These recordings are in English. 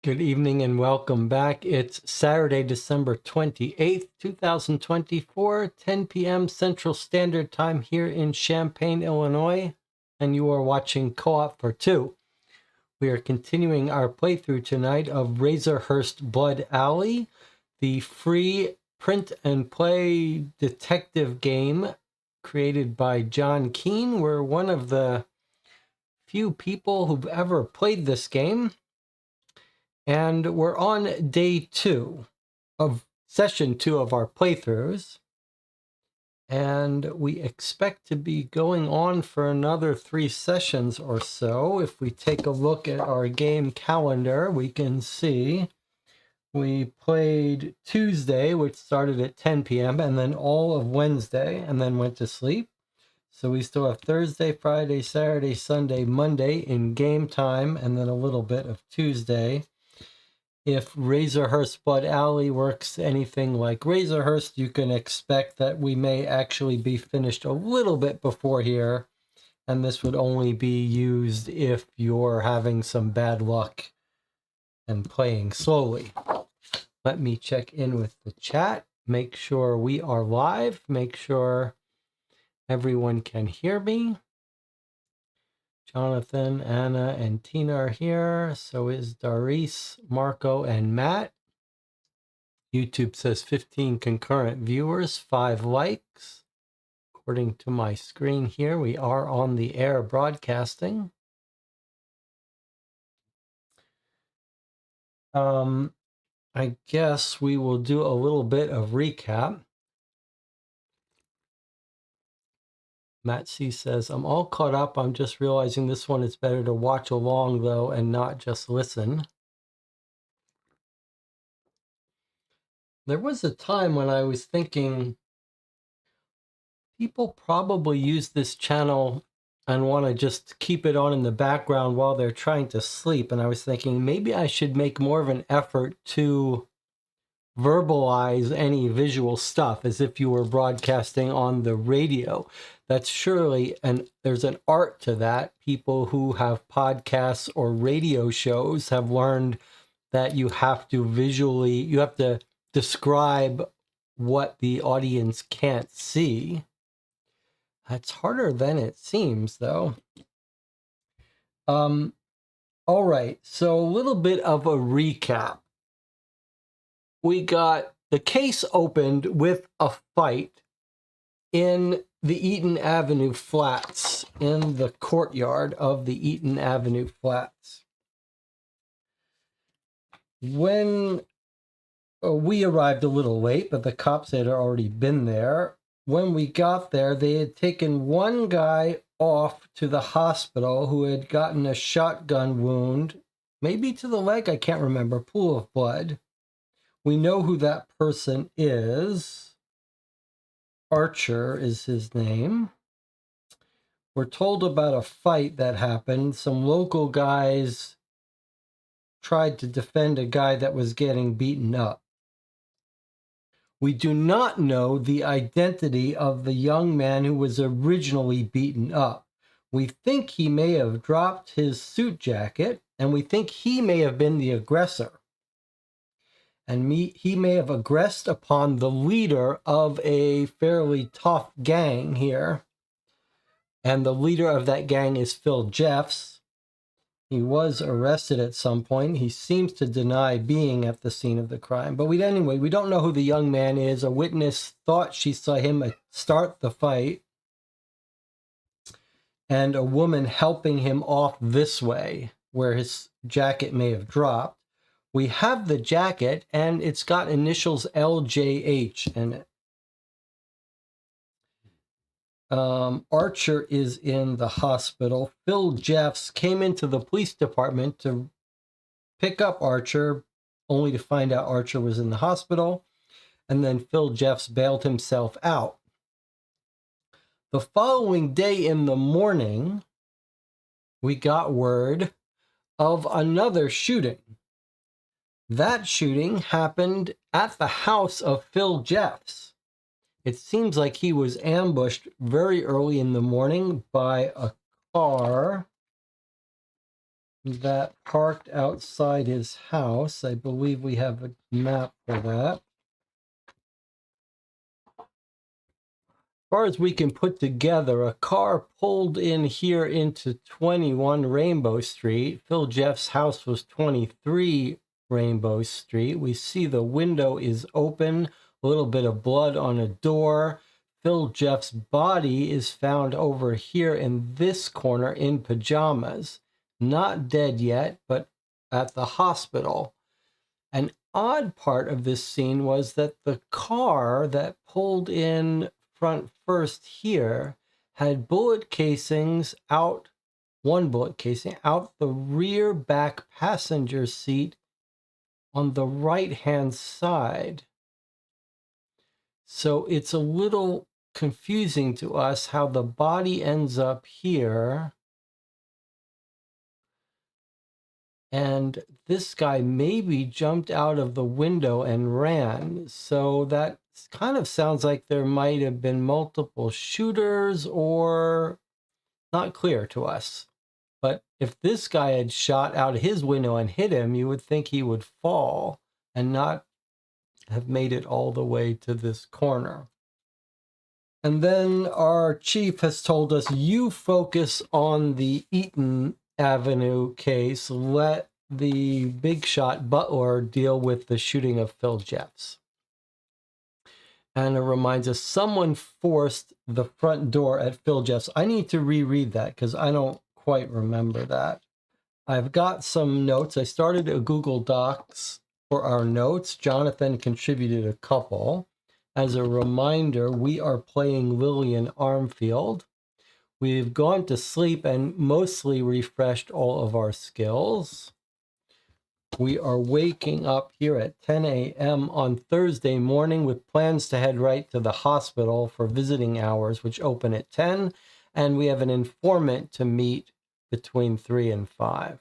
Good evening and welcome back. It's Saturday, December 28th, 2024, 10 p.m. Central Standard Time here in Champaign, Illinois, and you are watching Co-op for Two. We are continuing our playthrough tonight of Razorhurst Blood Alley, the free print and play detective game created by John Kean. We're one of the few people who've ever played this game. And we're on day 2 of session 2 of our playthroughs. And we expect to be going on for another 3 sessions or so. If we take a look at our game calendar, we can see we played Tuesday, which started at 10 p.m., and then all of Wednesday, and then went to sleep. So we still have Thursday, Friday, Saturday, Sunday, Monday in game time, and then a little bit of Tuesday. If Razorhurst Blood Alley works anything like Razorhurst, you can expect that we may actually be finished a little bit before here, and this would only be used if you're having some bad luck and playing slowly. Let me check in with the chat, make sure we are live, make sure everyone can hear me. Jonathan, Anna, and Tina are here. So is Darice, Marco, and Matt. YouTube says 15 concurrent viewers, 5 likes. According to my screen here, we are on the air broadcasting. I guess we will do a little bit of recap. Matt C says, I'm all caught up. I'm just realizing this one is better to watch along, though, and not just listen. There was a time when I was thinking people probably use this channel and want to just keep it on in the background while they're trying to sleep. And I was thinking maybe I should make more of an effort to verbalize any visual stuff as if you were broadcasting on the radio. That's surely, and there's an art to that. People who have podcasts or radio shows have learned that you have to describe what the audience can't see. That's harder than it seems, though. All right, so a little bit of a recap. We got the case opened with a fight in the Eaton Avenue flats, in the courtyard of the Eaton Avenue flats. When we arrived a little late, but the cops had already been there. When we got there, they had taken one guy off to the hospital who had gotten a shotgun wound, maybe to the leg, I can't remember, pool of blood. We know who that person is. Archer is his name. We're told about a fight that happened. Some local guys tried to defend a guy that was getting beaten up. We do not know the identity of the young man who was originally beaten up. We think he may have dropped his suit jacket, and we think he may have been the aggressor. And he may have aggressed upon the leader of a fairly tough gang here. And the leader of that gang is Phil Jeffs. He was arrested at some point. He seems to deny being at the scene of the crime. But we don't know who the young man is. A witness thought she saw him start the fight, and a woman helping him off this way, where his jacket may have dropped. We have the jacket, and it's got initials LJH in it. Archer is in the hospital. Phil Jeffs came into the police department to pick up Archer, only to find out Archer was in the hospital. And then Phil Jeffs bailed himself out. The following day in the morning, we got word of another shooting. That shooting happened at the house of Phil Jeffs. It seems like he was ambushed very early in the morning by a car that parked outside his house. I believe we have a map for that. As far as we can put together, a car pulled in here into 21 Rainbow Street. Phil Jeffs' house was 23 Rainbow Street. We see the window is open. A little bit of blood on a door. Phil Jeffs' body is found over here in this corner in pajamas. Not dead yet, but at the hospital. An odd part of this scene was that the car that pulled in front first here had bullet casings out, one bullet casing out the rear back passenger seat on the right-hand side. So it's a little confusing to us how the body ends up here. And this guy maybe jumped out of the window and ran. So that kind of sounds like there might have been multiple shooters, or not clear to us. But if this guy had shot out his window and hit him, you would think he would fall and not have made it all the way to this corner. And then our chief has told us, you focus on the Eaton Avenue case. Let the big shot Butler deal with the shooting of Phil Jeffs. And it reminds us, someone forced the front door at Phil Jeffs. I need to reread that because I don't quite remember that. I've got some notes. I started a Google Docs for our notes. Jonathan contributed a couple. As a reminder, we are playing Lillian Armfield. We've gone to sleep and mostly refreshed all of our skills. We are waking up here at 10 a.m. on Thursday morning with plans to head right to the hospital for visiting hours, which open at 10. and we have an informant to meet between 3 and 5.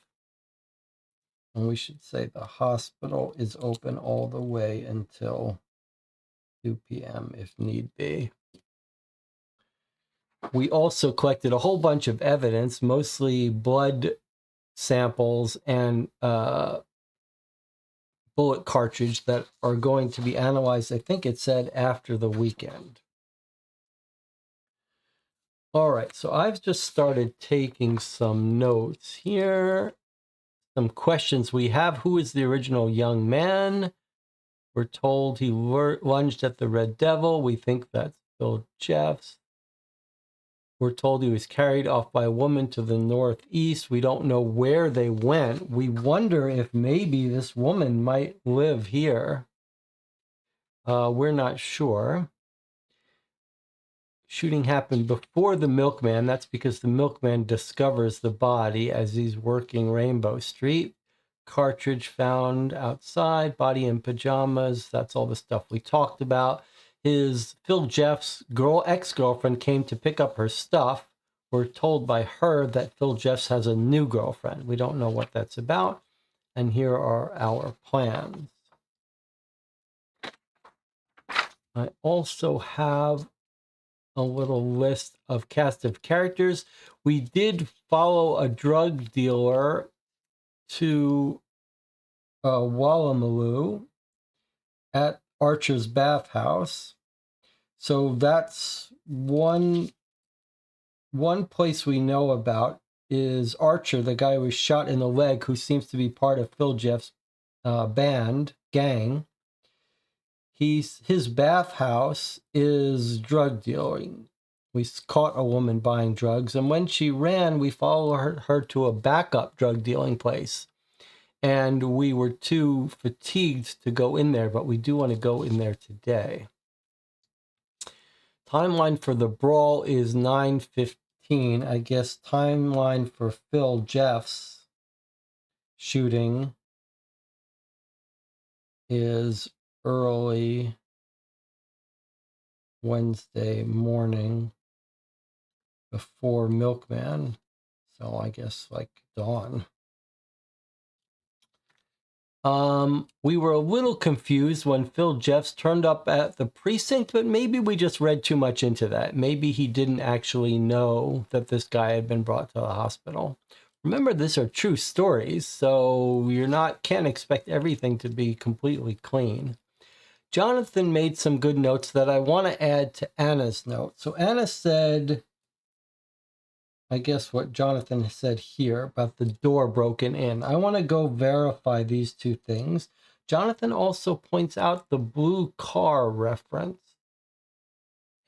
And we should say the hospital is open all the way until 2 p.m. if need be. We also collected a whole bunch of evidence, mostly blood samples and bullet cartridge, that are going to be analyzed, I think it said, after the weekend. All right, so I've just started taking some notes here. Some questions we have. Who is the original young man? We're told he lunged at the Red Devil. We think that's Bill Jeffs. We're told he was carried off by a woman to the northeast. We don't know where they went. We wonder if maybe this woman might live here. We're not sure. Shooting happened before the milkman. That's because the milkman discovers the body as he's working Rainbow Street. Cartridge found outside, body in pajamas. That's all the stuff we talked about. Phil Jeffs' ex-girlfriend came to pick up her stuff. We're told by her that Phil Jeffs has a new girlfriend. We don't know what that's about. And here are our plans. I also have a little list of cast of characters. We did follow a drug dealer to Wallamaloo at Archer's bathhouse. So that's one place we know about is Archer, the guy who was shot in the leg, who seems to be part of Phil Jeffs' gang. His bathhouse is drug dealing. We caught a woman buying drugs, and when she ran, we followed her to a backup drug dealing place. And we were too fatigued to go in there, but we do want to go in there today. Timeline for the brawl is 9:15. I guess timeline for Phil Jeffs' shooting is early Wednesday morning before Milkman. So I guess like dawn. We were a little confused when Phil Jeffs turned up at the precinct, but maybe we just read too much into that. Maybe he didn't actually know that this guy had been brought to the hospital. Remember, these are true stories, so can't expect everything to be completely clean. Jonathan made some good notes that I want to add to Anna's note. So Anna said, I guess what Jonathan said here about the door broken in. I want to go verify these two things. Jonathan also points out the blue car reference.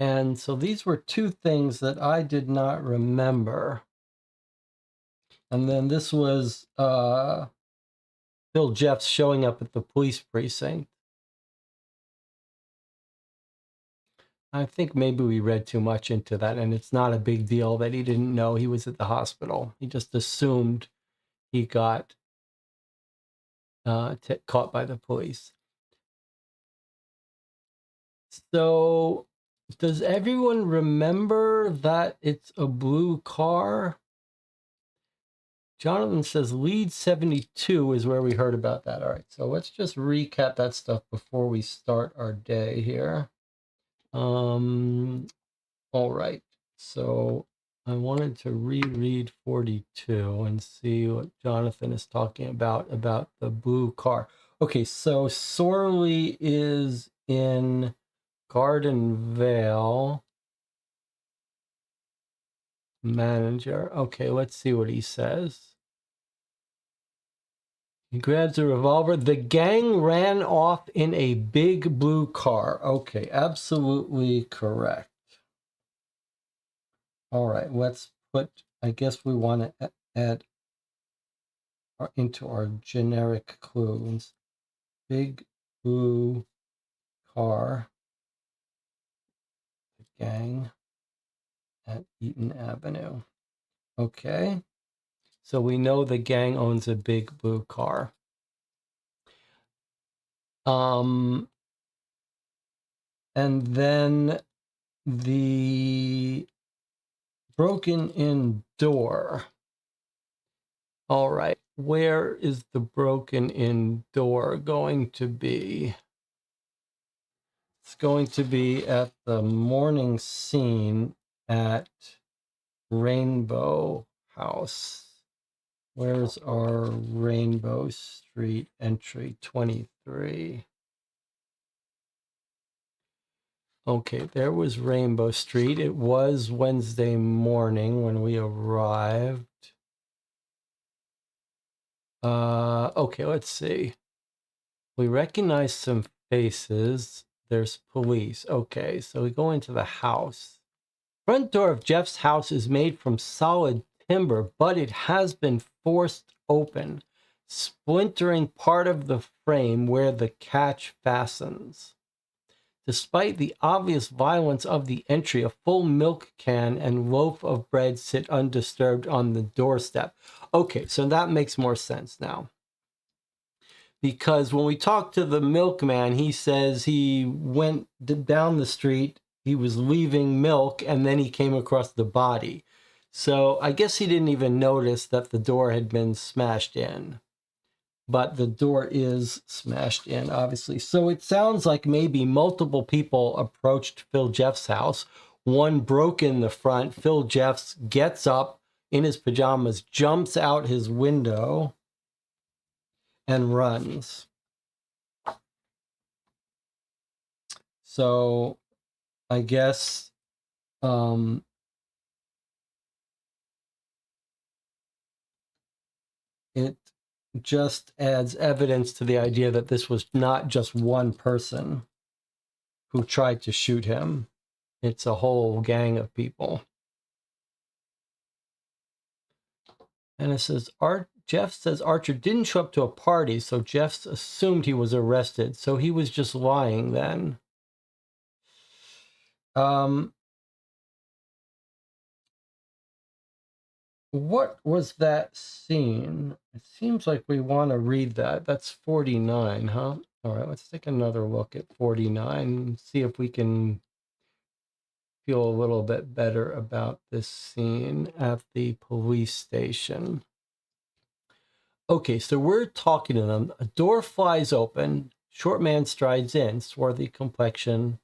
And so these were two things that I did not remember. And then this was Phil Jeffs showing up at the police precinct. I think maybe we read too much into that, and it's not a big deal that he didn't know he was at the hospital. He just assumed he got caught by the police. So, does everyone remember that it's a blue car? Jonathan says lead 72 is where we heard about that. All right, so let's just recap that stuff before we start our day here. All right, so I wanted to reread 42 and see what Jonathan is talking about the blue car. Okay, so Sorley is in Garden Vale. Manager. Okay, let's see what he says. He grabs a revolver. The gang ran off in a big blue car. Okay, absolutely correct. All right, let's put, I guess we want to add into our generic clues. Big blue car. The gang at Eaton Avenue. Okay. So we know the gang owns a big blue car. And then the broken in door. All right, where is the broken in door going to be? It's going to be at the morning scene at Rainbow House. Where's our Rainbow Street entry? 23. Okay, there was Rainbow Street. It was Wednesday morning when we arrived. Okay, let's see. We recognize some faces. There's police. Okay, so we go into the house. Front door of Jeff's house is made from solid timber, but it has been forced open, splintering part of the frame where the catch fastens. Despite the obvious violence of the entry, a full milk can and loaf of bread sit undisturbed on the doorstep. Okay, so that makes more sense now. Because when we talked to the milkman, he says he went down the street, he was leaving milk, and then he came across the body. So I guess he didn't even notice that the door had been smashed in. But the door is smashed in, obviously. So it sounds like maybe multiple people approached Phil Jeffs' house. One broke in the front. Phil Jeffs gets up in his pajamas, jumps out his window, and runs. So I guess it just adds evidence to the idea that this was not just one person who tried to shoot him. It's a whole gang of people. And it says, Jeff says Archer didn't show up to a party, so Jeff assumed he was arrested. So he was just lying then. What was that scene? It seems like we want to read that. That's 49, huh? All right, let's take another look at 49, see if we can feel a little bit better about this scene at the police station. Okay, so we're talking to them. A door flies open. Short man strides in, swarthy complexion.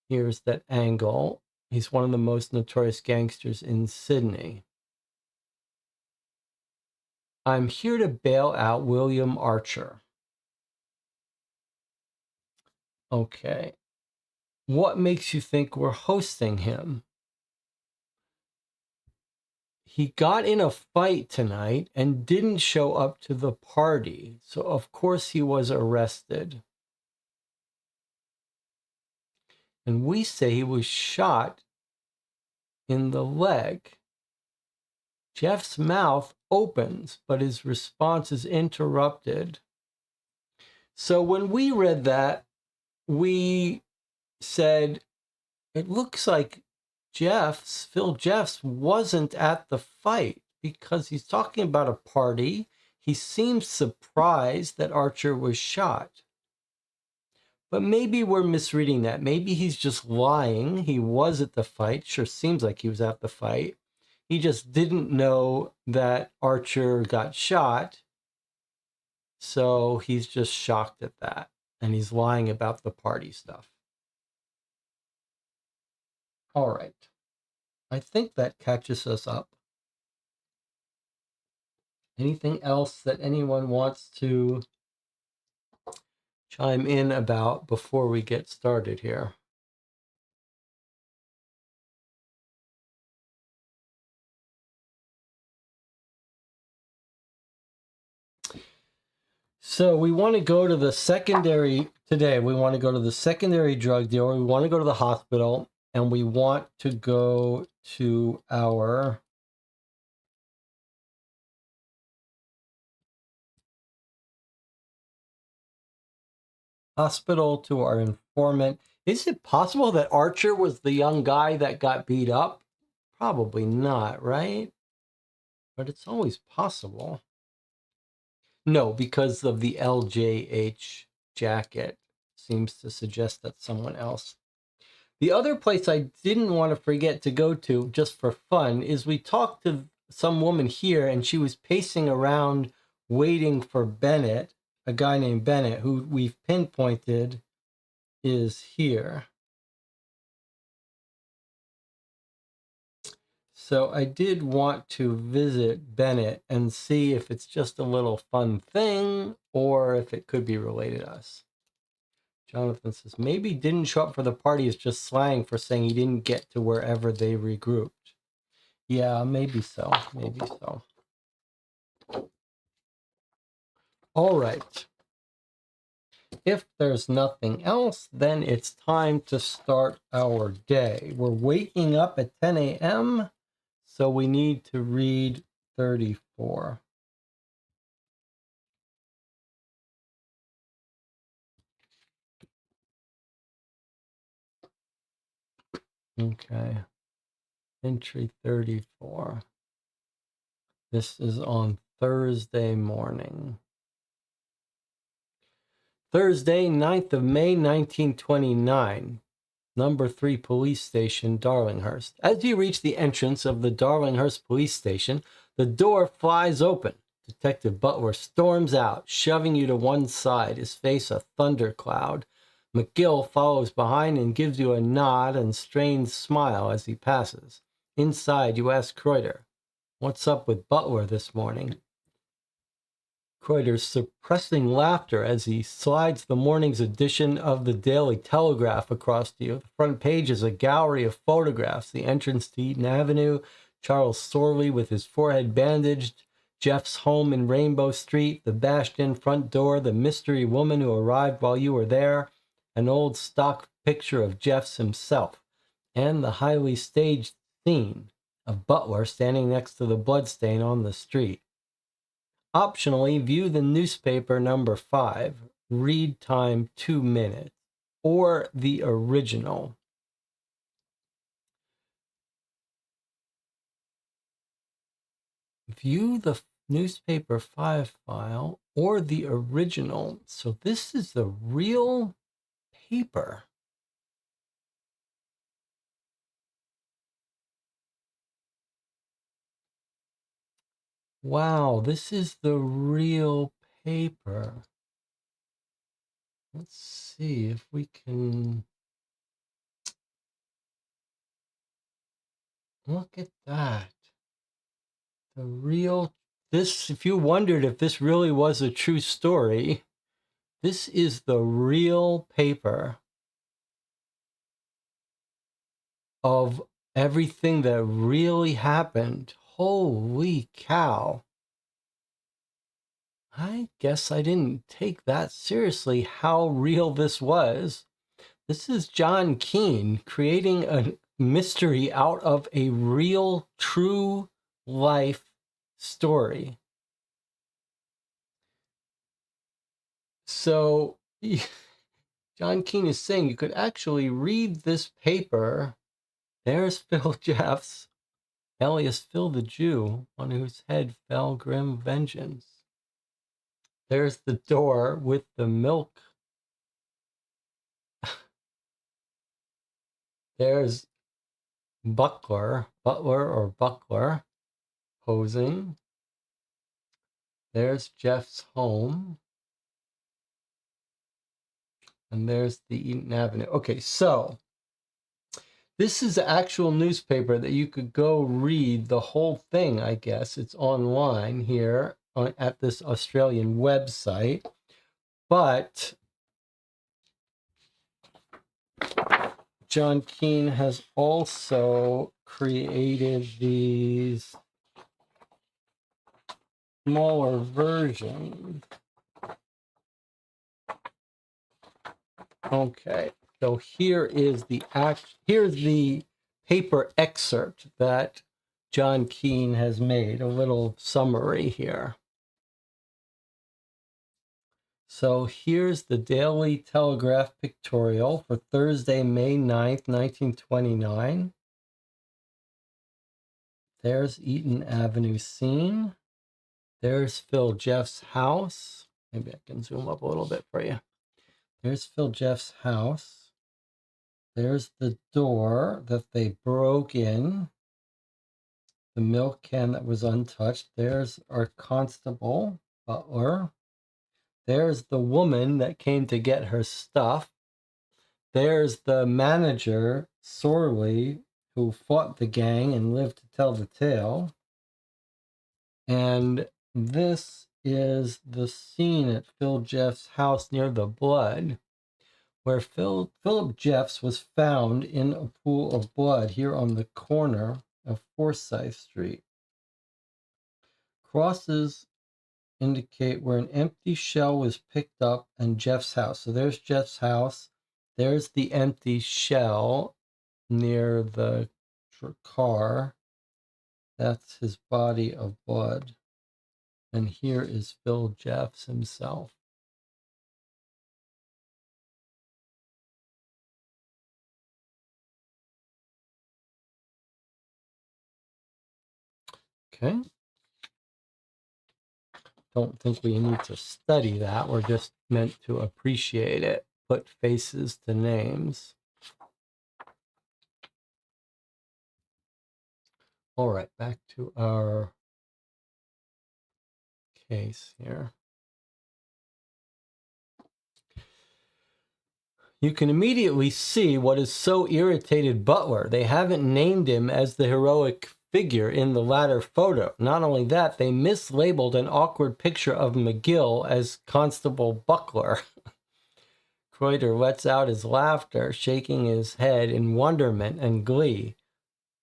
Here's that angle. He's one of the most notorious gangsters in Sydney. I'm here to bail out William Archer. Okay. What makes you think we're hosting him? He got in a fight tonight and didn't show up to the party, so of course he was arrested. And we say he was shot in the leg. Jeff's mouth opens, but his response is interrupted. So when we read that, we said, it looks like Phil Jeffs wasn't at the fight because he's talking about a party. He seems surprised that Archer was shot. But maybe we're misreading that. Maybe he's just lying. He was at the fight. Sure seems like he was at the fight. He just didn't know that Archer got shot. So he's just shocked at that. And he's lying about the party stuff. All right. I think that catches us up. Anything else that anyone wants to chime in about before we get started here? So we want to go to the secondary today. We want to go to the secondary drug dealer. We want to go to the hospital, and we want to go to our hospital, to our informant. Is it possible that Archer was the young guy that got beat up? Probably not, right? But it's always possible. No, because of the LJH jacket seems to suggest that someone else. The other place I didn't want to forget to go to just for fun is we talked to some woman here, and she was pacing around waiting for Bennett, a guy named Bennett, who we've pinpointed is here. So I did want to visit Bennett and see if it's just a little fun thing or if it could be related to us. Jonathan says, maybe didn't show up for the party is just slang for saying he didn't get to wherever they regrouped. Yeah, maybe so. Maybe so. All right. If there's nothing else, then it's time to start our day. We're waking up at 10 a.m., so we need to read 34. Okay. Entry 34. This is on Thursday morning. Thursday, 9th of May, 1929. Number 3 Police Station, Darlinghurst. As you reach the entrance of the Darlinghurst Police Station, the door flies open. Detective Butler storms out, shoving you to one side, his face a thundercloud. McGill follows behind and gives you a nod and strained smile as he passes. Inside, you ask Kreuter, "What's up with Butler this morning?" Kreuter's suppressing laughter as he slides the morning's edition of the Daily Telegraph across to you. The front page is a gallery of photographs. The entrance to Eaton Avenue, Charles Sorley with his forehead bandaged, Jeff's home in Rainbow Street, the bashed-in front door, the mystery woman who arrived while you were there, an old stock picture of Jeff's himself, and the highly staged scene of Butler standing next to the bloodstain on the street. Optionally, view the newspaper number 5, read time 2 minutes, or the original. View the newspaper 5 file or the original. So this is the real paper. Wow, this is the real paper. Let's see if we can look at that. The real, this, if you wondered if this really was a true story, this is the real paper of everything that really happened. Holy cow. I guess I didn't take that seriously, how real this was. This is John Kean creating a mystery out of a real, true life story. So John Kean is saying you could actually read this paper. There's Phil Jeffs, alias Phil the Jew, on whose head fell grim vengeance. There's the door with the milk. There's Butler posing. There's Jeff's home. And there's the Eaton Avenue. Okay, so this is the actual newspaper that you could go read the whole thing, I guess. It's online here at this Australian website. But John Kean has also created these smaller versions. Okay, so here's the paper excerpt that John Kean has made, a little summary here. So here's the Daily Telegraph pictorial for Thursday, May 9th, 1929. There's Eaton Avenue scene. There's Phil Jeff's house. Maybe I can zoom up a little bit for you. There's Phil Jeff's house. There's the door that they broke in. The milk can that was untouched. There's our constable, butler. There's the woman that came to get her stuff. There's the manager, Sorley, who fought the gang and lived to tell the tale. And this is the scene at Phil Jeffs' house near the blood, where Philip Jeffs was found in a pool of blood here on the corner of Forsyth Street. Crosses indicate where an empty shell was picked up and Jeff's house. So there's Jeff's house. There's the empty shell near the car. That's his body of blood. And here is Phil Jeffs himself. Okay. Don't think we need to study that. We're just meant to appreciate it. Put faces to names. All right, back to our case here. You can immediately see what has so irritated Butler. They haven't named him as the heroic figure in the latter photo. Not only that, they mislabeled an awkward picture of McGill as Constable Buckler. Kreuter lets out his laughter, shaking his head in wonderment and glee.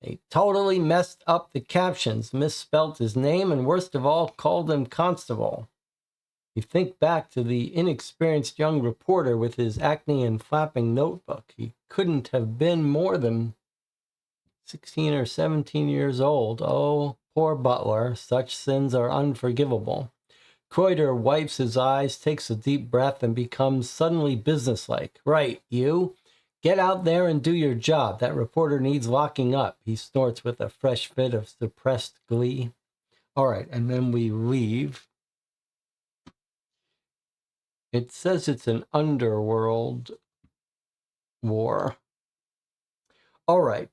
They totally messed up the captions, misspelt his name, and worst of all, called him Constable. You think back to the inexperienced young reporter with his acne and flapping notebook. He couldn't have been more than 16 or 17 years old. Oh, poor Butler. Such sins are unforgivable. Kreuter wipes his eyes, takes a deep breath, and becomes suddenly businesslike. Right, you. Get out there and do your job. That reporter needs locking up. He snorts with a fresh fit of suppressed glee. All right, and then we leave. It says it's an underworld war. All right.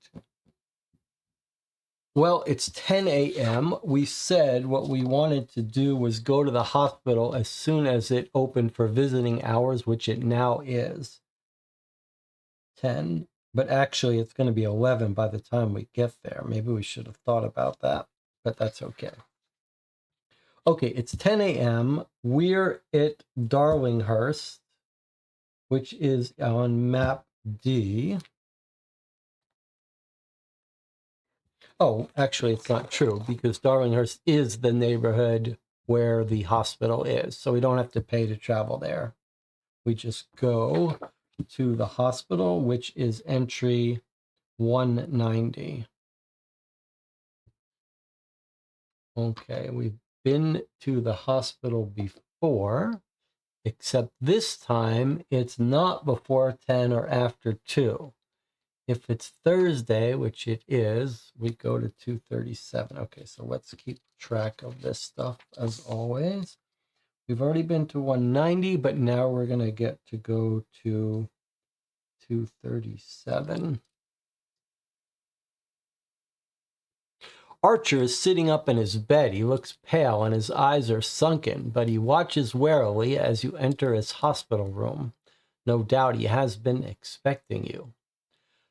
Well, it's 10 a.m. We said what we wanted to do was go to the hospital as soon as it opened for visiting hours, which it now is 10. But actually, it's going to be 11 by the time we get there. Maybe we should have thought about that, but that's okay. Okay, it's 10 a.m. We're at Darlinghurst, which is on map D. Oh, actually, it's not true because Darlinghurst is the neighborhood where the hospital is. So we don't have to pay to travel there. We just go to the hospital, which is entry 190. Okay, we've been to the hospital before, except this time it's not before 10 or after 2. If it's Thursday, which it is, we go to 237. Okay, so let's keep track of this stuff as always. We've already been to 190, but now we're going to get to go to 237. Archer is sitting up in his bed. He looks pale and his eyes are sunken, but he watches warily as you enter his hospital room. No doubt he has been expecting you.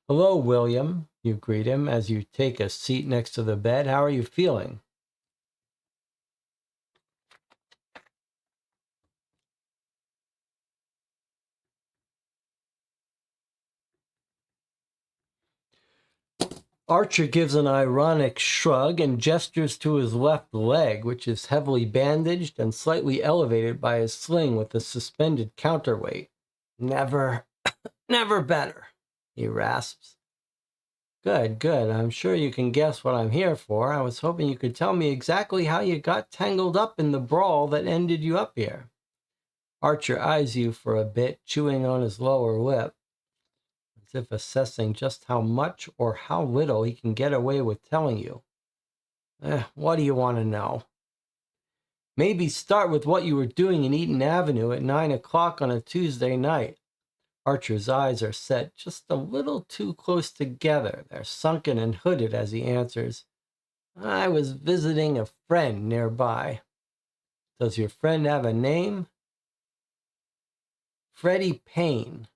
Hello, William, you greet him as you take a seat next to the bed. How are you feeling? Archer gives an ironic shrug and gestures to his left leg, which is heavily bandaged and slightly elevated by his sling with a suspended counterweight. Never better, he rasps. Good. I'm sure you can guess what I'm here for. I was hoping you could tell me exactly how you got tangled up in the brawl that ended you up here. Archer eyes you for a bit, chewing on his lower lip, as if assessing just how much or how little he can get away with telling you. What do you want to know? Maybe start with what you were doing in Eaton Avenue at 9 o'clock on a Tuesday night. Archer's eyes are set just a little too close together. They're sunken and hooded as he answers, I was visiting a friend nearby. Does your friend have a name? Freddie Payne.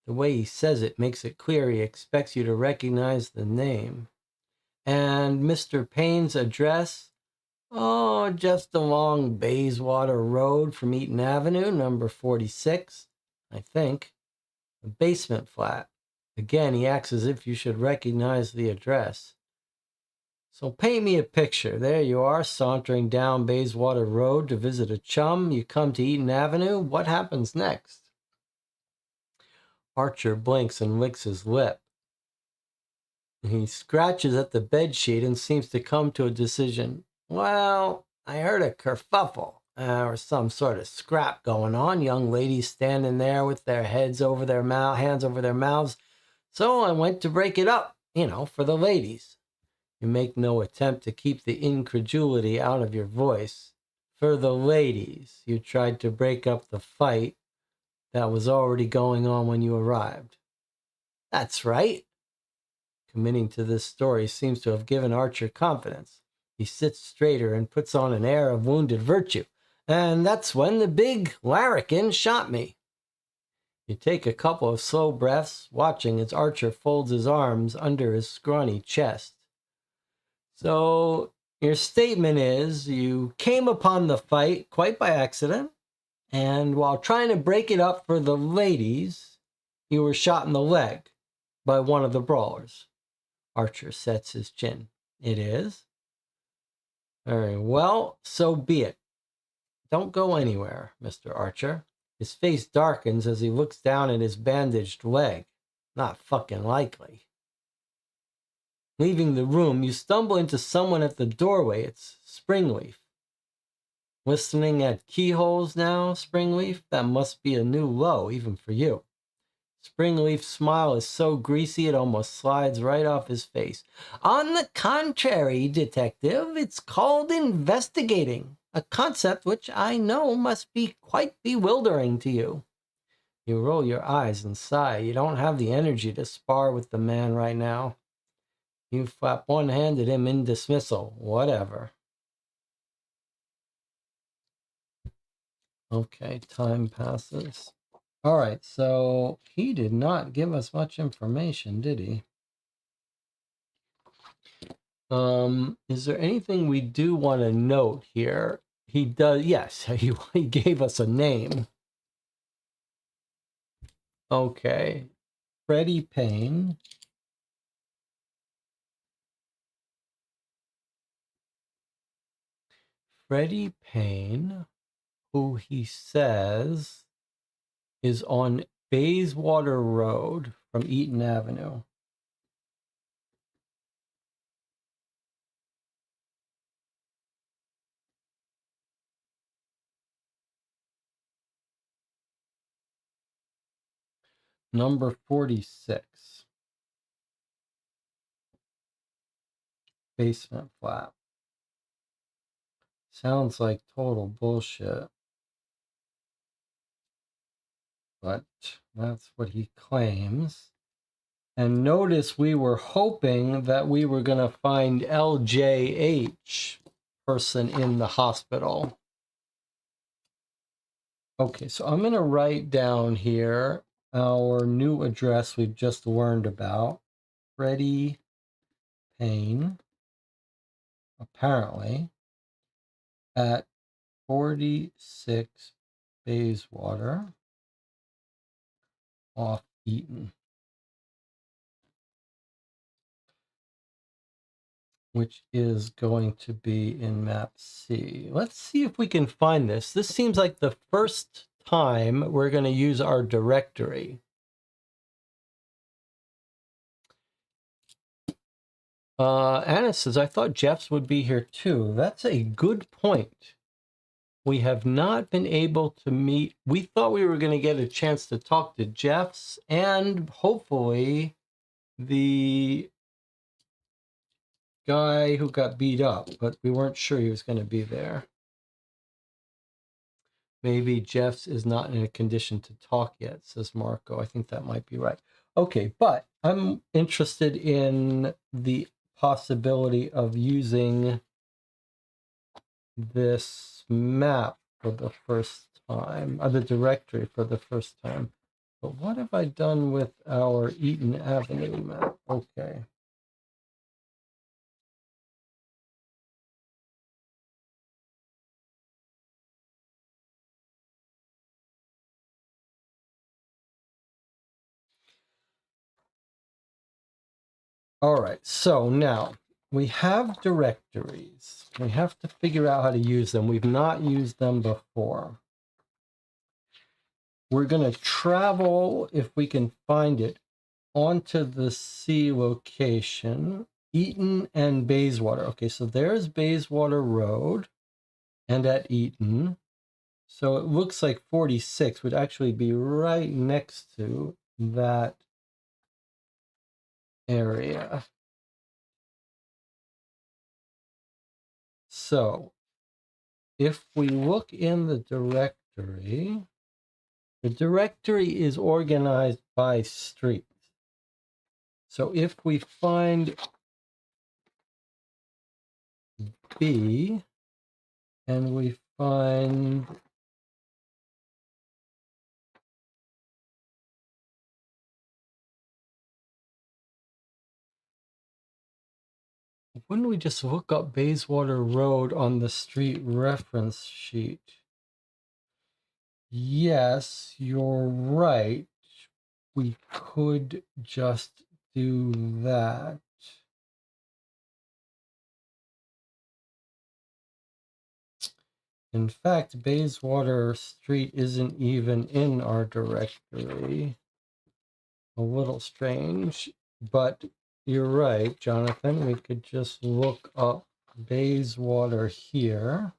The way he says it makes it clear he expects you to recognize the name. And Mr. Payne's address? Oh, just along Bayswater Road from Eaton Avenue, number 46, I think. A basement flat. Again, he acts as if you should recognize the address. So paint me a picture. There you are, sauntering down Bayswater Road to visit a chum. You come to Eaton Avenue. What happens next? Archer blinks and licks his lip. He scratches at the bedsheet and seems to come to a decision. Well, I heard a kerfuffle, or some sort of scrap going on. Young ladies standing there with their heads over their hands over their mouths. So I went to break it up, for the ladies. You make no attempt to keep the incredulity out of your voice. For the ladies, you tried to break up the fight that was already going on when you arrived. That's right. Committing to this story seems to have given Archer confidence. He sits straighter and puts on an air of wounded virtue. And that's when the big larrikin shot me. You take a couple of slow breaths, watching as Archer folds his arms under his scrawny chest. So, your statement is you came upon the fight quite by accident, and while trying to break it up for the ladies, you were shot in the leg by one of the brawlers. Archer sets his chin. It is? Very well, so be it. Don't go anywhere, Mr. Archer. His face darkens as he looks down at his bandaged leg. Not fucking likely. Leaving the room, you stumble into someone at the doorway. It's Springleaf. Listening at keyholes now, Springleaf? That must be a new low, even for you. Springleaf's smile is so greasy it almost slides right off his face. On the contrary, detective, it's called investigating, a concept which I know must be quite bewildering to you. You roll your eyes and sigh. You don't have the energy to spar with the man right now. You flap one hand at him in dismissal. Whatever. Okay, time passes. All right, so he did not give us much information, did he? Is there anything we do want to note here? He does, yes, he gave us a name. Okay, Freddie Payne. Freddie Payne, who he says is on Bayswater Road from Eaton Avenue. Number 46. Basement flat. Sounds like total bullshit. But that's what he claims. And notice we were hoping that we were going to find LJH, person in the hospital. Okay, so I'm going to write down here our new address we've just learned about. Freddie Payne, apparently, at 46 Bayswater, off Eaton, which is going to be in map C. Let's see if we can find this. This seems like the first time we're going to use our directory. Anna says, I thought Jeff's would be here too. That's a good point. We have not been able to meet. We thought we were going to get a chance to talk to Jeff's and hopefully the guy who got beat up, but we weren't sure he was going to be there. Maybe Jeff's is not in a condition to talk yet, says Marco. I think that might be right. Okay, but I'm interested in the possibility of using this map for the first time, the directory for the first time. But what have I done with our Eaton Avenue map? Okay. All right, so now we have directories. We have to figure out how to use them. We've not used them before. We're going to travel, if we can find it, onto the C location, Eaton and Bayswater. Okay, so there's Bayswater Road and at Eaton. So it looks like 46 would actually be right next to that area. So if we look in the directory is organized by street. So if we find B and we find wouldn't we just look up Bayswater Road on the street reference sheet? Yes, you're right. We could just do that. In fact, Bayswater Street isn't even in our directory. A little strange, but you're right, Jonathan. We could just look up Bayswater here.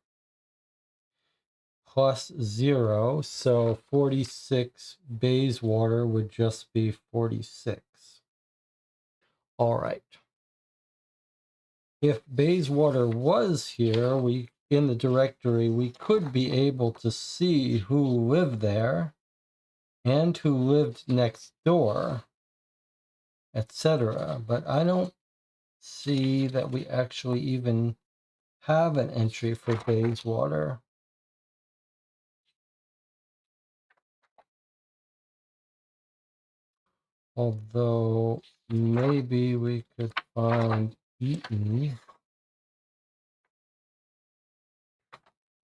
Plus 0, so 46 Bayswater would just be 46. All right. If Bayswater was here, in the directory, we could be able to see who lived there and who lived next door, etc. But I don't see that we actually even have an entry for Bayswater. Although maybe we could find Eaton.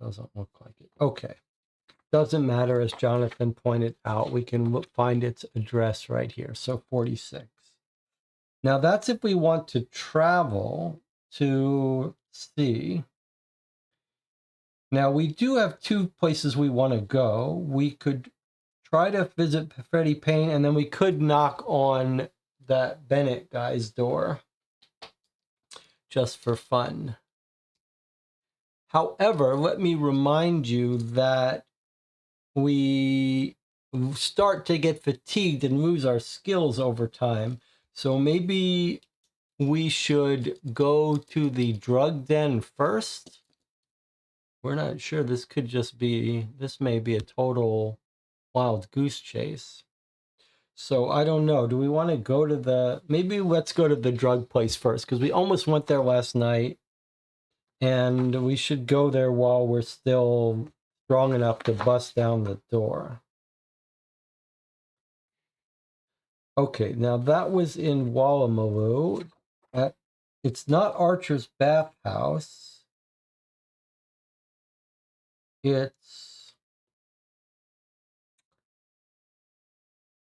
Doesn't look like it. Okay. Doesn't matter, as Jonathan pointed out. We can find its address right here. So 46. Now that's if we want to travel to C. Now we do have two places we want to go. We could try to visit Freddie Payne, and then we could knock on that Bennett guy's door just for fun. However, let me remind you that we start to get fatigued and lose our skills over time. So maybe we should go to the drug den first. We're not sure. This may be a total wild goose chase. So I don't know. Do we want to go to maybe let's go to the drug place first, because we almost went there last night. And we should go there while we're still strong enough to bust down the door. Okay, now that was in Wallamalu. It's not Archer's Bathhouse. It's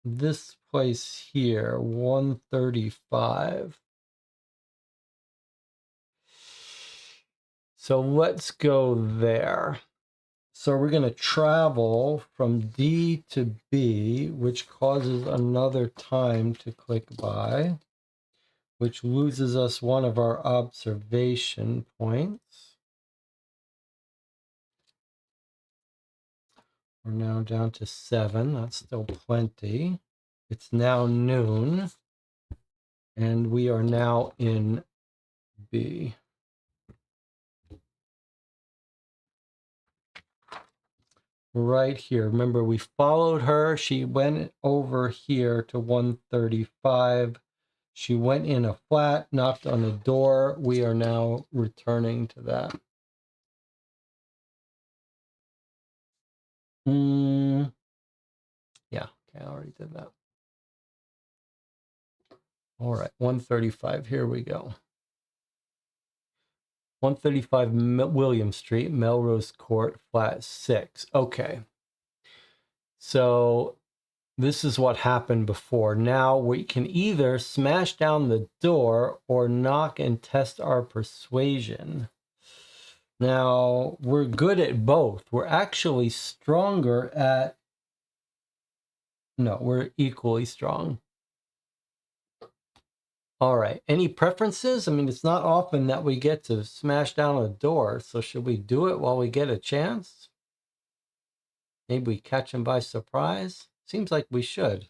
this place here, 135. So let's go there. So we're going to travel from D to B, which causes another time to click by, which loses us one of our observation points. We're now down to 7. That's still plenty. It's now noon, and we are now in B. right here. Remember, we followed her. She went over here to 135. She went in a flat, knocked on the door. We are now returning to that. Yeah, okay, I already did that. All right, 135, here we go. 135 William Street, Melrose Court, flat 6. Okay. So this is what happened before. Now we can either smash down the door or knock and test our persuasion. Now, we're good at both. We're actually stronger at... No, we're equally strong. All right. Any preferences? I mean, it's not often that we get to smash down a door, so should we do it while we get a chance? Maybe we catch him by surprise? Seems like we should.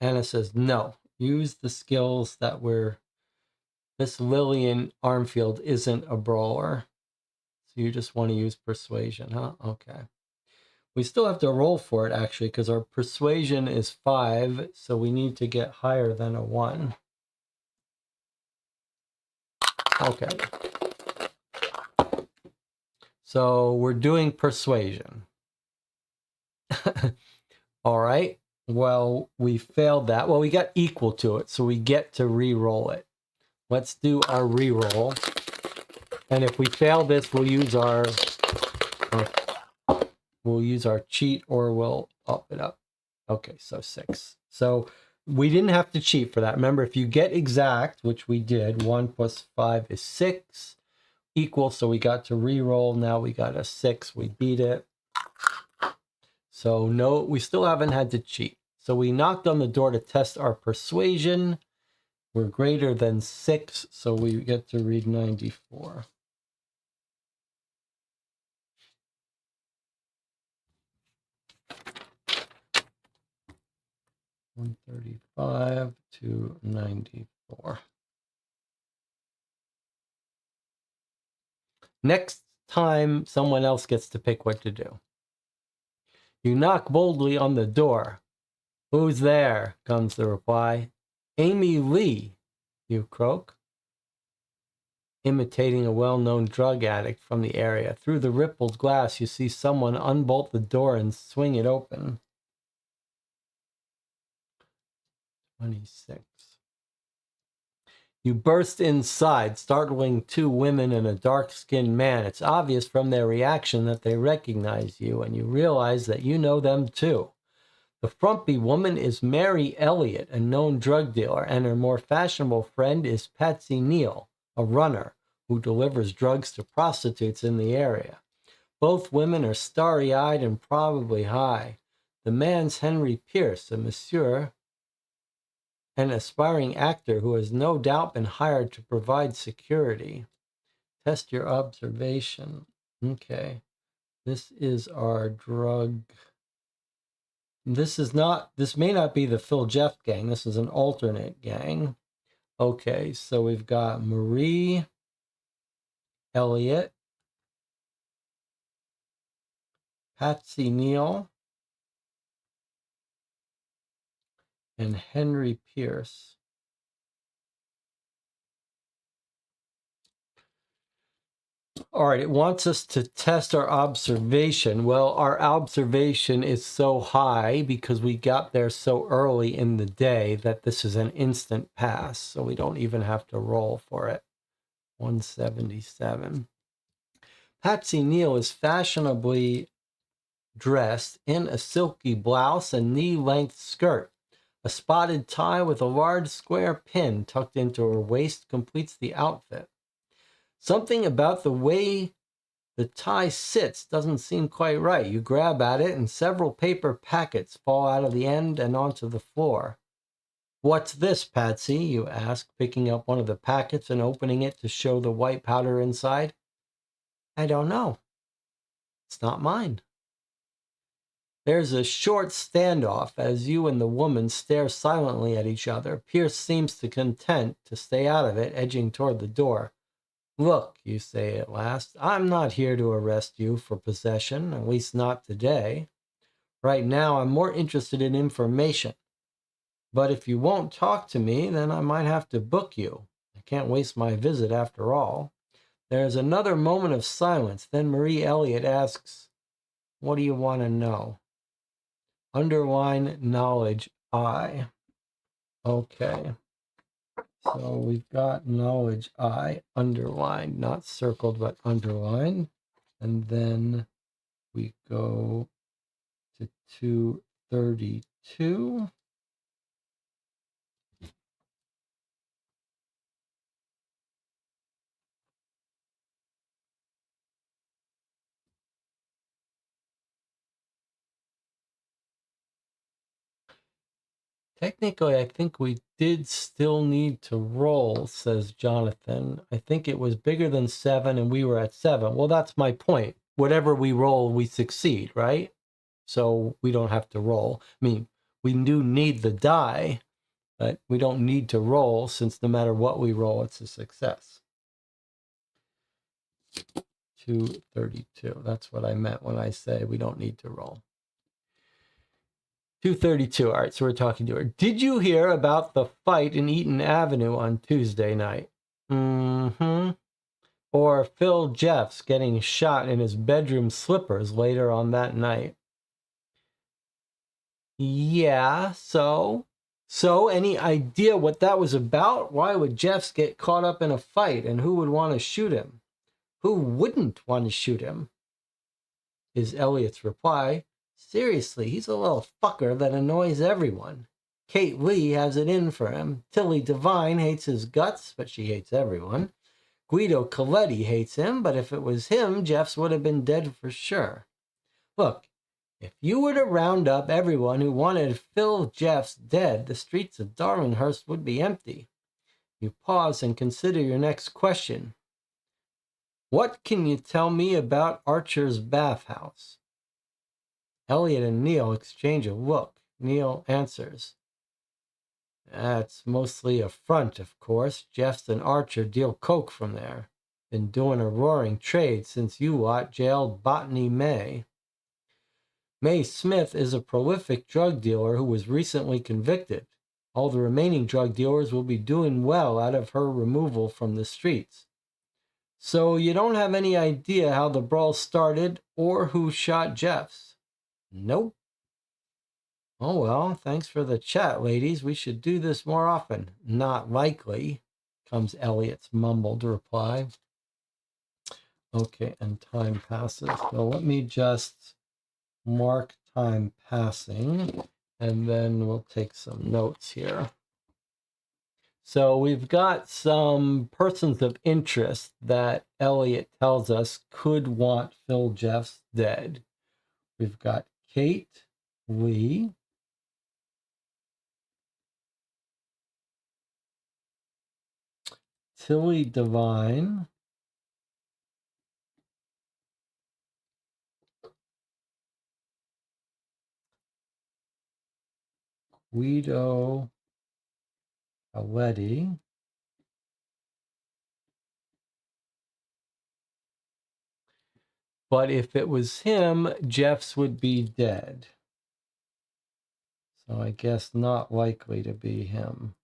Anna says, no. Use the skills that we're... This Lillian Armfield isn't a brawler. So you just want to use persuasion, huh? Okay. We still have to roll for it, actually, because our persuasion is 5, so we need to get higher than a 1. Okay. So we're doing persuasion. All right. Well, we failed that. Well, we got equal to it, so we get to re-roll it. Let's do our re-roll. And if we fail this, we'll use our cheat, or we'll up it up. Okay, so 6. So we didn't have to cheat for that. Remember, if you get exact, which we did, 1 plus 5 is 6, equal, so we got to re-roll. Now we got a 6, we beat it. So no, we still haven't had to cheat. So we knocked on the door to test our persuasion. We're greater than 6, so we get to read 94. $135 to 94. Next time, someone else gets to pick what to do. You knock boldly on the door. Who's there? Comes the reply. Amy Lee, you croak. Imitating a well-known drug addict from the area. Through the rippled glass, you see someone unbolt the door and swing it open. 26. You burst inside, startling 2 women and a dark-skinned man. It's obvious from their reaction that they recognize you, and you realize that you know them too. The frumpy woman is Mary Elliott, a known drug dealer, and her more fashionable friend is Patsy Neal, a runner who delivers drugs to prostitutes in the area. Both women are starry-eyed and probably high. The man's Henry Pierce, a monsieur, an aspiring actor who has no doubt been hired to provide security. Test your observation. Okay. This is our drug. This may not be the Phil Jeff gang. This is an alternate gang. Okay, so we've got Marie Elliott, Patsy Neal, and Henry Pierce. All right, it wants us to test our observation. Well, our observation is so high because we got there so early in the day that this is an instant pass, so we don't even have to roll for it. 177. Patsy Neal is fashionably dressed in a silky blouse and knee-length skirt. A spotted tie with a large square pin tucked into her waist completes the outfit. Something about the way the tie sits doesn't seem quite right. You grab at it and several paper packets fall out of the end and onto the floor. What's this, Patsy? You ask, picking up one of the packets and opening it to show the white powder inside. I don't know. It's not mine. There's a short standoff as you and the woman stare silently at each other. Pierce seems to content to stay out of it, edging toward the door. Look, you say at last, I'm not here to arrest you for possession, at least not today. Right now, I'm more interested in information. But if you won't talk to me, then I might have to book you. I can't waste my visit after all. There's another moment of silence. Then Marie Elliott asks, what do you want to know? Underline knowledge I. Okay. So we've got knowledge I underlined, not circled, but underlined. And then we go to 232. Technically, I think we did still need to roll, says Jonathan. I think it was bigger than 7 and we were at 7. Well, that's my point. Whatever we roll, we succeed, right? So we don't have to roll. I mean, we do need the die, but we don't need to roll since no matter what we roll, it's a success. 232. That's what I meant when I say we don't need to roll. 232. All right, so we're talking to her. Did you hear about the fight in Eaton Avenue on Tuesday night? Mm-hmm. Or Phil Jeffs getting shot in his bedroom slippers later on that night? Yeah, so? So, any idea what that was about? Why would Jeffs get caught up in a fight, and who would want to shoot him? Who wouldn't want to shoot him? Is Elliot's reply. Seriously, he's a little fucker that annoys everyone. Kate Lee has it in for him. Tilly Devine hates his guts, but she hates everyone. Guido Coletti hates him, but if it was him, Jeffs would have been dead for sure. Look, if you were to round up everyone who wanted Phil Jeffs dead, the streets of Darlinghurst would be empty. You pause and consider your next question. What can you tell me about Archer's bathhouse? Elliot and Neil exchange a look. Neil answers. That's mostly a front, of course. Jeffs and Archer deal coke from there. Been doing a roaring trade since you lot jailed Botany May. May Smith is a prolific drug dealer who was recently convicted. All the remaining drug dealers will be doing well out of her removal from the streets. So you don't have any idea how the brawl started or who shot Jeffs? Nope. Oh, well, thanks for the chat, ladies. We should do this more often. Not likely, comes Elliot's mumbled reply. Okay, and time passes. So let me just mark time passing, and then we'll take some notes here. So we've got some persons of interest that Elliot tells us could want Phil Jeffs dead. We've got Kate Lee, Tilly Devine, Guido Coletti, but if it was him, Jeffs would be dead. So I guess not likely to be him.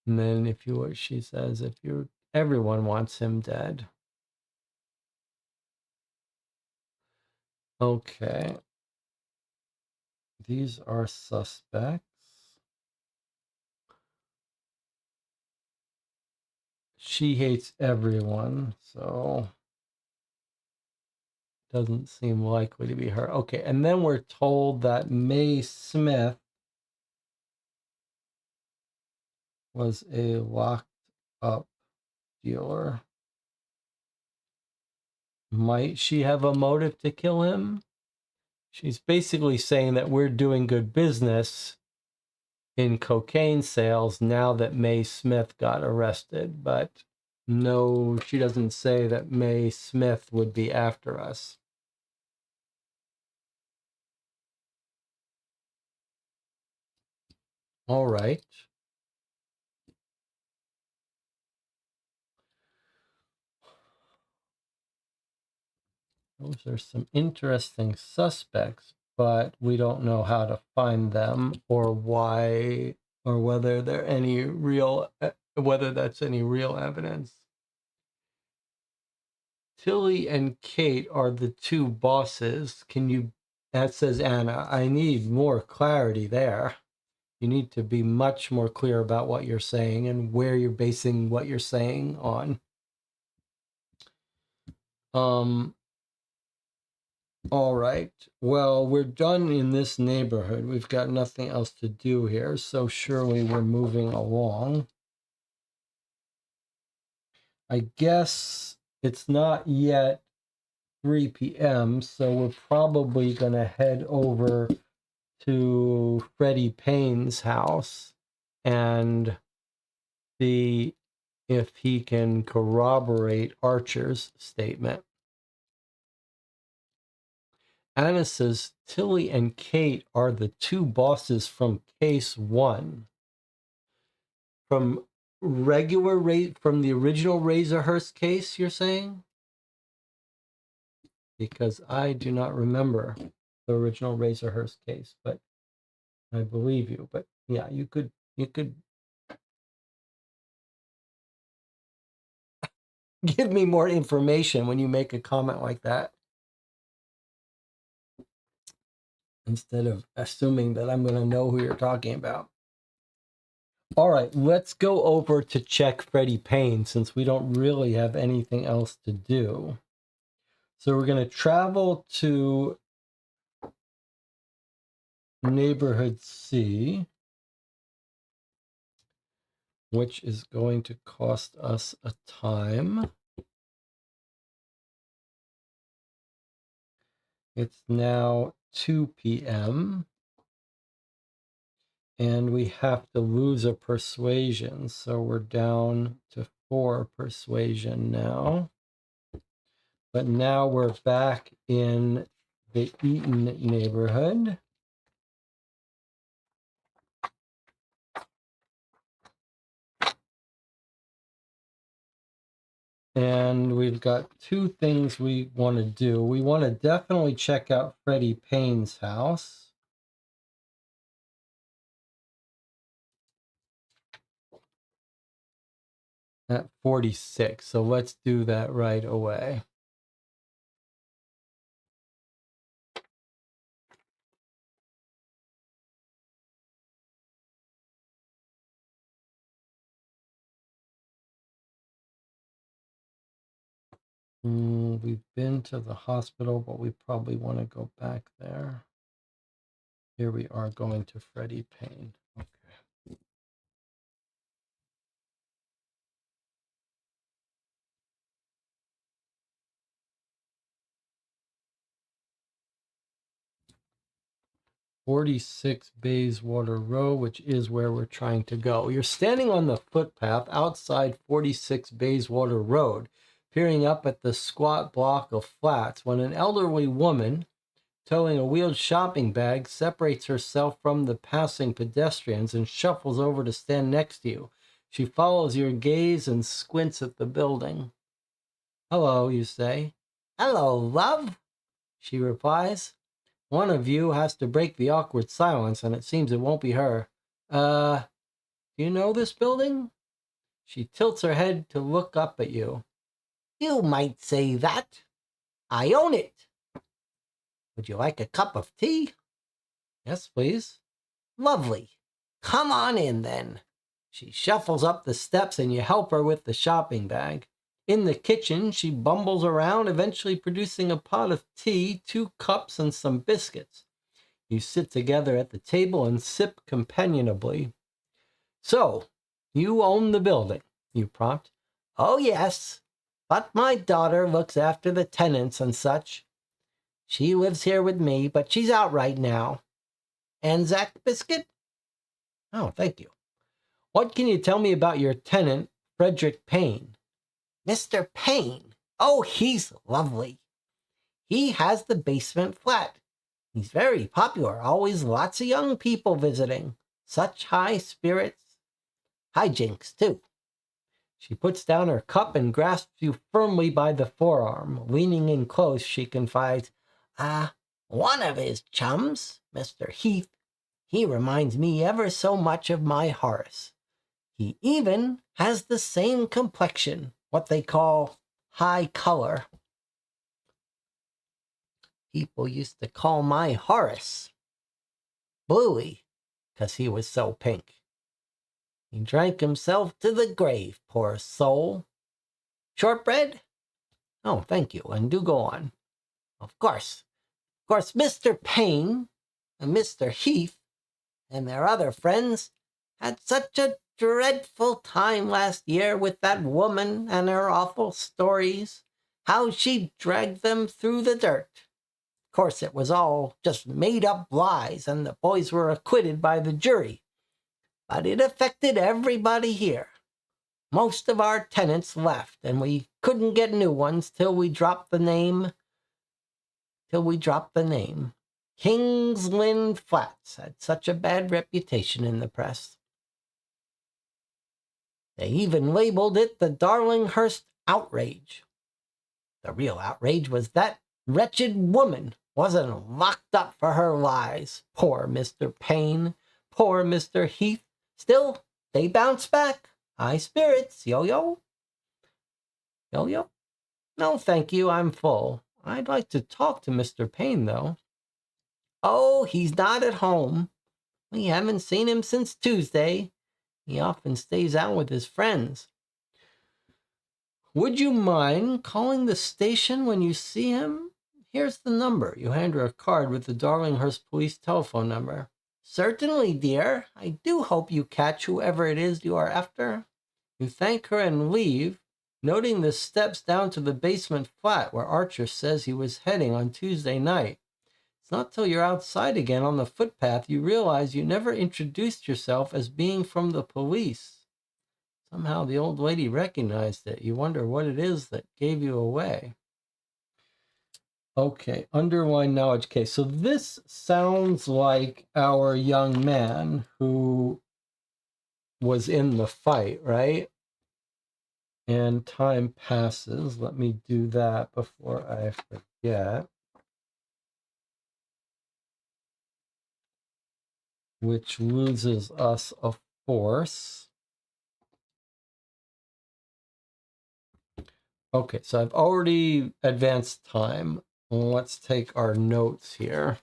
And then if you, she says, if you, everyone wants him dead. Okay. These are suspects. She hates everyone, so doesn't seem likely to be her. Okay, and then we're told that May Smith was a locked up dealer. Might she have a motive to kill him? She's basically saying that we're doing good business in cocaine sales now that May Smith got arrested, but no, she doesn't say that May Smith would be after us. All right. Those are some interesting suspects, but we don't know how to find them or why, or whether they're any real, whether that's any real evidence. Tilly and Kate are the two bosses. That says Anna. I need more clarity there. You need to be much more clear about what you're saying and where you're basing what you're saying on. All right. Well, we're done in this neighborhood. We've got nothing else to do here, so surely we're moving along. I guess it's not yet 3 p.m., so we're probably going to head over to Freddie Payne's house and see if he can corroborate Archer's statement. Anna says Tilly and Kate are the two bosses from case 1. From from the original Razorhurst case, you're saying? Because I do not remember the original Razorhurst case, but I believe you. But yeah, you could give me more information when you make a comment like that, instead of assuming that I'm going to know who you're talking about. All right, let's go over to check Freddie Payne since we don't really have anything else to do. So we're going to travel to neighborhood C, which is going to cost us a time. It's now 2 p.m. and we have to lose a persuasion. So we're down to 4 persuasion now. But now we're back in the Eaton neighborhood. And we've got 2 things we want to do. We want to definitely check out Freddie Payne's house. At 46. So let's do that right away. We've been to the hospital, but we probably want to go back there. Here we are going to Freddie Payne. Okay. 46 Bayswater Row, which is where we're trying to go. You're standing on the footpath outside 46 Bayswater Road, peering up at the squat block of flats, when an elderly woman towing a wheeled shopping bag separates herself from the passing pedestrians and shuffles over to stand next to you. She follows your gaze and squints at the building. "Hello," you say. "Hello, love," she replies. One of you has to break the awkward silence, and it seems it won't be her. Do you know this building?" She tilts her head to look up at you. "You might say that. I own it. Would you like a cup of tea?" "Yes, please." "Lovely. Come on in, then." She shuffles up the steps, and you help her with the shopping bag. In the kitchen, she bumbles around, eventually producing a pot of tea, 2 cups, and some biscuits. You sit together at the table and sip companionably. "So, you own the building," you prompt. "Oh, yes, but my daughter looks after the tenants and such. She lives here with me, but she's out right now. Anzac biscuit?" "Oh, thank you. What can you tell me about your tenant, Frederick Payne?" "Mr. Payne? Oh, he's lovely. He has the basement flat. He's very popular, always lots of young people visiting. Such high spirits. Hijinks, too. She puts down her cup and grasps you firmly by the forearm. Leaning in close, she confides, one of his chums, Mr. Heath, he reminds me ever so much of my Horace. He even has the same complexion, what they call high color. People used to call my Horace Bluey, 'cause he was so pink. He drank himself to the grave, poor soul. Shortbread? Oh, thank you, and do go on. Of course, Mr. Payne and Mr. Heath and their other friends had such a dreadful time last year with that woman and her awful stories, how she dragged them through the dirt. Of course, it was all just made-up lies, and the boys were acquitted by the jury. But it affected everybody here. Most of our tenants left, and we couldn't get new ones till we dropped the name. King's Lynn Flats had such a bad reputation in the press. They even labeled it the Darlinghurst outrage. The real outrage was that wretched woman wasn't locked up for her lies. Poor Mr. Payne, poor Mr. Heath. Still, they bounced back. High spirits, Yo-Yo. Yo-Yo? No, thank you, I'm full. I'd like to talk to Mr. Payne, though. Oh, he's not at home. We haven't seen him since Tuesday. He often stays out with his friends. Would you mind calling the station when you see him? Here's the number. You hand her a card with the Darlinghurst police telephone number. Certainly, dear. I do hope you catch whoever it is you are after. You thank her and leave, noting the steps down to the basement flat where Archer says he was heading on Tuesday night. It's not till you're outside again on the footpath you realize you never introduced yourself as being from the police. Somehow the old lady recognized it. You wonder what it is that gave you away. Okay, underlying knowledge. Okay, so this sounds like our young man who was in the fight, right? And time passes. Let me do that before I forget. Which loses us a force. Okay, so I've already advanced time. Let's take our notes here.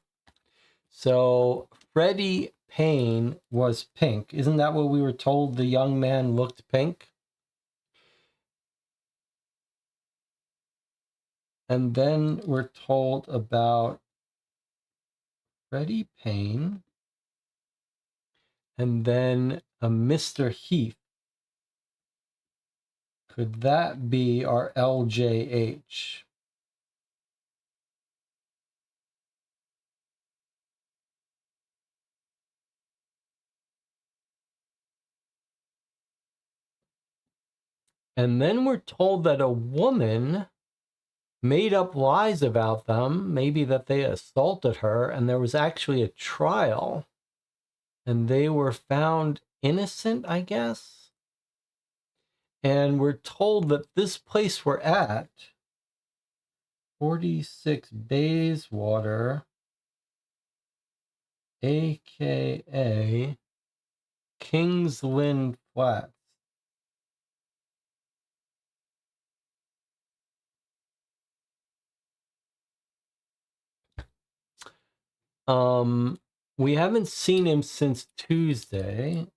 So Freddie Payne was pink. Isn't that what we were told? The young man looked pink? And then we're told about Freddie Payne and then a Mr. Heath. Could that be our LJH? And then we're told that a woman made up lies about them, maybe that they assaulted her, and there was actually a trial, and they were found innocent, I guess. And we're told that this place we're at, 46 Bayswater, aka King's Lynn Flats. We haven't seen him since Tuesday.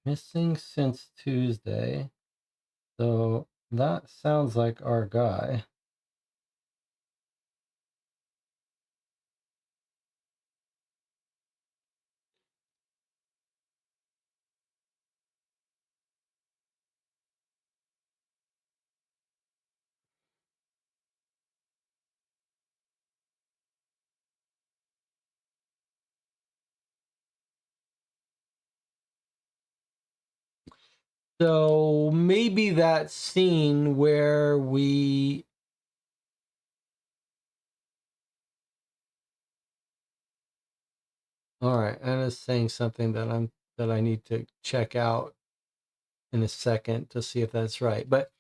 Missing since Tuesday. So that sounds like our guy. So maybe that scene where we... All right, Anna's saying something that I need to check out. in a second to see if that's right. But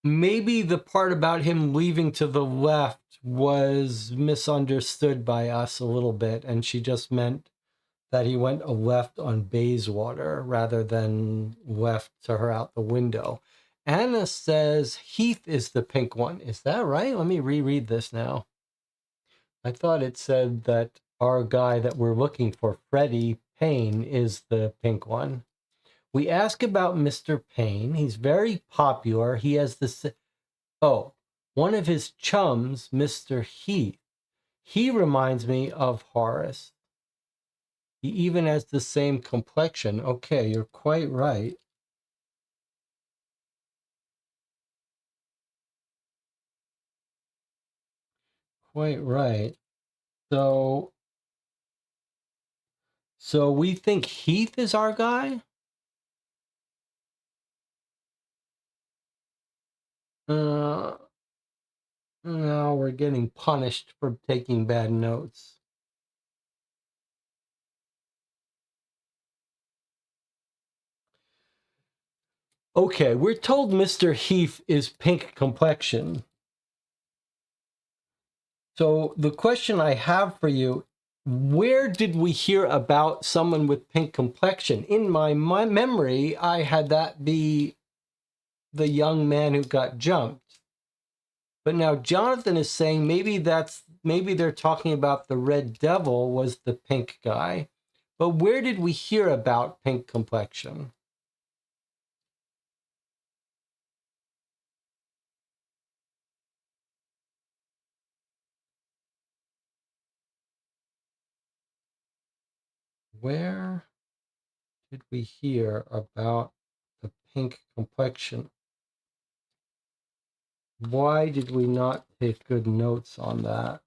maybe the part about him leaving to the left was misunderstood by us a little bit, and she just meant that he went a left on Bayswater rather than left to her out the window. Anna says Heath is the pink one. Is that right? Let me reread this now. I thought it said that our guy that we're looking for, Freddie Payne, is the pink one. We ask about Mr. Payne. He's very popular. He has this. Oh, one of his chums, Mr. Heath. He reminds me of Horace. He even has the same complexion. Okay, you're quite right. Quite right. So we think Heath is our guy? Now we're getting punished for taking bad notes. Okay, we're told Mr. Heath is pink complexion. So the question I have for you, where did we hear about someone with pink complexion? In my memory, I had that be the young man who got jumped. But now Jonathan is saying maybe they're talking about the Red Devil was the pink guy. But where did we hear about pink complexion? Where did we hear about the pink complexion? Why did we not take good notes on that?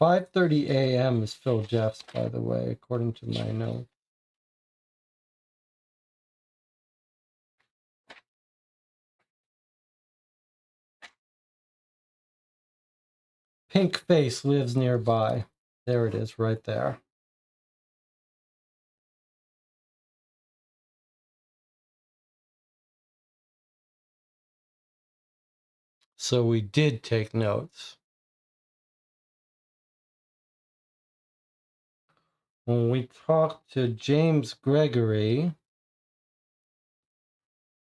"5:30 a.m. is Phil Jeffs, by the way, according to my note. Pink face lives nearby. There it is, right there. So we did take notes. When we talked to James Gregory,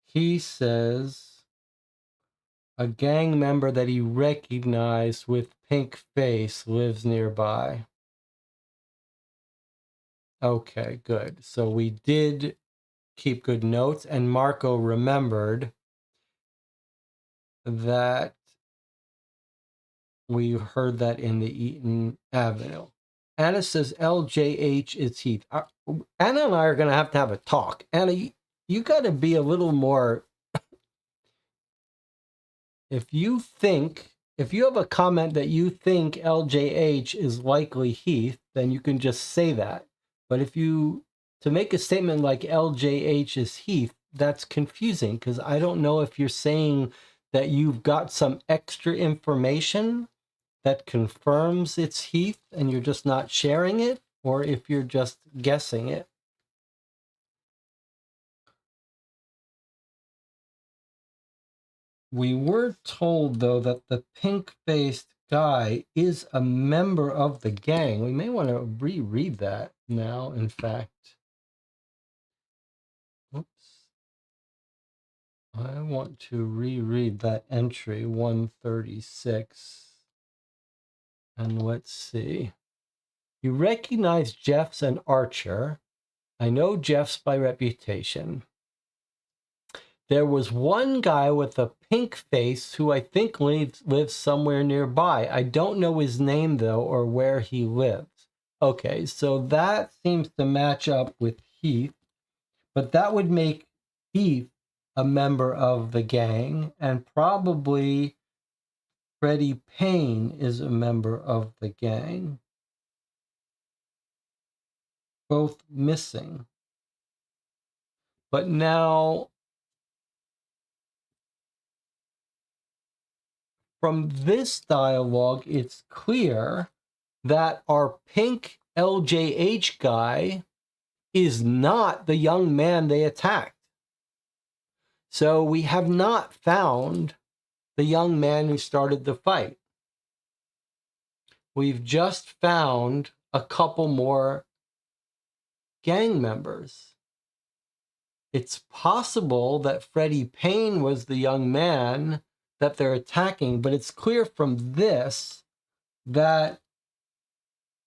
he says a gang member that he recognized with pink face lives nearby. Okay, good. So we did keep good notes, and Marco remembered that we heard that in the Eaton Avenue. Anna says LJH is Heath. Anna and I are going to have a talk. Anna, you got to be a little more. If you have a comment that you think LJH is likely Heath, then you can just say that. But to make a statement like LJH is Heath, that's confusing because I don't know if you're saying that you've got some extra information that confirms it's Heath and you're just not sharing it, or if you're just guessing it. We were told, though, that the pink-faced guy is a member of the gang. We may want to reread that now, in fact. Oops. I want to reread that entry, 136. And let's see. You recognize Jeffs and Archer. I know Jeffs by reputation. There was one guy with a pink face who I think lives somewhere nearby. I don't know his name, though, or where he lives. Okay, so that seems to match up with Heath, but that would make Heath a member of the gang, and probably Freddie Payne is a member of the gang. both missing. But now, from this dialogue, it's clear that our pink LJH guy is not the young man they attacked. So we have not found the young man who started the fight. We've just found a couple more gang members. It's possible that Freddie Payne was the young man that they're attacking, but it's clear from this that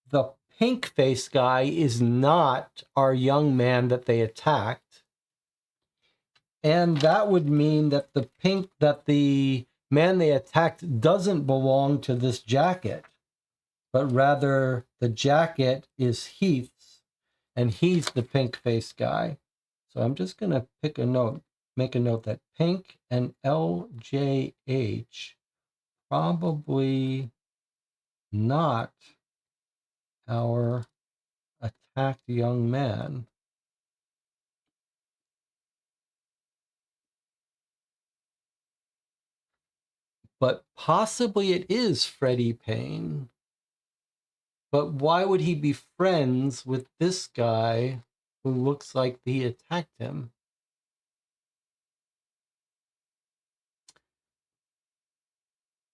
the pink face guy is not our young man that they attacked. And that would mean that the man they attacked doesn't belong to this jacket, but rather the jacket is Heath's, and he's the pink face guy. So I'm just going to make a note that Pink and LJH probably not our attacked young man. But possibly it is Freddie Payne. But why would he be friends with this guy who looks like he attacked him?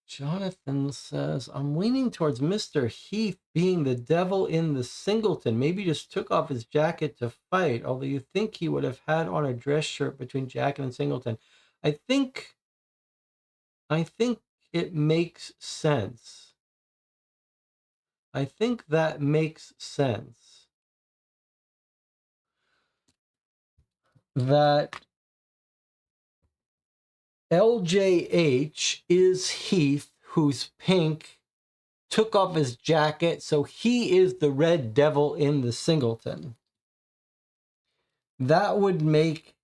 Jonathan says, I'm leaning towards Mr. Heath being the devil in the singleton. Maybe just took off his jacket to fight, although you think he would have had on a dress shirt between jacket and singleton. I think it makes sense. I think that makes sense. That LJH is Heath, who's pink, took off his jacket, so he is the red devil in the singleton. That would make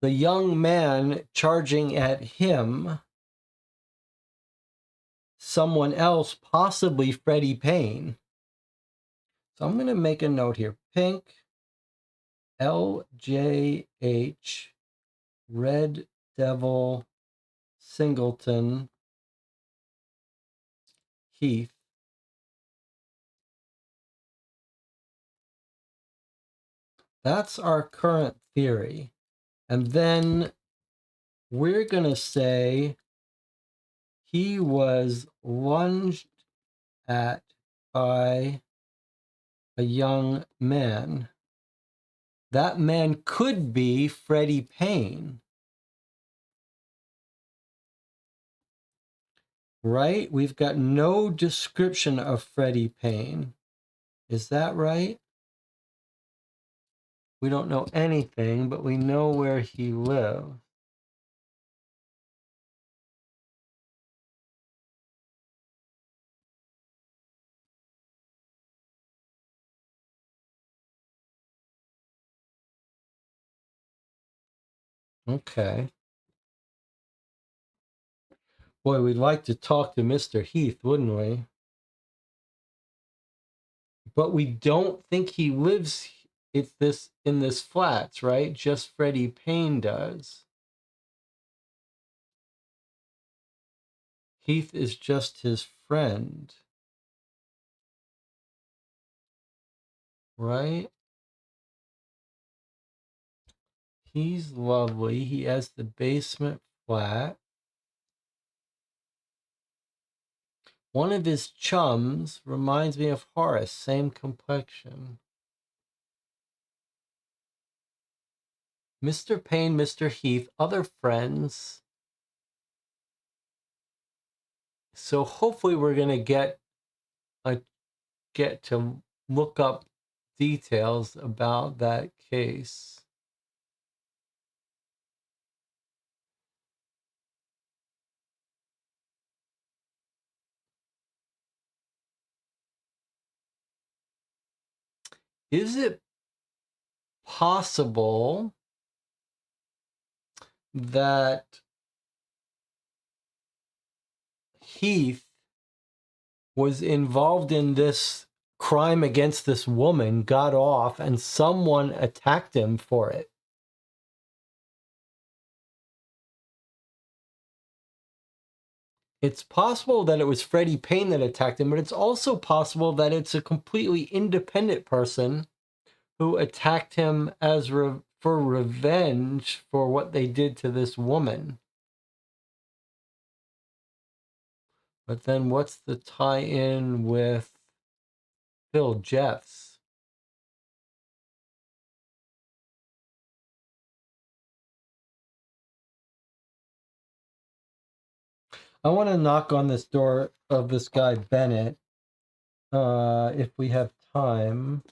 the young man charging at him someone else, possibly Freddie Payne. So I'm going to make a note here. Pink, LJH, Red Devil, Singleton, Heath. That's our current theory. And then we're going to say he was lunged at by a young man. That man could be Freddie Payne. Right? We've got no description of Freddie Payne. Is that right? We don't know anything, but we know where he lived. Okay. Boy, we'd like to talk to Mr. Heath, wouldn't we? But we don't think he lives in this flats, right? Just Freddie Payne does. Heath is just his friend. Right? He's lovely. He has the basement flat. One of his chums reminds me of Horace, same complexion. Mr. Payne, Mr. Heath, other friends. So hopefully we're going to get to look up details about that case. Is it possible that Heath was involved in this crime against this woman, got off, and someone attacked him for it. It's possible that it was Freddie Payne that attacked him, but it's also possible that it's a completely independent person who attacked him as for revenge for what they did to this woman. But then what's the tie-in with Phil Jeffs? I want to knock on this door of this guy Bennett, if we have time.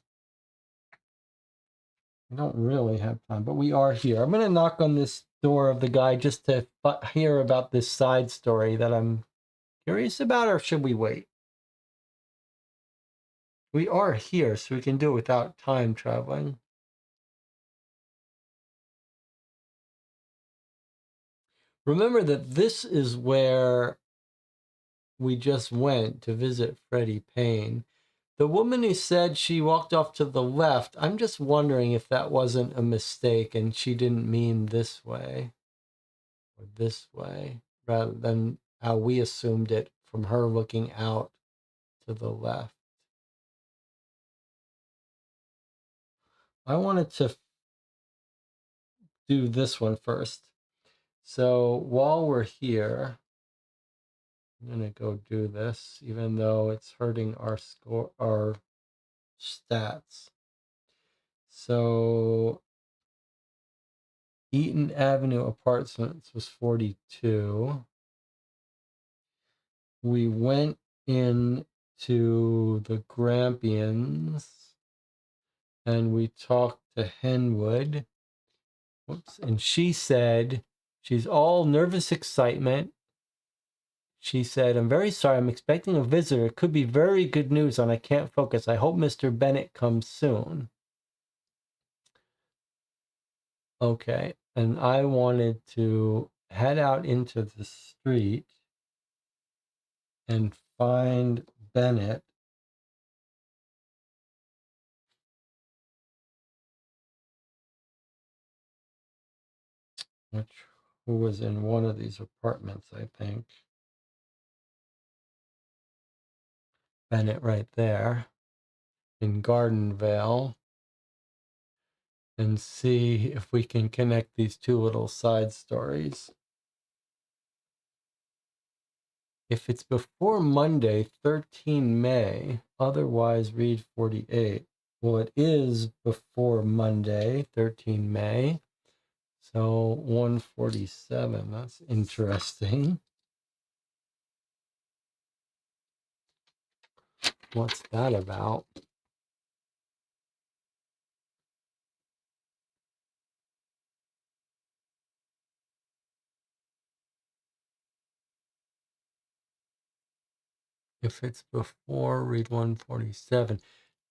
We don't really have time, but we are here. I'm going to knock on this door of the guy just to hear about this side story that I'm curious about, or should we wait? We are here, so we can do it without time traveling. Remember that this is where we just went to visit Freddie Payne. The woman who said she walked off to the left, I'm just wondering if that wasn't a mistake and she didn't mean this way or this way, rather than how we assumed it from her looking out to the left. I wanted to do this one first. So while we're here, I'm going to go do this, even though it's hurting our score, our stats. So Eaton Avenue Apartments was 42. We went in to the Grampians and we talked to Henwood. Whoops. And she said she's all nervous excitement. She said, I'm very sorry. I'm expecting a visitor. It could be very good news and I can't focus. I hope Mr. Bennett comes soon. Okay. And I wanted to head out into the street and find Bennett. Who was in one of these apartments, I think. Bennett right there in Gardenvale, and see if we can connect these two little side stories. If it's before Monday, 13 May, otherwise read 48. Well, it is before Monday, 13 May. So 147, that's interesting. What's that about? If it's before, read 147.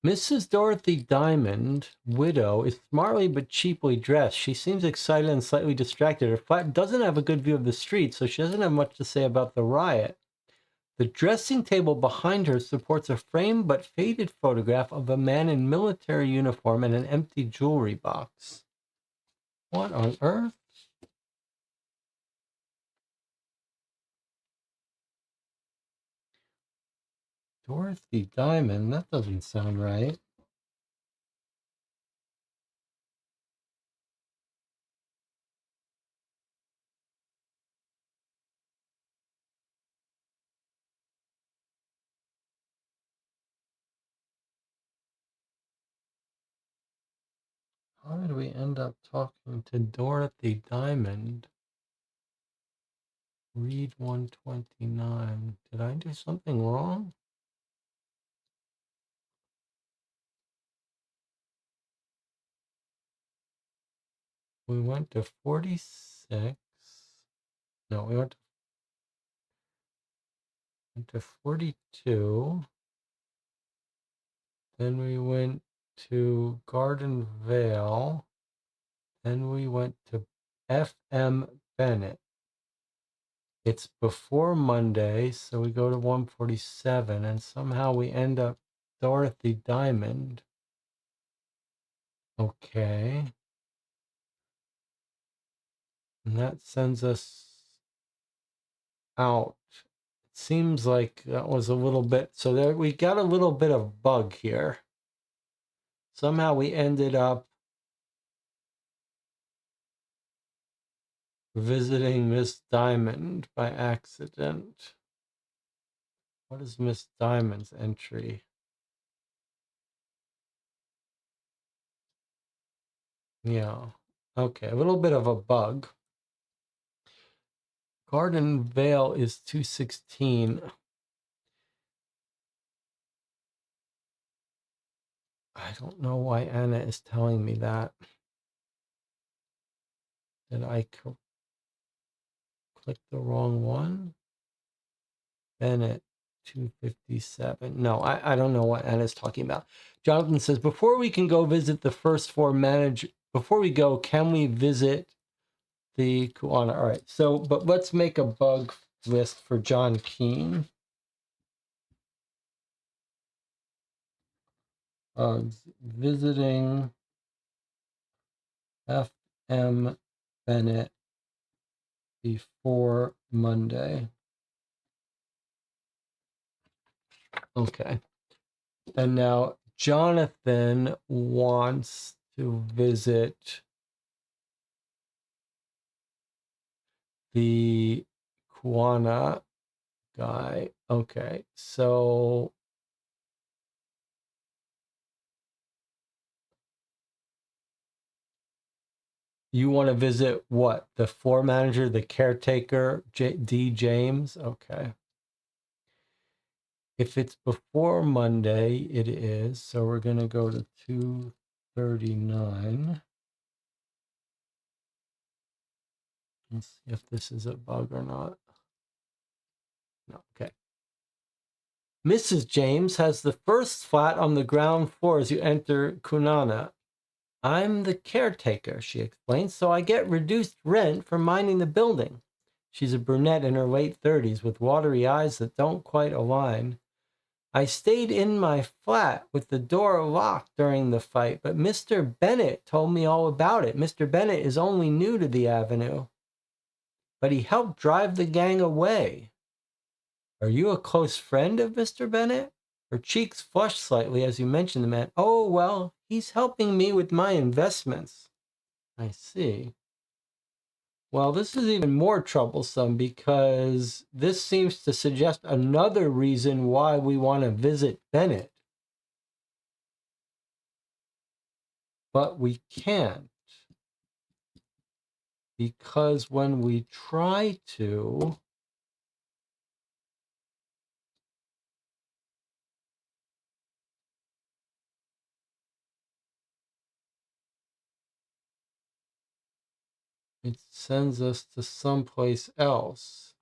Mrs. Dorothy Diamond, widow, is smartly but cheaply dressed. She seems excited and slightly distracted. Her flat doesn't have a good view of the street, so she doesn't have much to say about the riot. The dressing table behind her supports a framed but faded photograph of a man in military uniform and an empty jewelry box. What on earth? Dorothy Diamond? That doesn't sound right. How did we end up talking to Dorothy Diamond? Read 129. Did I do something wrong? We went to 46. No, we went to 42. Then we went to Garden Vale. Then we went to F.M. Bennett. It's before Monday, so we go to 147, and somehow we end up Dorothy Diamond. Okay. And that sends us out. It seems like that was a little bit, so there we got a little bit of bug here. Somehow we ended up visiting Miss Diamond by accident. What is Miss Diamond's entry? Yeah. Okay, a little bit of a bug. Garden Vale is 216. I don't know why Anna is telling me that. Did I click the wrong one? Bennett, 257. No, I don't know what Anna's talking about. Jonathan says, before we can go visit the first four before we go, can we visit the Kuana? All right, so, but let's make a bug list for John Kean. Visiting F.M. Bennett before Monday. Okay. And now Jonathan wants to visit the Kuana guy. Okay. So you want to visit what? The floor manager, the caretaker, D. James? Okay. If it's before Monday, it is. So we're going to go to 239. Let's see if this is a bug or not. No, okay. Mrs. James has the first flat on the ground floor as you enter Kunana. I'm the caretaker, she explains, so I get reduced rent for minding the building. She's a brunette in her late 30s with watery eyes that don't quite align. I stayed in my flat with the door locked during the fight, but Mr. Bennett told me all about it. Mr. Bennett is only new to the avenue, but he helped drive the gang away. Are you a close friend of Mr. Bennett? Her cheeks flushed slightly as you mentioned the man. Oh, well, he's helping me with my investments. I see. Well, this is even more troublesome because this seems to suggest another reason why we want to visit Bennett. But we can't. Because when we try to, it sends us to someplace else.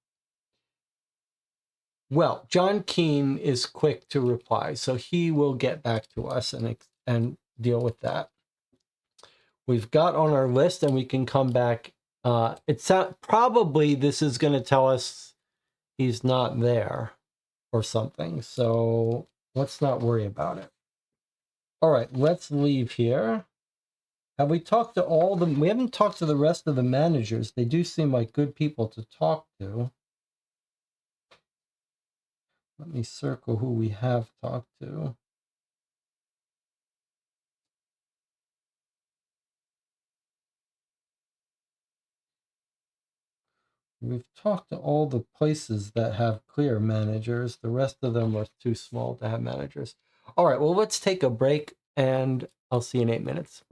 Well, John Kean is quick to reply, so he will get back to us and deal with that. We've got on our list, and we can come back. Probably this is going to tell us he's not there or something, so let's not worry about it. All right, let's leave here. Have we talked to all the... We haven't talked to the rest of the managers. They do seem like good people to talk to. Let me circle who we have talked to. We've talked to all the places that have clear managers. The rest of them are too small to have managers. All right, well, let's take a break, and I'll see you in 8 minutes.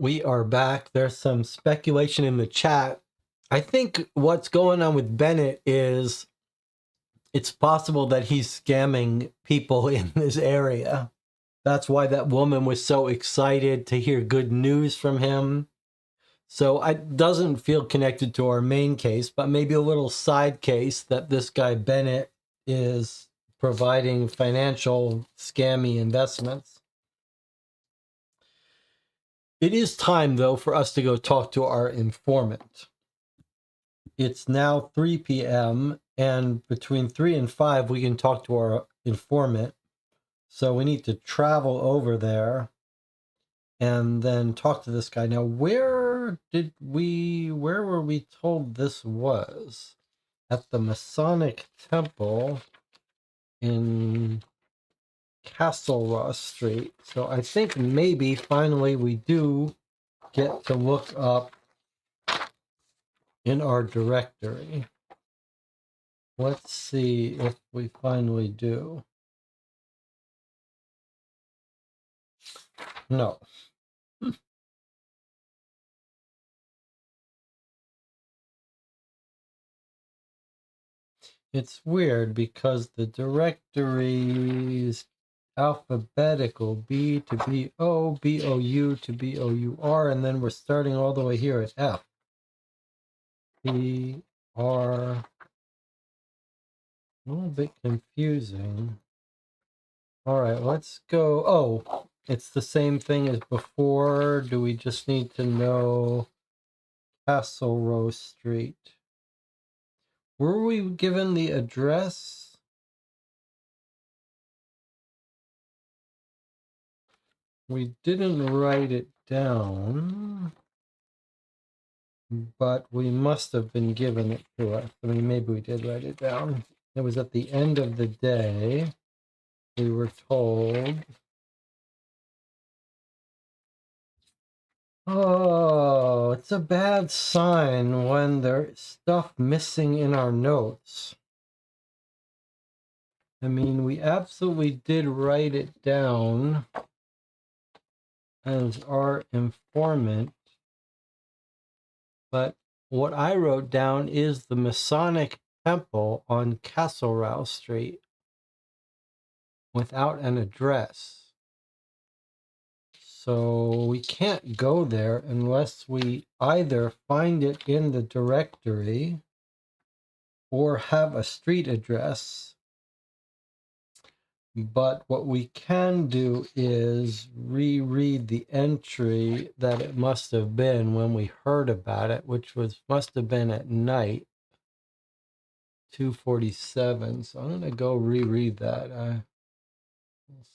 We are back. There's some speculation in the chat. I think what's going on with Bennett is it's possible that he's scamming people in this area. That's why that woman was so excited to hear good news from him. So it doesn't feel connected to our main case, but maybe a little side case that this guy Bennett is providing financial scammy investments. It is time, though, for us to go talk to our informant. It's now 3 p.m., and between 3 and 5, we can talk to our informant. So we need to travel over there and then talk to this guy. Now, where were we told this was? At the Masonic Temple in Razorhurst Street. So I think maybe finally we do get to look up in our directory. Let's see if we finally do. No. It's weird because the directory is alphabetical, B to B-O, B-O-U to B-O-U-R, and then we're starting all the way here at F. B-R, a little bit confusing. All right, let's go. Oh, it's the same thing as before. Do we just need to know Razorhurst Street? Were we given the address? We didn't write it down, but we must have been given it to us. I mean, maybe we did write it down. It was at the end of the day. We were told. Oh, it's a bad sign when there's stuff missing in our notes. I mean, we absolutely did write it down as our informant, but what I wrote down is the Masonic Temple on Razorhurst Street without an address. So we can't go there unless we either find it in the directory or have a street address. But what we can do is reread the entry that it must have been when we heard about it, which must have been at night, 2:47. So I'm gonna go reread that. Let's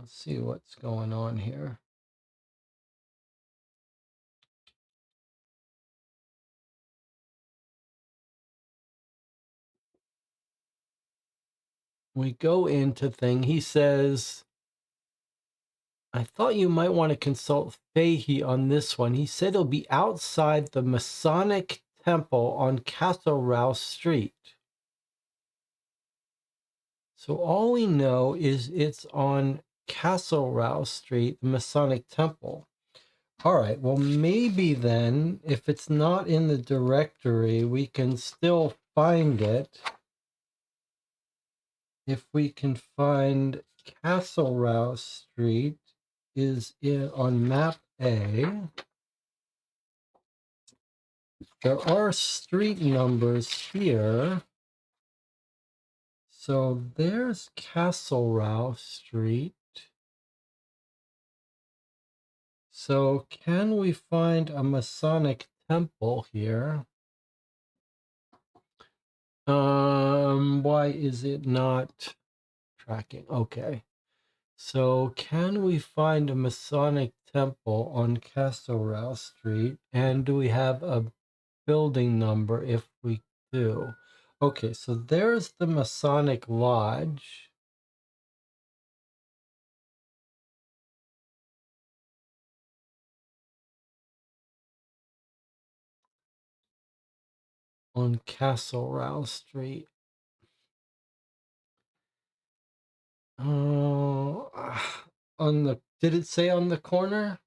see what's going on here. We go into thing. He says, I thought you might want to consult Fahey on this one. He said it'll be outside the Masonic Temple on Razorhurst Street. So all we know is it's on Razorhurst Street, the Masonic Temple. All right, well, maybe then, if it's not in the directory, we can still find it. If we can find Razorhurst Street is on map A. There are street numbers here. So there's Razorhurst Street. So can we find a Masonic temple here? Why is it not tracking? Okay. So can we find a Masonic temple on Razorhurst Street? And do we have a building number if we do? Okay, so there's the Masonic Lodge. On Razorhurst Street. Oh, did it say on the corner?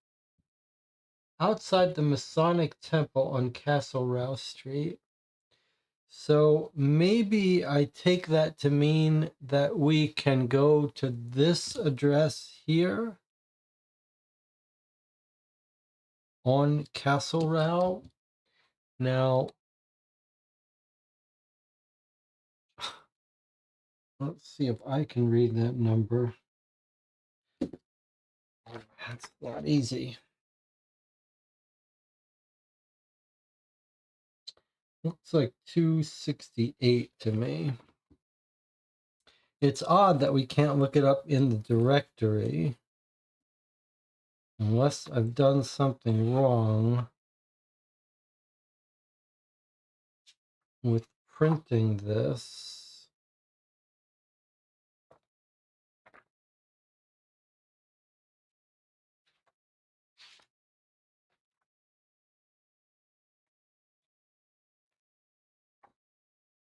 Outside the Masonic Temple on Razorhurst Street. So maybe I take that to mean that we can go to this address here on Razorhurst. Now, let's see if I can read that number. That's not easy. Looks like 268 to me. It's odd that we can't look it up in the directory. Unless I've done something wrong with printing this.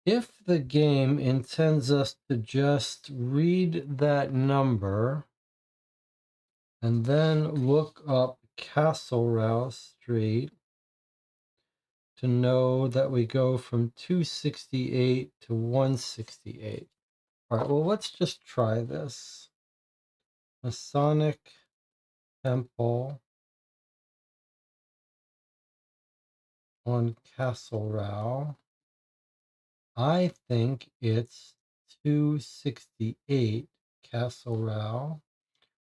If the game intends us to just read that number and then look up Castle Rouse Street to know that we go from 268 to 168. All right, well, let's just try this. Masonic Temple on Castle Row. I think it's 268 Castle Row.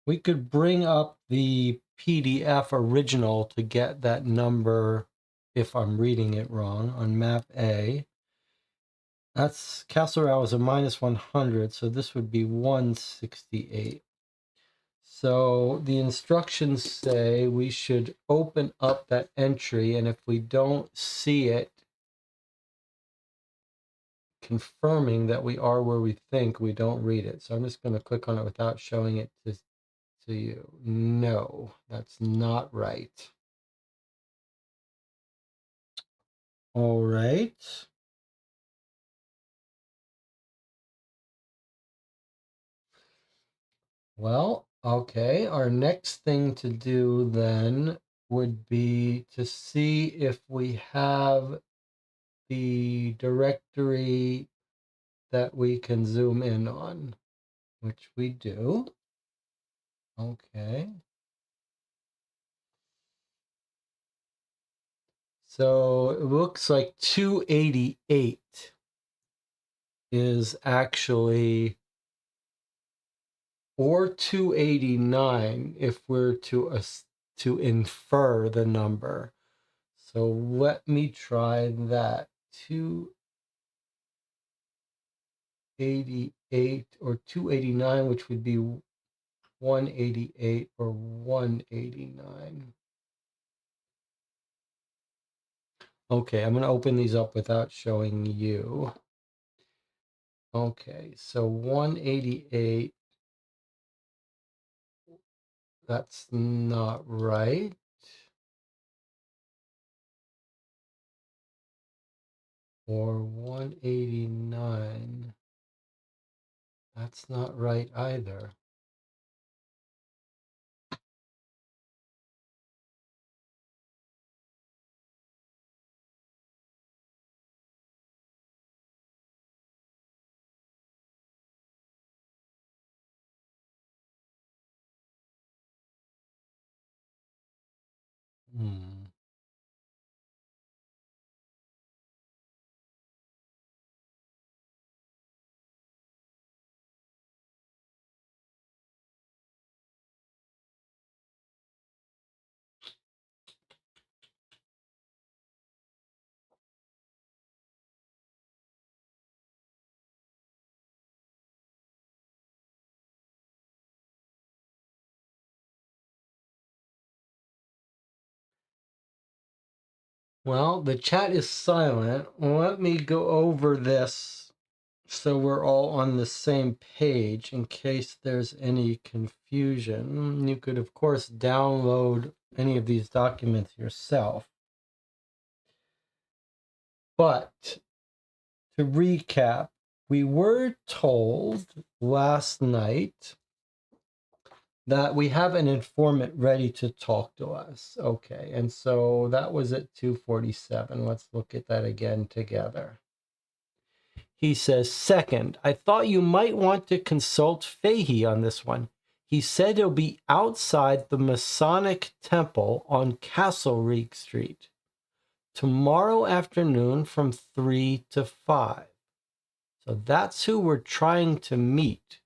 We could bring up the PDF original to get that number if I'm reading it wrong on map A. That's Castle Row is a minus 100, so this would be 168. So the instructions say we should open up that entry, and if we don't see it confirming that we are where we think, we don't read it. So I'm just going to click on it without showing it to you. No, that's not right. All right. Well, okay. Our next thing to do then would be to see if we have the directory that we can zoom in on, which we do. Okay. So it looks like 288 is actually, or 289 if we're to infer the number. So let me try that. 288 or 289, which would be 188 or 189. Okay, I'm going to open these up without showing you. Okay, so 188, that's not right. Or 189, that's not right either. Hmm. Well, the chat is silent. Let me go over this so we're all on the same page in case there's any confusion. You could, of course, download any of these documents yourself. But to recap, we were told last night that we have an informant ready to talk to us. Okay, and so that was at 2:47. Let's look at that again together. He says, second, I thought you might want to consult Fahey on this one. He said he'll be outside the Masonic Temple on Castlereagh Street tomorrow afternoon from 3 to 5. So that's who we're trying to meet.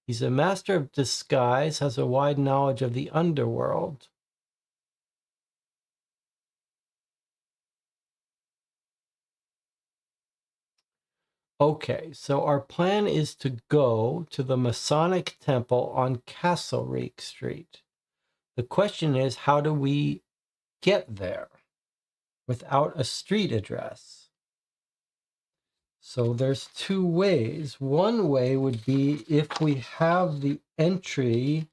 He's a master of disguise, has a wide knowledge of the underworld. Okay, so our plan is to go to the Masonic Temple on Castlereagh Street. The question is, how do we get there without a street address? So there's two ways. One way would be if we have the entry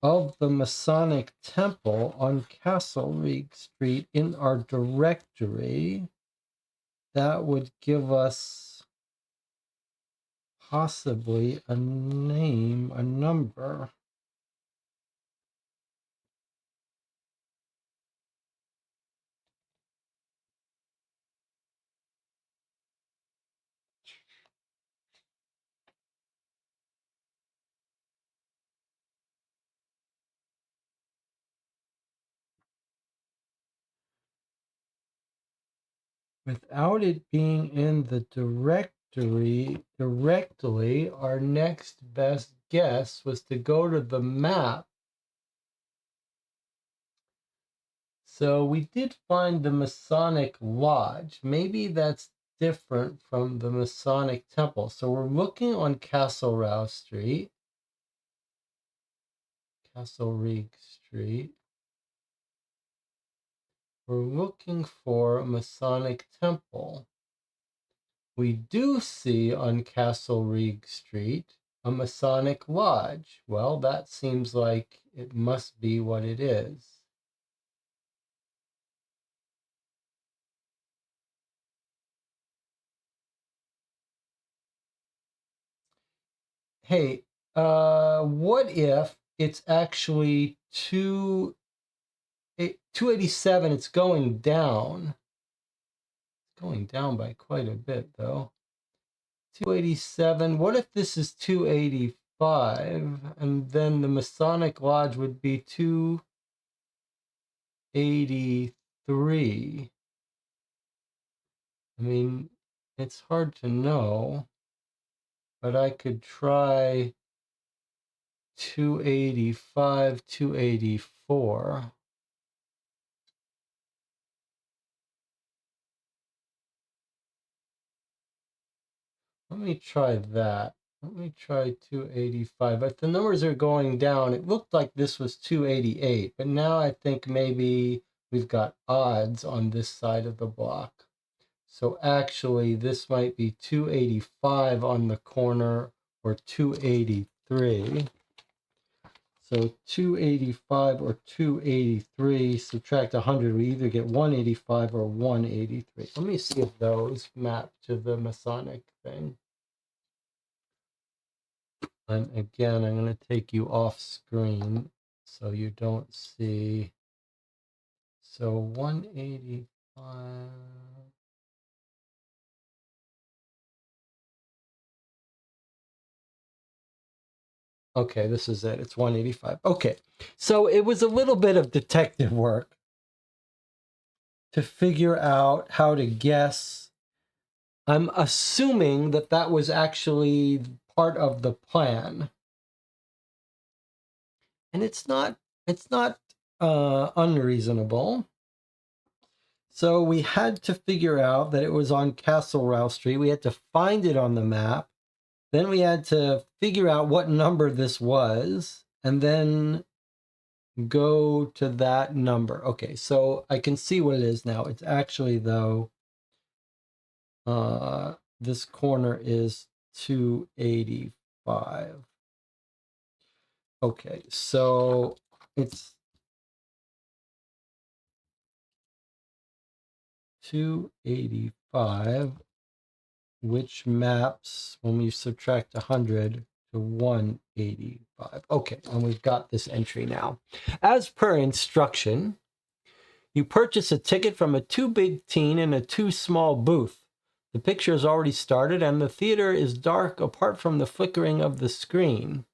of the Masonic Temple on Castlereagh Street in our directory. That would give us possibly a name, a number. Without it being in the directory directly, our next best guess was to go to the map. So we did find the Masonic Lodge. Maybe that's different from the Masonic Temple. So we're looking on Castlereagh Street. Castlereagh Street. We're looking for a Masonic Temple. We do see on Castlereagh Street a Masonic Lodge. Well, that seems like it must be what it is. Hey, what if it's actually 287? It's going down. It's going down by quite a bit, though. 287. What if this is 285? And then the Masonic Lodge would be 283. I mean, it's hard to know, but I could try 285, 284. Let me try that. Let me try 285. But the numbers are going down. It looked like this was 288, but now I think maybe we've got odds on this side of the block. So actually, this might be 285 on the corner or 283. So 285 or 283, subtract 100, we either get 185 or 183. Let me see if those map to the Masonic thing. And again, I'm going to take you off screen so you don't see. So 185. Okay, this is it. It's 185. Okay, so it was a little bit of detective work to figure out how to guess. I'm assuming that that was actually part of the plan. And it's not unreasonable. So we had to figure out that it was on Castlereagh Street. We had to find it on the map. Then we had to figure out what number this was, and then go to that number. Okay, so I can see what it is now. It's actually, though, this corner is 285. Okay, so it's 285, which maps, when we subtract 100, to 185. Okay, and we've got this entry now. As per instruction, you purchase a ticket from a too big teen in a too small booth. The picture is already started and the theater is dark apart from the flickering of the screen.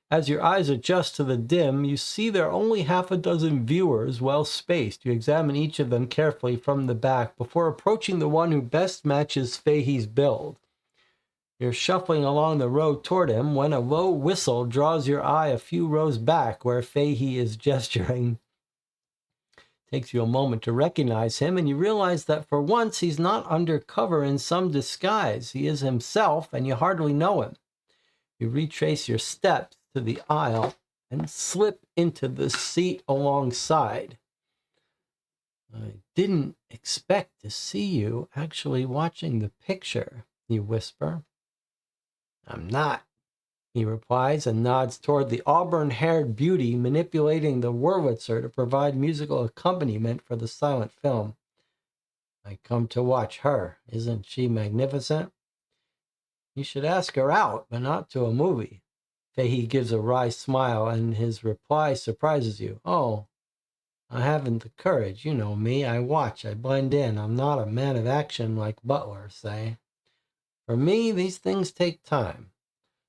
As your eyes adjust to the dim, you see there are only half a dozen viewers, well spaced. You examine each of them carefully from the back before approaching the one who best matches Fahey's build. You're shuffling along the road toward him when a low whistle draws your eye a few rows back where Fahey is gesturing. Takes you a moment to recognize him, and you realize that for once he's not undercover in some disguise. He is himself, and you hardly know him. You retrace your steps to the aisle and slip into the seat alongside. I didn't expect to see you actually watching the picture, you whisper. I'm not, he replies and nods toward the auburn-haired beauty manipulating the Wurlitzer to provide musical accompaniment for the silent film. I come to watch her. Isn't she magnificent? You should ask her out, but not to a movie. Fahey gives a wry smile, and his reply surprises you. Oh, I haven't the courage. You know me. I watch. I blend in. I'm not a man of action like Butler, say. For me, these things take time.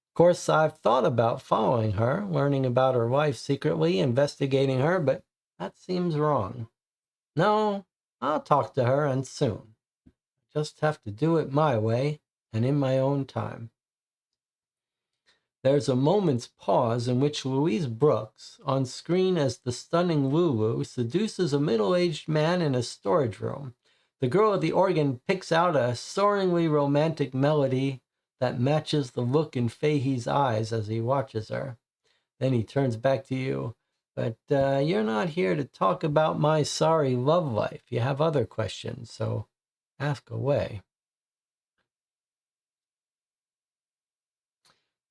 Of course, I've thought about following her, learning about her life secretly, investigating her, but that seems wrong. No, I'll talk to her, and soon. Just have to do it my way and in my own time. There's a moment's pause in which Louise Brooks, on screen as the stunning Lulu, seduces a middle-aged man in a storage room. The girl at the organ picks out a soaringly romantic melody that matches the look in Fahey's eyes as he watches her. Then he turns back to you. But you're not here to talk about my sorry love life. You have other questions, so ask away.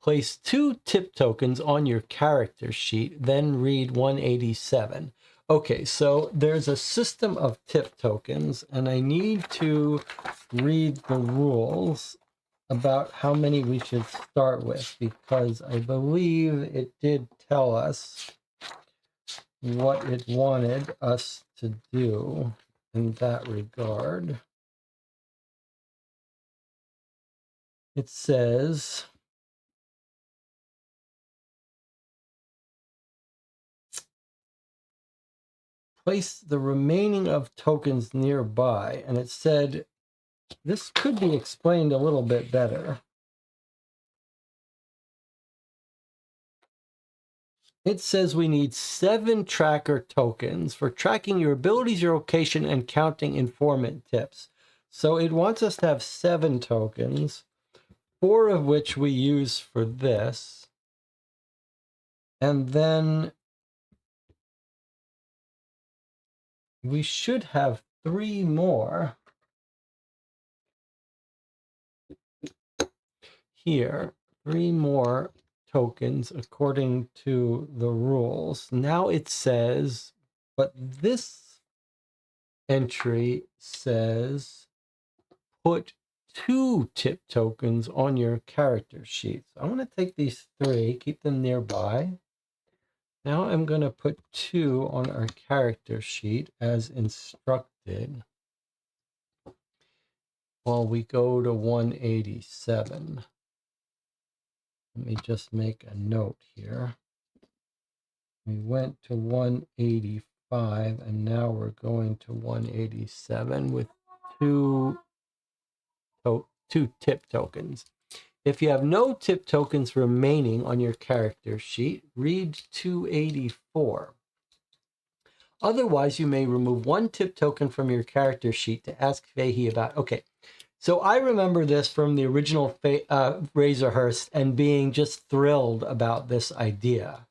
Place 2 tip tokens on your character sheet, then read 187. Okay, so there's a system of tip tokens, and I need to read the rules about how many we should start with, because I believe it did tell us what it wanted us to do in that regard. It says, place the remaining of tokens nearby, and it said this could be explained a little bit better. It says we need 7 tracker tokens for tracking your abilities, your location, and counting informant tips. So it wants us to have 7 tokens, 4 of which we use for this. And then we should have 3 more here. 3 more tokens according to the rules. Now it says, but this entry says put 2 tip tokens on your character sheet. So I'm going to take these 3, keep them nearby. Now I'm going to put 2 on our character sheet as instructed while we go to 187. Let me just make a note here. We went to 185, and now we're going to 187 with 2 tip tokens. If you have no tip tokens remaining on your character sheet, read 284. Otherwise, you may remove 1 tip token from your character sheet to ask Fahey about. Okay, so I remember this from the original Razorhurst and being just thrilled about this idea.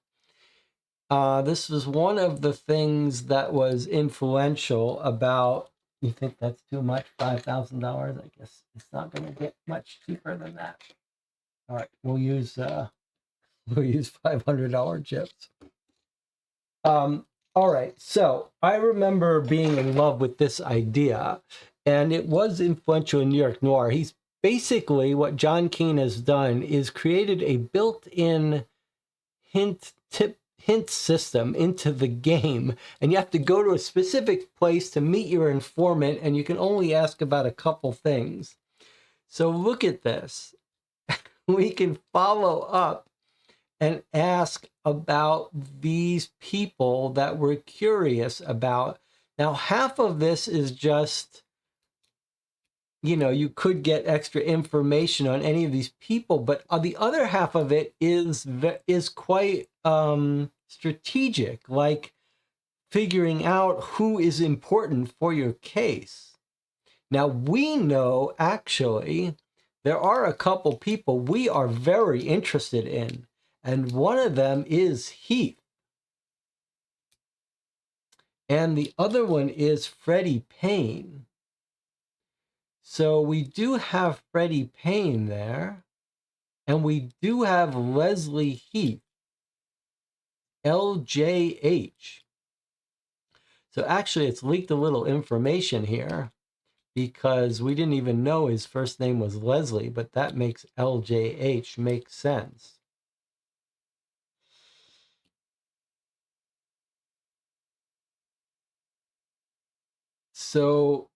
This was one of the things that was influential about. You think that's too much? $5,000? I guess it's not going to get much cheaper than that. All right, we'll use $500 chips. All right, so I remember being in love with this idea, and it was influential in New York Noir. He's basically, what John Kean has done is created a built-in hint system into the game, and you have to go to a specific place to meet your informant, and you can only ask about a couple things. So look at this. We can follow up and ask about these people that we're curious about. Now, half of this is just, you could get extra information on any of these people, but the other half of it is quite strategic. Like, figuring out who is important for your case. Now, we know actually there are a couple people we are very interested in, and one of them is Heath. And the other one is Freddie Payne. So we do have Freddie Payne there, and we do have Leslie Heath, LJH. So actually, it's leaked a little information here because we didn't even know his first name was Leslie, but that makes LJH make sense. So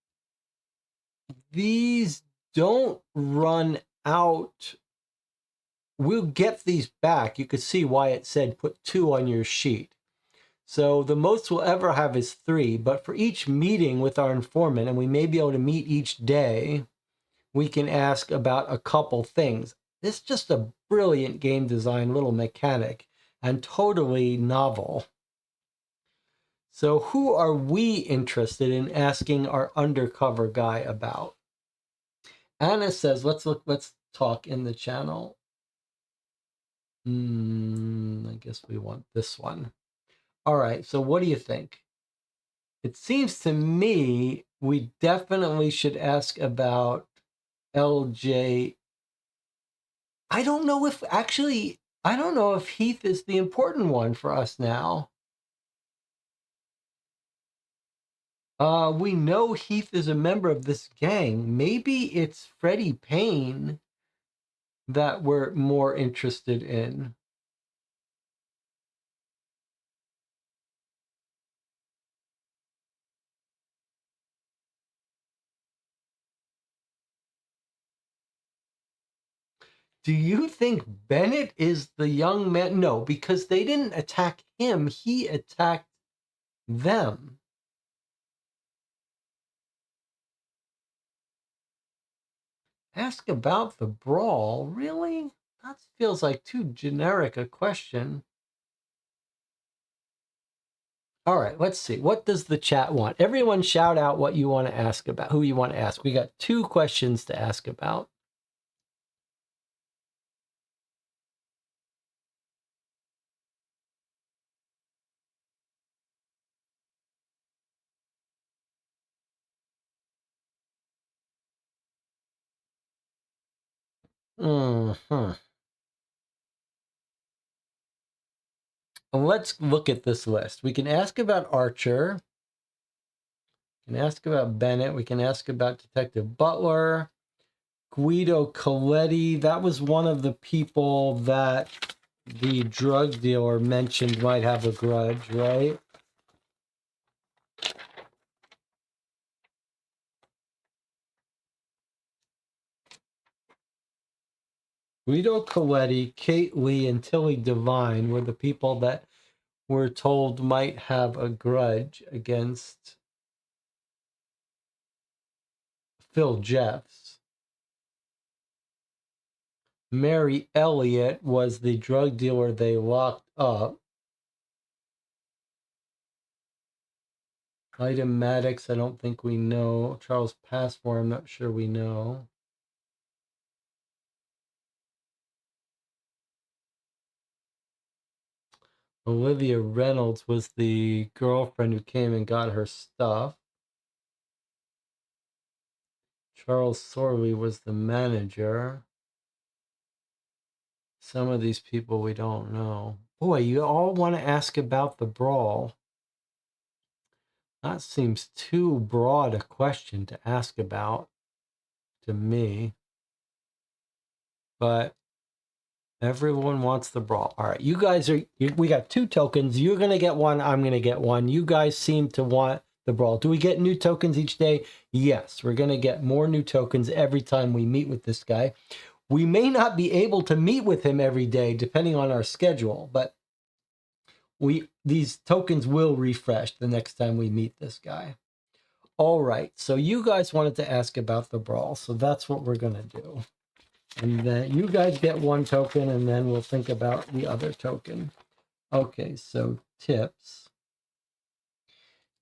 these don't run out. We'll get these back. You could see why it said put 2 on your sheet. So the most we'll ever have is 3, but for each meeting with our informant, and we may be able to meet each day, we can ask about a couple things. This is just a brilliant game design little mechanic and totally novel. So who are we interested in asking our undercover guy about? Anna says, let's talk in the channel. I guess we want this one. All right, so what do you think? It seems to me we definitely should ask about LJ. I don't know if Heath is the important one for us now. We know Heath is a member of this gang. Maybe it's Freddie Payne that we're more interested in. Do you think Bennett is the young man? No, because they didn't attack him. He attacked them. Ask about the brawl? Really? That feels like too generic a question. All right, let's see. What does the chat want? Everyone shout out what you want to ask about, who you want to ask. We got 2 questions to ask about. Let's look at this list. We can ask about Archer. We can ask about Bennett. We can ask about Detective Butler. Guido Coletti. That was one of the people that the drug dealer mentioned might have a grudge, right? Guido Coletti, Kate Lee, and Tilly Devine were the people that we're told might have a grudge against Phil Jeffs. Mary Elliott was the drug dealer they locked up. Ida Maddox, I don't think we know. Charles Passmore, I'm not sure we know. Olivia Reynolds was the girlfriend who came and got her stuff. Charles Sorley was the manager. Some of these people we don't know. Boy, you all want to ask about the brawl. That seems too broad a question to ask about to me. But everyone wants the brawl. All right, you guys we got 2 tokens. You're going to get 1. I'm going to get 1. You guys seem to want the brawl. Do we get new tokens each day? Yes, we're going to get more new tokens every time we meet with this guy. We may not be able to meet with him every day depending on our schedule, but these tokens will refresh the next time we meet this guy. All right, so you guys wanted to ask about the brawl, so that's what we're going to do. And then you guys get 1 token, and then we'll think about the other token. Okay, so tips.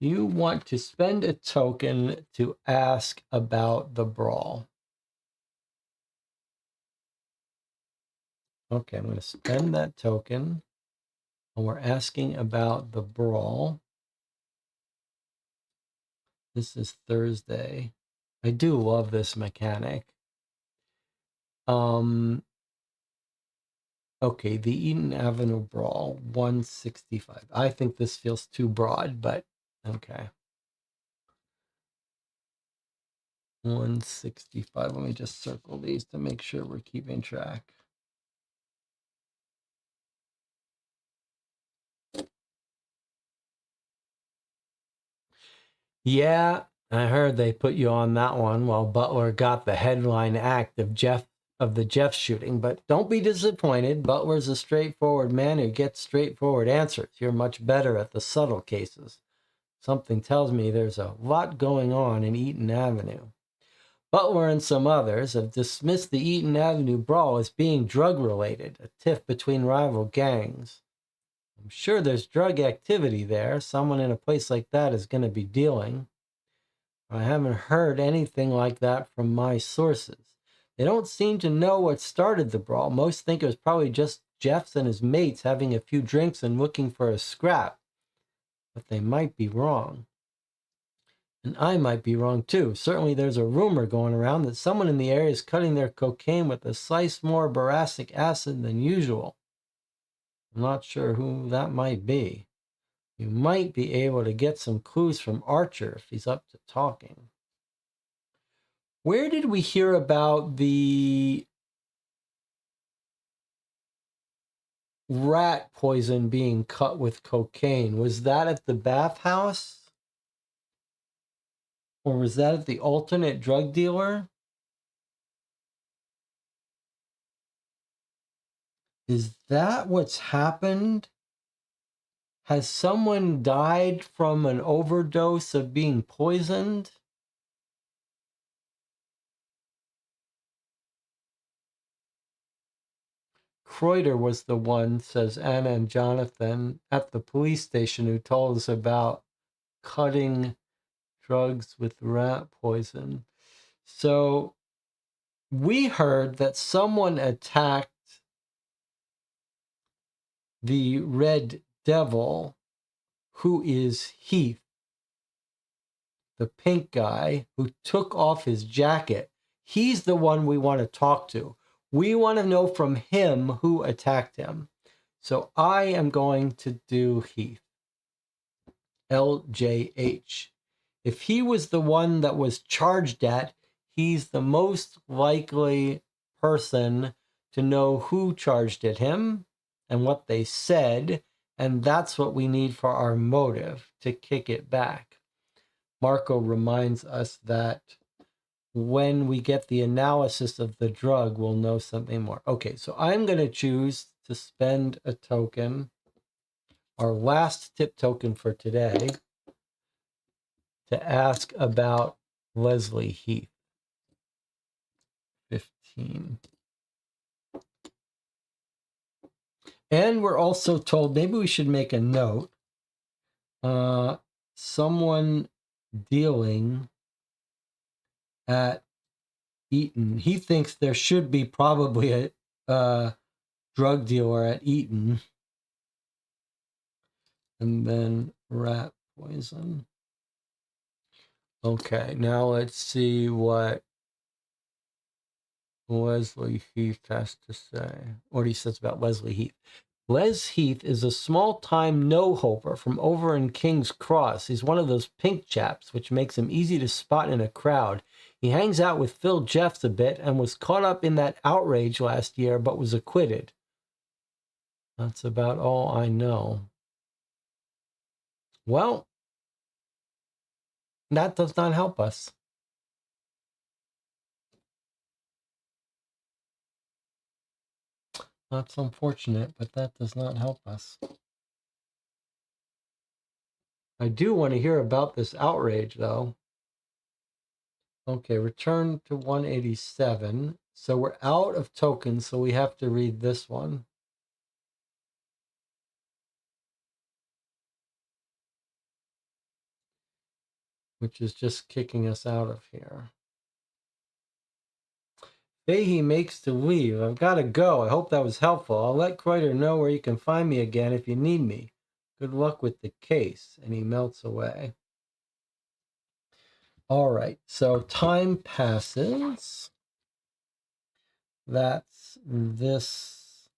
You want to spend a token to ask about the brawl. Okay, I'm going to spend that token. And we're asking about the brawl. This is Thursday. I do love this mechanic. Okay, the Eden Avenue Brawl, 165. I think this feels too broad, but okay. 165. Let me just circle these to make sure we're keeping track. Yeah, I heard they put you on that one while Butler got the headline act of the Jeff shooting, but don't be disappointed. Butler's a straightforward man who gets straightforward answers. You're much better at the subtle cases. Something tells me there's a lot going on in Eaton Avenue. Butler and some others have dismissed the Eaton Avenue brawl as being drug-related, a tiff between rival gangs. I'm sure there's drug activity there. Someone in a place like that is going to be dealing. I haven't heard anything like that from my sources. They don't seem to know what started the brawl. Most think it was probably just Jeffs and his mates having a few drinks and looking for a scrap. But they might be wrong. And I might be wrong too. Certainly there's a rumor going around that someone in the area is cutting their cocaine with a slice more boracic acid than usual. I'm not sure who that might be. You might be able to get some clues from Archer if he's up to talking. Where did we hear about the rat poison being cut with cocaine? Was that at the bathhouse? Or was that at the alternate drug dealer? Is that what's happened? Has someone died from an overdose of being poisoned? Kreuter was the one, says Anna and Jonathan, at the police station who told us about cutting drugs with rat poison. So we heard that someone attacked the Red Devil, who is Heath, the pink guy who took off his jacket. He's the one we want to talk to. We want to know from him who attacked him. So I am going to do Heath. LJH. If he was the one that was charged at, he's the most likely person to know who charged at him and what they said, and that's what we need for our motive to kick it back. Marco reminds us that when we get the analysis of the drug, we'll know something more. Okay, so I'm going to choose to spend a token, our last tip token for today, to ask about Leslie Heath. 15. And we're also told, maybe we should make a note, someone dealing at Eaton. He thinks there should be probably a drug dealer at Eaton. And then rat poison. Okay, now let's see what Leslie Heath has to say. What he says about Leslie Heath. Les Heath is a small-time no-hoper from over in King's Cross. He's one of those pink chaps, which makes him easy to spot in a crowd. He hangs out with Phil Jeffs a bit and was caught up in that outrage last year, but was acquitted. That's about all I know. Well, that does not help us. That's unfortunate, but that does not help us. I do want to hear about this outrage, though. Okay, return to 187. So we're out of tokens, so we have to read this one. which is just kicking us out of here. Fahey makes to leave. I've got to go. I hope that was helpful. I'll let Kreuter know where you can find me again if you need me. Good luck with the case. And he melts away. All right, so time passes. That's this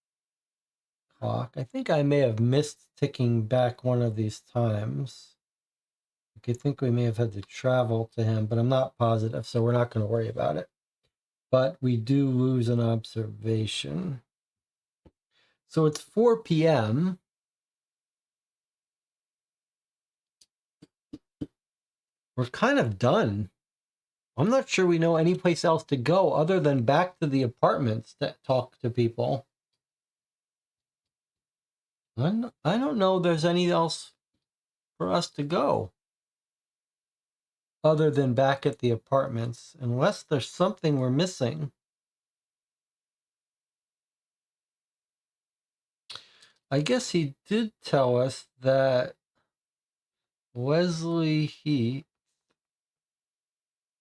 clock. I think I may have missed ticking back one of these times. I think we may have had to travel to him, but I'm not positive, so we're not going to worry about it. But we do lose an observation. So it's 4 p.m. We're kind of done. I'm not sure we know any place else to go other than back to the apartments to talk to people. I don't know there's any else for us to go other than back at the apartments, unless there's something we're missing. I guess he did tell us that Wesley Heath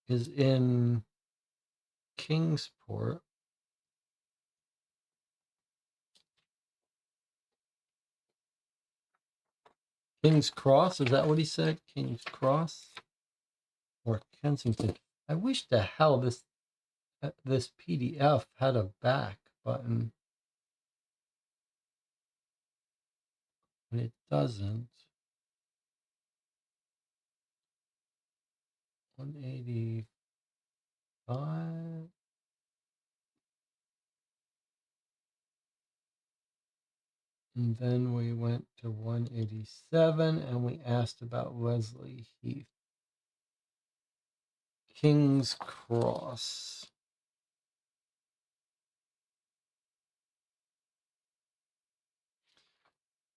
is in Kingsport. King's Cross, is that what he said? King's Cross or Kensington? I wish the hell this PDF had a back button, but it doesn't. 185. And then we went to 187 and we asked about Wesley Heath. King's Cross.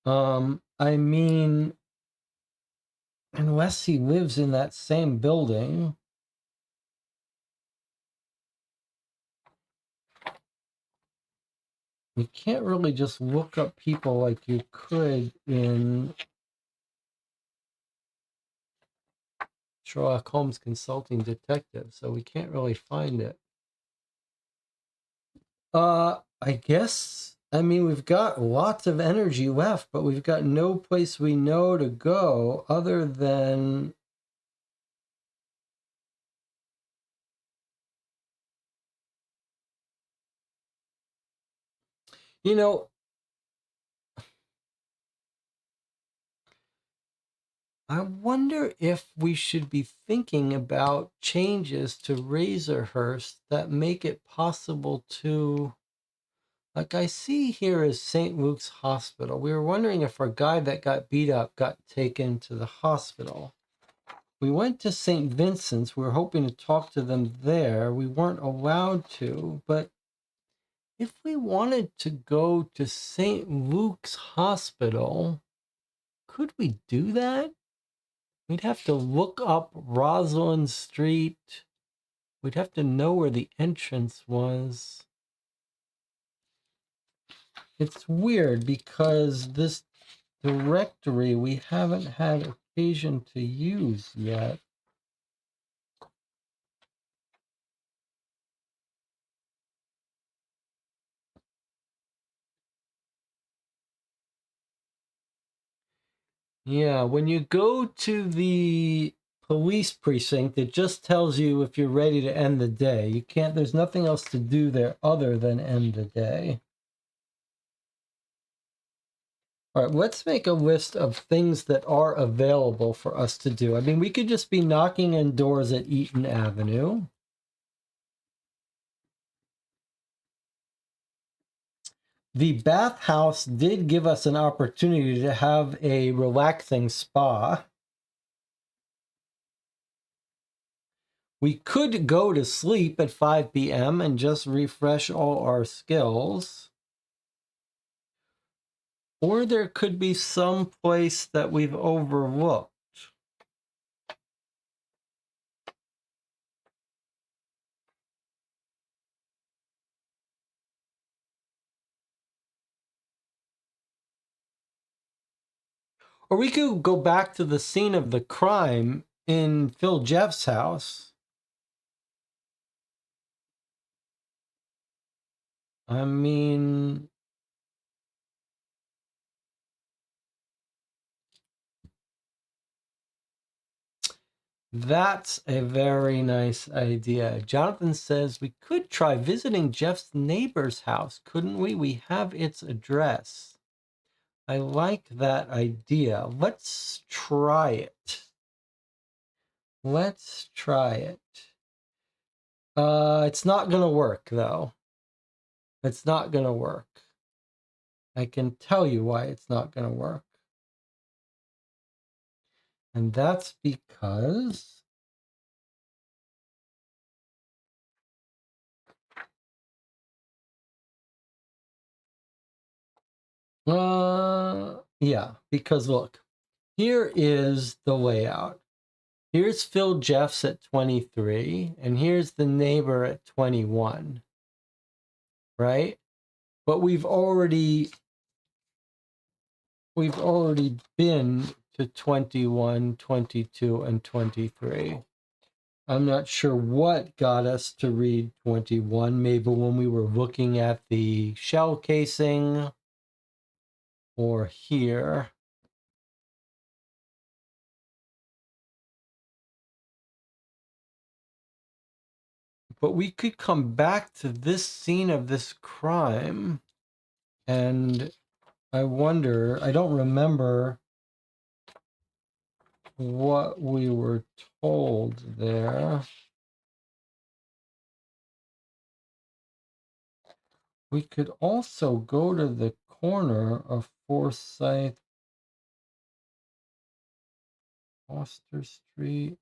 I mean, unless he lives in that same building. You can't really just look up people like you could in Sherlock Holmes Consulting Detective, so we can't really find it. I guess, I mean, we've got lots of energy left, but we've got no place we know to go other than... You know, I wonder if we should be thinking about changes to Razorhurst that make it possible to... Like I see here is St. Luke's Hospital. We were wondering if our guy that got beat up got taken to the hospital. We went to St. Vincent's. We were hoping to talk to them there. We weren't allowed to, but if we wanted to go to St. Luke's Hospital, could we do that? We'd have to look up Rosalind Street. We'd have to know where the entrance was. It's weird because this directory we haven't had occasion to use yet. Yeah, when you go to the police precinct, it just tells you if you're ready to end the day. You can't, there's nothing else to do there other than end the day. All right, let's make a list of things that are available for us to do. I mean, we could just be knocking on doors at Eaton Avenue. The bathhouse did give us an opportunity to have a relaxing spa. We could go to sleep at 5 p.m. and just refresh all our skills. Or there could be some place that we've overlooked. Or we could go back to the scene of the crime in Phil Jeff's house. I mean, that's a very nice idea. Jonathan says we could try visiting Jeff's neighbor's house, couldn't we? We have its address. I like that idea. Let's try it. Let's try it. It's not gonna work though. It's not gonna work. I can tell you why it's not gonna work. And that's because yeah, because look, here is the layout. Here's Phil Jeffs at 23, and here's the neighbor at 21, right? But we've already been to 21, 22, and 23. I'm not sure what got us to read 21. Maybe when we were looking at the shell casing or here. But we could come back to this scene of this crime, and I wonder, I don't remember what we were told there. We could also go to the corner of Forsyth, Foster Street.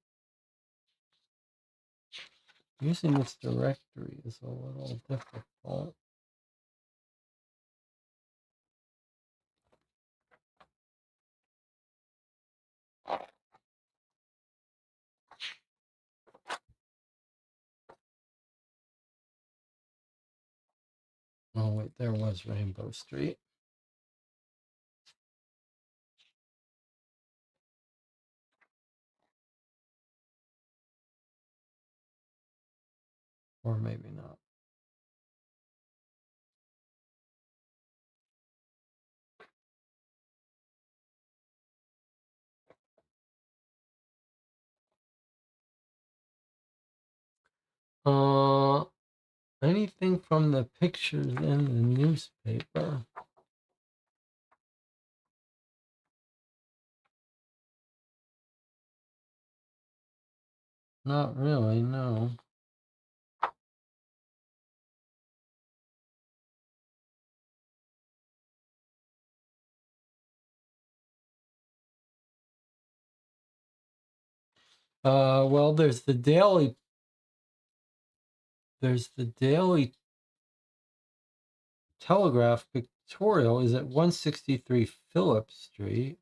Using this directory is a little difficult. Oh, wait, there was Rainbow Street. Or maybe not. Anything from the pictures in the newspaper? Not really, no. Well, there's the Daily Telegraph pictorial is at 163 Phillip Street.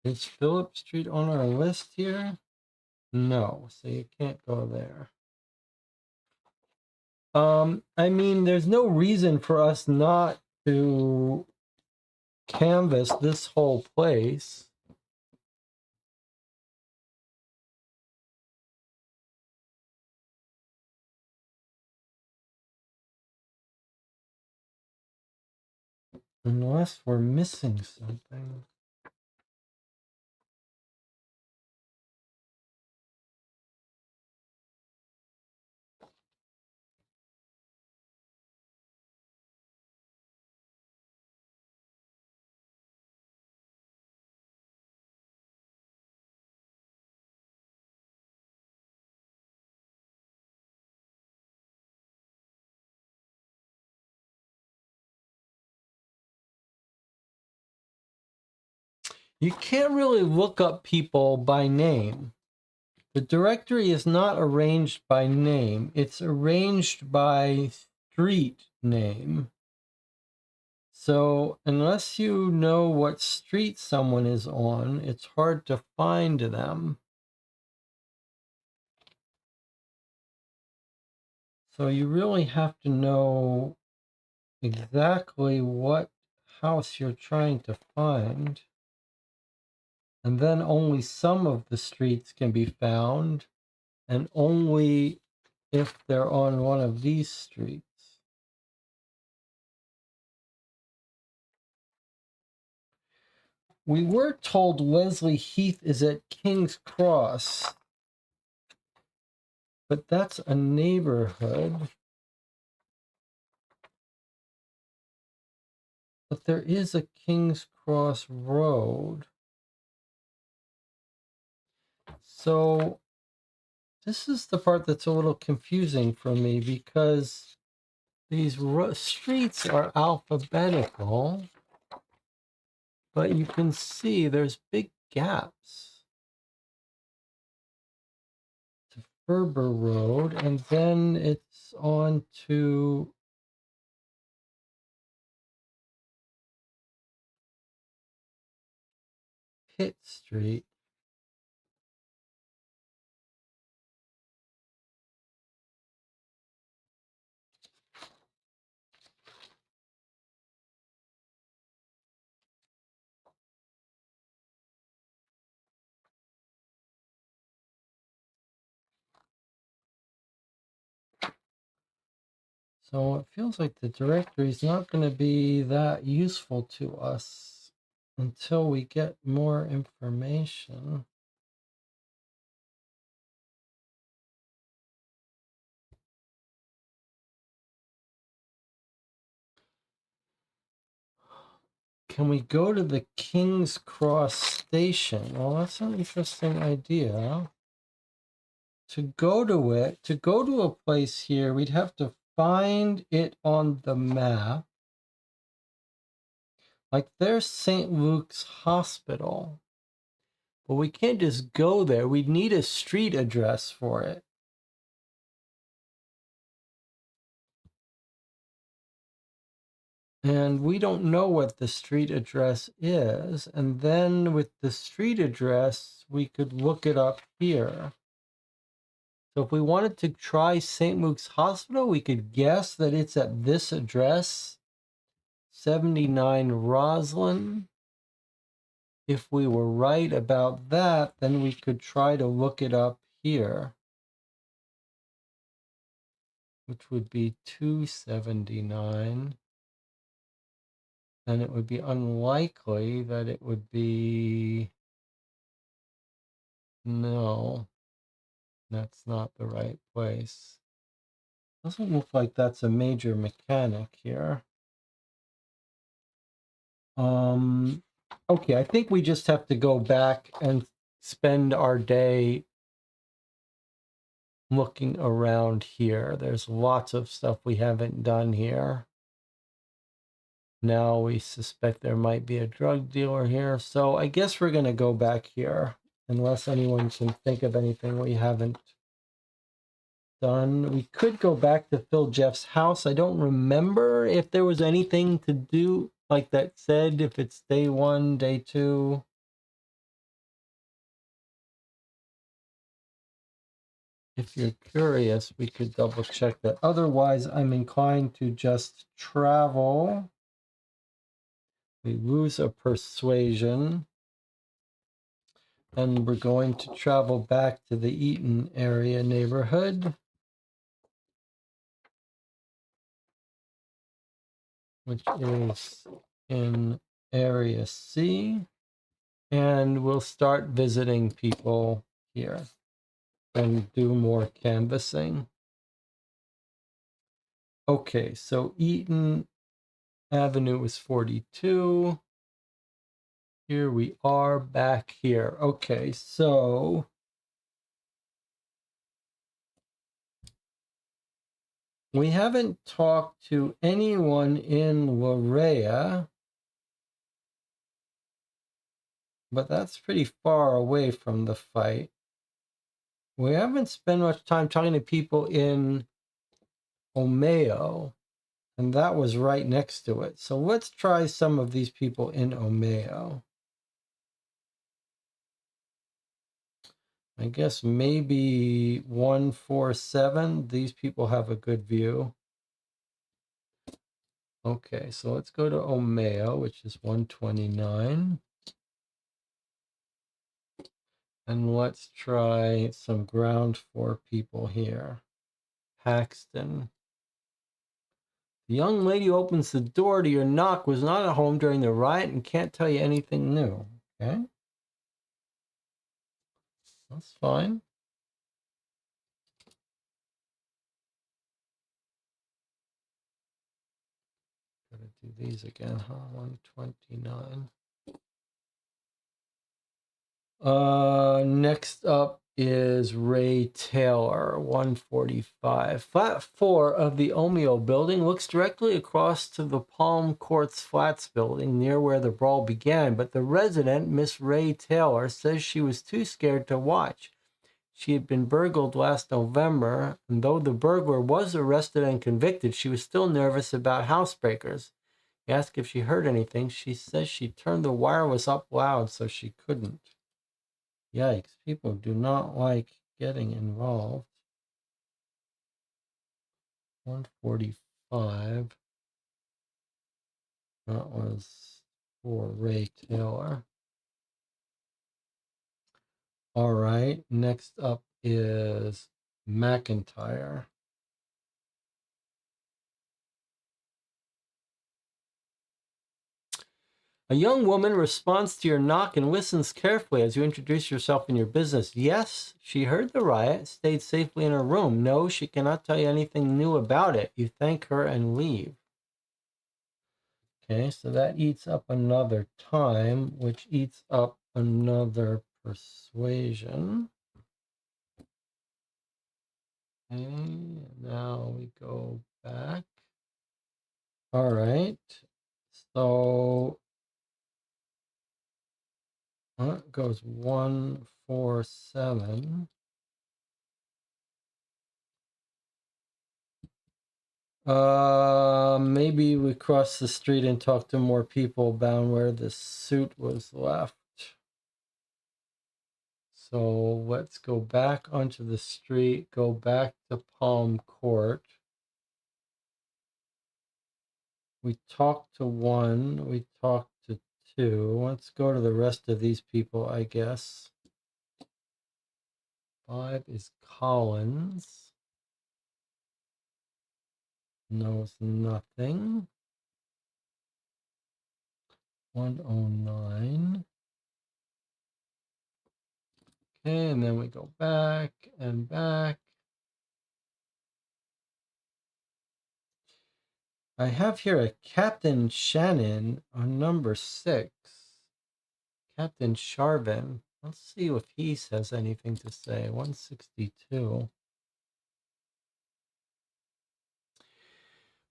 Is Phillip Street on our list here? No, so you can't go there. I mean, there's no reason for us not to canvas this whole place. Unless we're missing something. You can't really look up people by name. The directory is not arranged by name. It's arranged by street name. So unless you know what street someone is on, it's hard to find them. So you really have to know exactly what house you're trying to find. And then only some of the streets can be found, and only if they're on one of these streets. We were told Leslie Heath is at King's Cross, but that's a neighborhood. But there is a King's Cross Road. So this is the part that's a little confusing for me, because these streets are alphabetical, but you can see there's big gaps. To Ferber Road, and then it's on to Pitt Street. So it feels like the directory is not going to be that useful to us until we get more information. Can we go to the King's Cross station? Well, that's an interesting idea. To go to it, to go to a place here, we'd have to find it on the map. Like, there's St. Luke's Hospital, but we can't just go there. We'd need a street address for it. And we don't know what the street address is. And then with the street address, we could look it up here. So if we wanted to try St. Luke's Hospital, we could guess that it's at this address, 79 Roslyn. If we were right about that, then we could try to look it up here, which would be 279. And it would be unlikely that it would be... No, that's not the right place. Doesn't look like that's a major mechanic here. Okay, I think we just have to go back and spend our day looking around here. There's lots of stuff we haven't done here. Now we suspect there might be a drug dealer here. So I guess we're going to go back here, unless anyone can think of anything we haven't done. We could go back to Phil Jeff's house. I don't remember if there was anything to do like that said, if it's day 1, day 2. If you're curious, we could double check that. Otherwise, I'm inclined to just travel. We lose a persuasion. And we're going to travel back to the Eaton area neighborhood, which is in Area C. And we'll start visiting people here and do more canvassing. Okay, so Eaton Avenue is 42. Here we are back here. Okay, so we haven't talked to anyone in Larea, but that's pretty far away from the fight. We haven't spent much time talking to people in Omeo, and that was right next to it. So let's try some of these people in Omeo. I guess maybe 147. These people have a good view. Okay, so let's go to Omeo, which is 129. And let's try some ground floor people here. Paxton. The young lady who opens the door to your knock was not at home during the riot and can't tell you anything new. Okay. That's fine. Gotta do these again, huh? 129. Next up is Ray Taylor, 145. Flat 4 of the Omeo building looks directly across to the Palm Courts Flats building near where the brawl began, but the resident, Miss Ray Taylor, says she was too scared to watch. She had been burgled last November, and though the burglar was arrested and convicted, she was still nervous about housebreakers. He asked if she heard anything. She says she turned the wireless up loud so she couldn't. Yikes, people do not like getting involved. 145. That was for Ray Taylor. All right, next up is McIntyre. A young woman responds to your knock and listens carefully as you introduce yourself and your business. Yes, she heard the riot, stayed safely in her room. No, she cannot tell you anything new about it. You thank her and leave. Okay, so that eats up another time, which eats up another persuasion. Okay, now we go back. All right, so it goes 147. Maybe we cross the street and talk to more people bound where the suit was left. So let's go back onto the street, go back to Palm Court. We talked to one, we talked to two. Let's go to the rest of these people, I guess. 5 is Collins. Knows nothing. 109. Okay, and then we go back and back. I have here a Captain Shannon on number 6. Captain Sharvin. Let's see if he says anything to say. 162.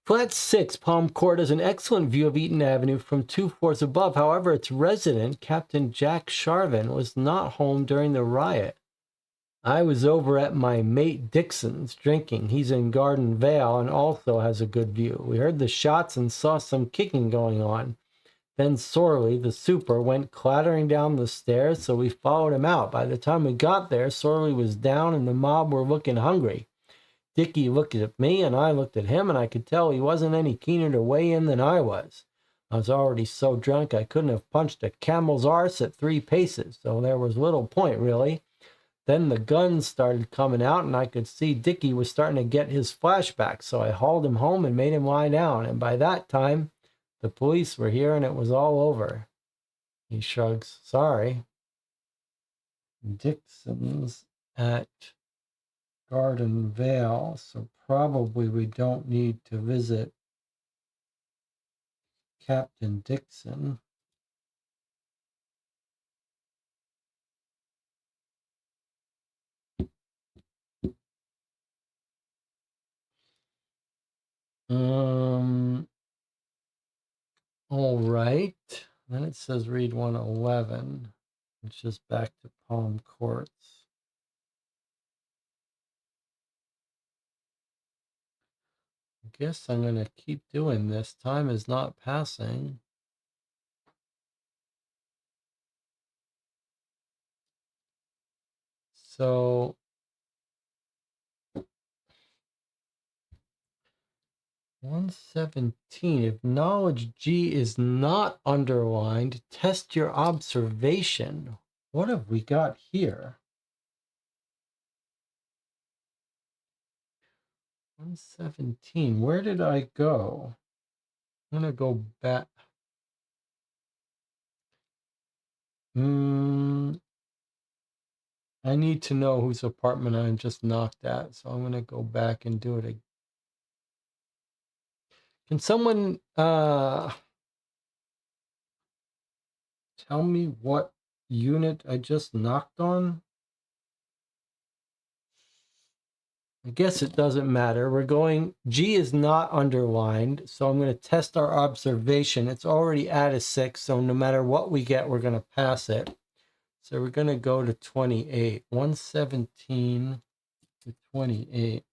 Flat 6, Palm Court, has an excellent view of Eaton Avenue from 2 floors above. However, its resident, Captain Jack Sharvin, was not home during the riot. I was over at my mate Dixon's drinking. He's in Garden Vale and also has a good view. We heard the shots and saw some kicking going on. Then Sorley, the super, went clattering down the stairs, so we followed him out. By the time we got there, Sorley was down and the mob were looking hungry. Dickie looked at me and I looked at him, and I could tell he wasn't any keener to weigh in than I was. I was already so drunk I couldn't have punched a camel's arse at 3 paces, so there was little point, really. Then the guns started coming out, and I could see Dickie was starting to get his flashbacks, so I hauled him home and made him lie down, and by that time, the police were here and it was all over. He shrugs. Sorry. Dixon's at Garden Vale, so probably we don't need to visit Captain Dixon. All right. Then it says read 111, which is back to Palm Courts. I guess I'm going to keep doing this. Time is not passing. So 117. If knowledge G is not underlined, test your observation. What have we got here? 117. Where did I go? I'm gonna go back. I need to know whose apartment I just knocked at, so I'm gonna go back and do it again. Can someone tell me what unit I just knocked on? I guess it doesn't matter. We're going, G is not underlined, so I'm going to test our observation. It's already at a 6, so no matter what we get, we're going to pass it. So we're going to go to 28. 117 to 28.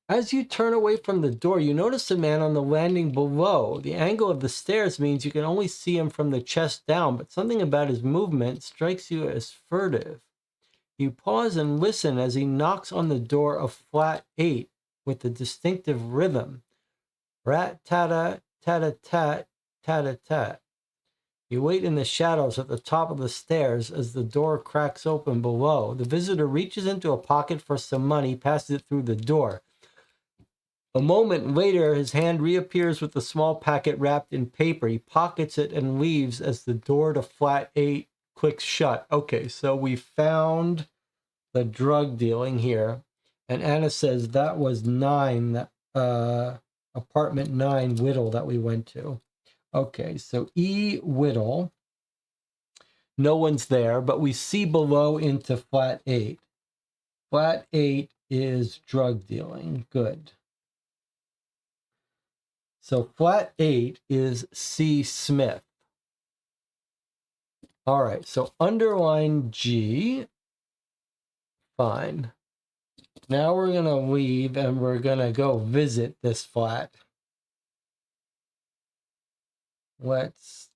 As you turn away from the door, you notice a man on the landing below. The angle of the stairs means you can only see him from the chest down, but something about his movement strikes you as furtive. You pause and listen as he knocks on the door of flat 8 with the distinctive rhythm. Rat-tat-tat, tat-tat, tat-tat. You wait in the shadows at the top of the stairs as the door cracks open below. The visitor reaches into a pocket for some money, passes it through the door. A moment later, his hand reappears with a small packet wrapped in paper. He pockets it and leaves as the door to flat 8 clicks shut. Okay, so we found the drug dealing here. And Anna says that was 9, that apartment 9 Whittle that we went to. Okay, so E Whittle. No one's there, but we see below into flat 8. Flat 8 is drug dealing. Good. So flat 8 is C. Smith. All right, so underline G. Fine. Now we're going to leave and we're going to go visit this flat. Let's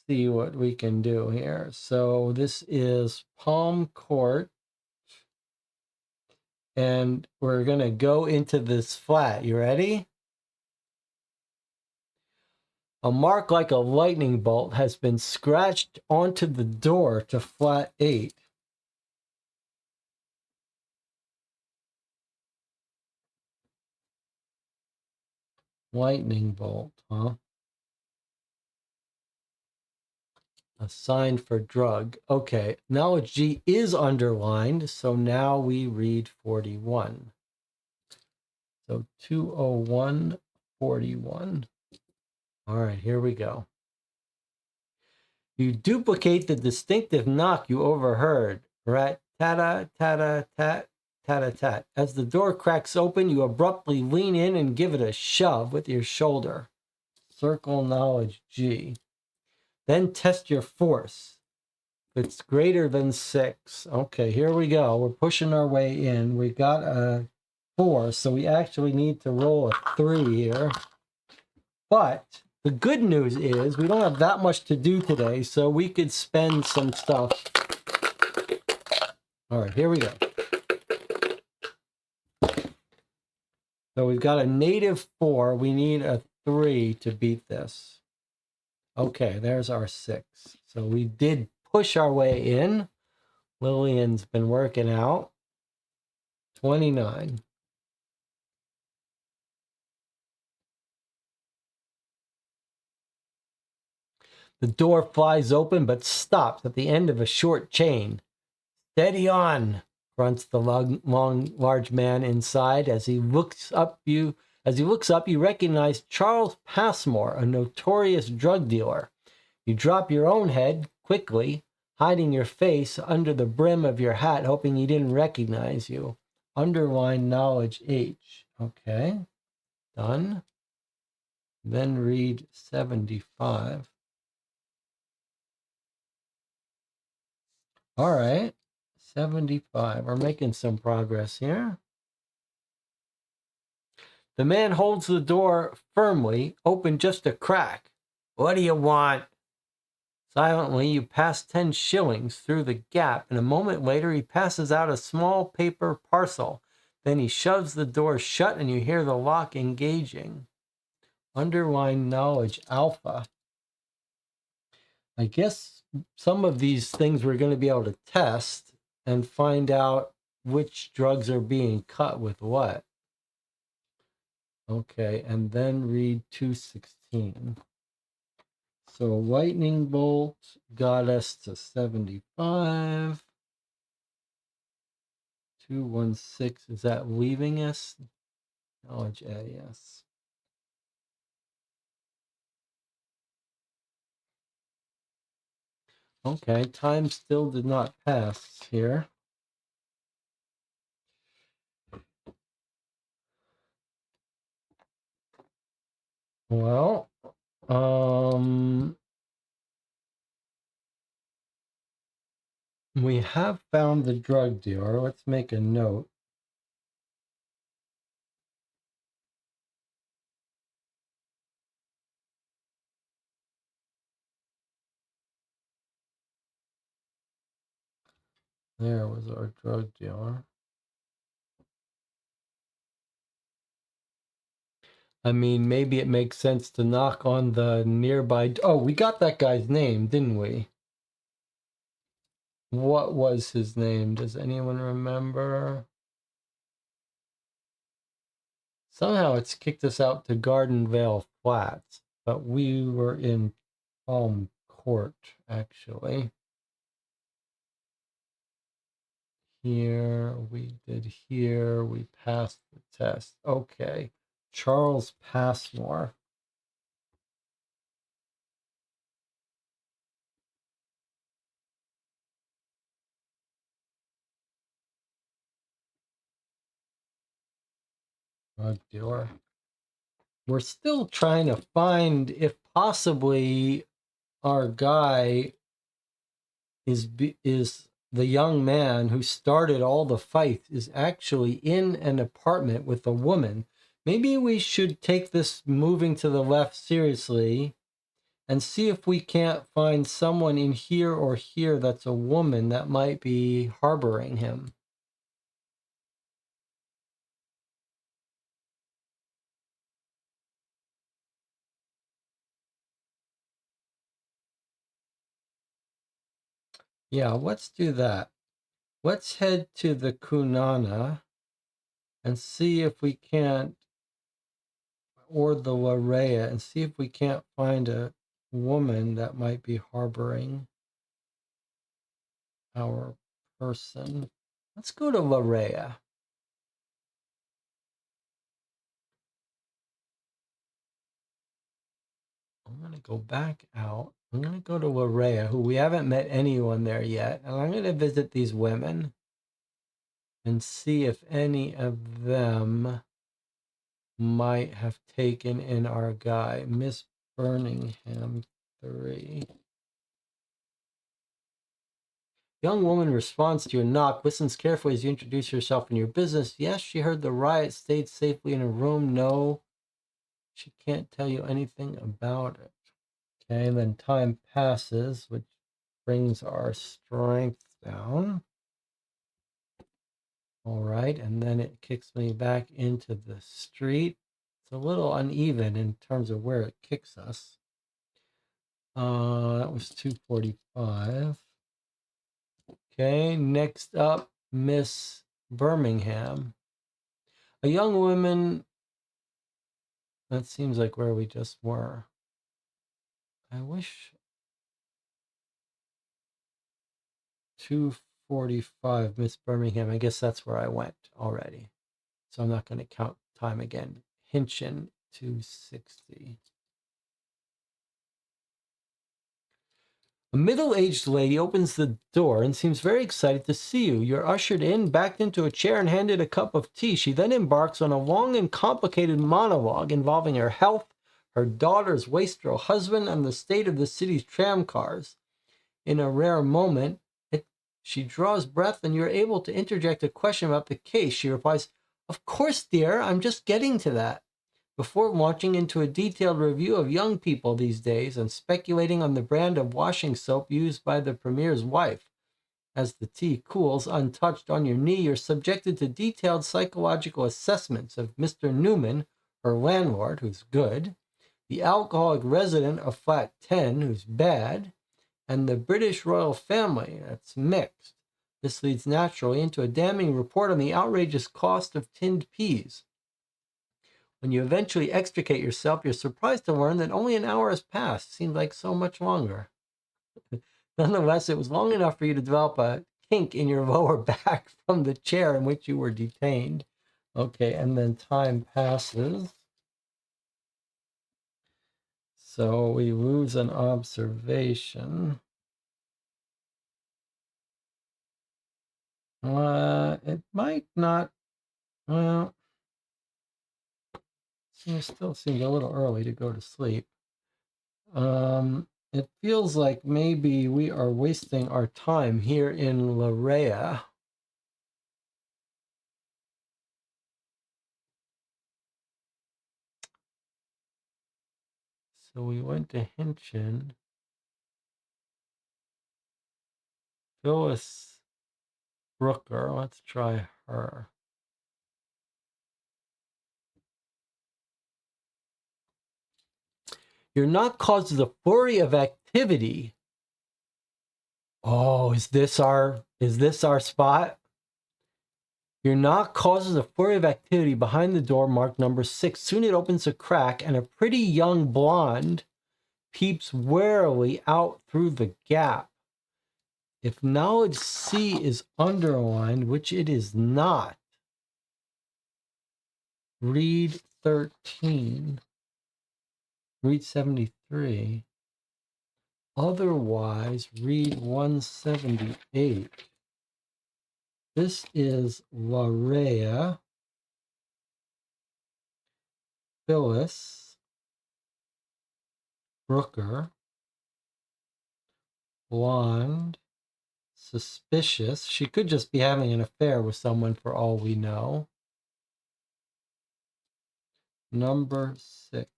see what we can do here. So this is Palm Court. And we're going to go into this flat. You ready? A mark like a lightning bolt has been scratched onto the door to flat 8. Lightning bolt, huh? A sign for drug. Okay, knowledge G is underlined, so now we read 41. So 201, 41. All right, here we go. You duplicate the distinctive knock you overheard. Rat-tat-tat-tat, tat-tat. As the door cracks open, you abruptly lean in and give it a shove with your shoulder. Circle knowledge G. Then test your force. It's greater than 6. Okay, here we go. We're pushing our way in. We got a 4, so we actually need to roll a 3 here. But the good news is we don't have that much to do today, so we could spend some stuff. All right, here we go. So we've got a native 4. We need a 3 to beat this. Okay, there's our 6. So we did push our way in. Lillian's been working out. 29. The door flies open but stops at the end of a short chain. Steady on, grunts the large man inside. As he looks up, you recognize Charles Passmore, a notorious drug dealer. You drop your own head quickly, hiding your face under the brim of your hat, hoping he didn't recognize you. Underline knowledge H. Okay, done. Then read 75. All right, 75. We're making some progress here. The man holds the door firmly, open just a crack. What do you want? Silently, you pass 10 shillings through the gap, and a moment later he passes out a small paper parcel. Then he shoves the door shut, and you hear the lock engaging. Underlying knowledge alpha. I guess some of these things we're going to be able to test and find out which drugs are being cut with what. Okay, and then read 216. So lightning bolt got us to 75. 216, is that leaving us? Knowledge A, yes. Okay, time still did not pass here. Well, we have found the drug dealer. Let's make a note. There was our drug dealer. I mean, maybe it makes sense to knock on the nearby. Oh, we got that guy's name, didn't we? What was his name? Does anyone remember? Somehow it's kicked us out to Gardenvale Flats, but we were in Palm Court, actually. Here, we did here, we passed the test. Okay, Charles Passmore. Drug dealer. We're still trying to find if possibly our guy is the young man who started all the fights is actually in an apartment with a woman. Maybe we should take this moving to the left seriously and see if we can't find someone in here or here that's a woman that might be harboring him. Yeah, let's do that. Let's head to the Kunana and see if we can't, or the Larea, and see if we can't find a woman that might be harboring our person. Let's go to Larea. I'm going to go back out. I'm going to go to Larea, who we haven't met anyone there yet. And I'm going to visit these women and see if any of them might have taken in our guy. Miss Birmingham 3. Young woman responds to your knock, listens carefully as you introduce yourself and your business. Yes, she heard the riot, stayed safely in her room. No, she can't tell you anything about it. Okay, and then time passes, which brings our strength down. All right, and then it kicks me back into the street. It's a little uneven in terms of where it kicks us. That was 245. Okay, next up, Miss Birmingham. A young woman. That seems like where we just were. I wish 245, Miss Birmingham. I guess that's where I went already. So I'm not going to count time again. Hinchin 260. A middle-aged lady opens the door and seems very excited to see you. You're ushered in, backed into a chair, and handed a cup of tea. She then embarks on a long and complicated monologue involving her health, her daughter's wastrel husband, and the state of the city's tram cars. In a rare moment, she draws breath and you're able to interject a question about the case. She replies, "Of course, dear, I'm just getting to that," before launching into a detailed review of young people these days and speculating on the brand of washing soap used by the premier's wife. As the tea cools untouched on your knee, you're subjected to detailed psychological assessments of Mr. Newman, her landlord, who's good, the alcoholic resident of flat 10, who's bad, and the British royal family, that's mixed. This leads naturally into a damning report on the outrageous cost of tinned peas. When you eventually extricate yourself, you're surprised to learn that only an hour has passed. It seemed like so much longer. Nonetheless, it was long enough for you to develop a kink in your lower back from the chair in which you were detained. Okay, and then time passes. So we lose an observation. It might not, well, it still seems a little early to go to sleep. It feels like maybe we are wasting our time here in Larea. So we went to Hinchin. Phyllis Brooker, let's try her. Your knock causes a flurry of activity. Oh, is this our spot? Your knock causes a flurry of activity behind the door marked number 6. Soon it opens a crack and a pretty young blonde peeps warily out through the gap. If knowledge C is underlined, which it is not, read 13. Read 73. Otherwise, read 178. This is Larea, Phyllis Brooker, blonde, suspicious. She could just be having an affair with someone for all we know. Number 6.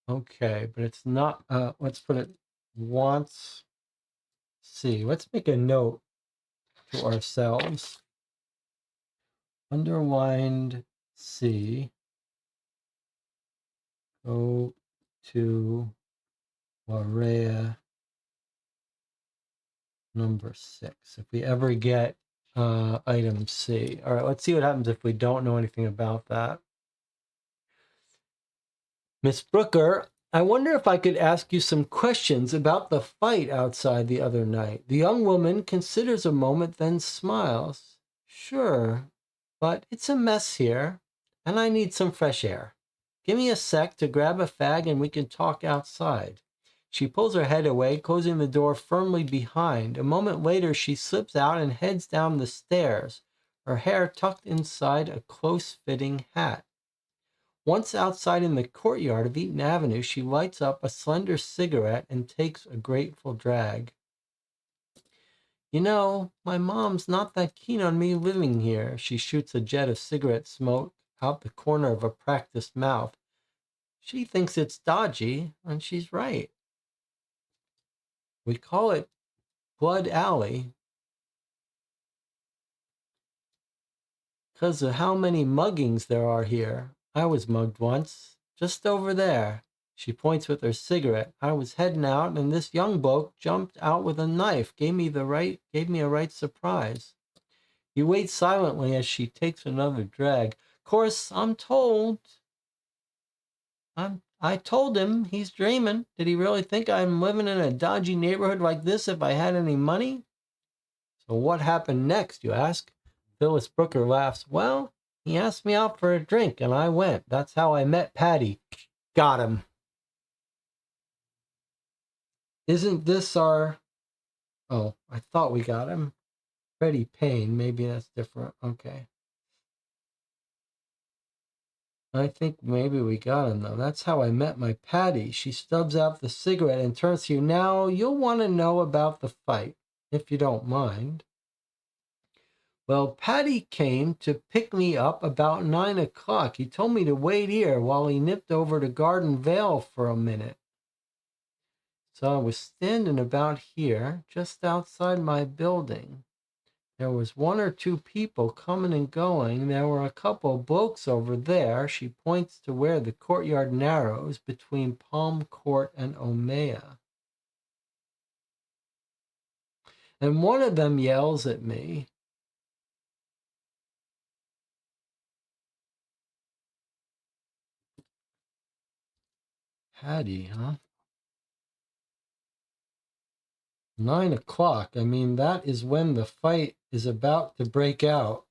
Okay, but it's not, let's put it, wants C. Let's make a note to ourselves. Underlined C. Go to Larea number 6. If we ever get item C. All right, let's see what happens if we don't know anything about that. Miss Brooker, I wonder if I could ask you some questions about the fight outside the other night. The young woman considers a moment, then smiles. Sure, but it's a mess here, and I need some fresh air. Give me a sec to grab a fag and we can talk outside. She pulls her head away, closing the door firmly behind. A moment later, she slips out and heads down the stairs, her hair tucked inside a close-fitting hat. Once outside in the courtyard of Eaton Avenue, she lights up a slender cigarette and takes a grateful drag. You know, my mom's not that keen on me living here. She shoots a jet of cigarette smoke out the corner of a practiced mouth. She thinks it's dodgy, and she's right. We call it Blood Alley because of how many muggings there are here. I was mugged once, just over there. She points with her cigarette. I was heading out, and this young bloke jumped out with a knife, gave me a right surprise. He waits silently as she takes another drag. Course, I told him he's dreaming. Did he really think I'm living in a dodgy neighborhood like this if I had any money? So what happened next, you ask? Phyllis Brooker laughs. Well, he asked me out for a drink, and I went. That's how I met Patty. Got him. Isn't this our... Oh, I thought we got him. Freddie Payne. Maybe that's different. Okay. I think maybe we got him, though. That's how I met my Patty. She stubs out the cigarette and turns to you. Now, you'll want to know about the fight, if you don't mind. Well, Patty came to pick me up about 9 o'clock. He told me to wait here while he nipped over to Garden Vale for a minute. So I was standing about here, just outside my building. There was one or two people coming and going. There were a couple of blokes over there. She points to where the courtyard narrows between Palm Court and Omea. And one of them yells at me. Patty, huh? 9 o'clock. I mean, that is when the fight is about to break out.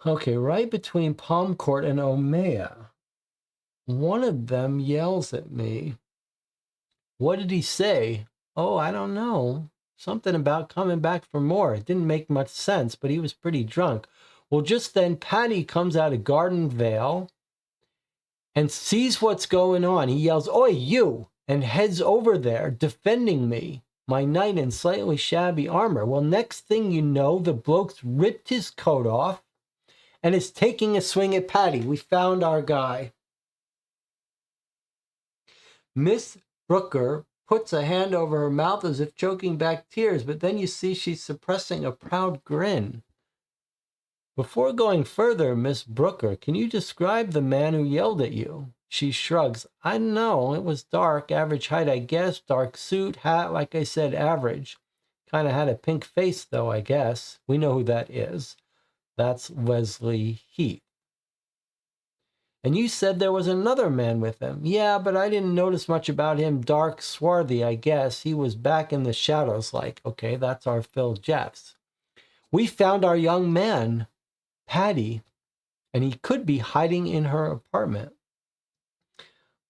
Okay, right between Palm Court and Omea. One of them yells at me. What did he say? Oh, I don't know. Something about coming back for more. It didn't make much sense, but he was pretty drunk. Well, just then, Patty comes out of Garden Vale and sees what's going on. He yells, "Oi, you!" and heads over there, defending me, my knight in slightly shabby armor. Well, next thing you know, the bloke's ripped his coat off and is taking a swing at Patty. We found our guy. Miss Brooker puts a hand over her mouth as if choking back tears, but then you see she's suppressing a proud grin. Before going further, Miss Brooker, can you describe the man who yelled at you? She shrugs. I don't know. It was dark, average height, I guess. Dark suit, hat, like I said, average. Kind of had a pink face, though, I guess. We know who that is. That's Wesley Heath. And you said there was another man with him. Yeah, but I didn't notice much about him. Dark, swarthy, I guess. He was back in the shadows like, okay, that's our Phil Jeffs. We found our young man, Patty, and he could be hiding in her apartment.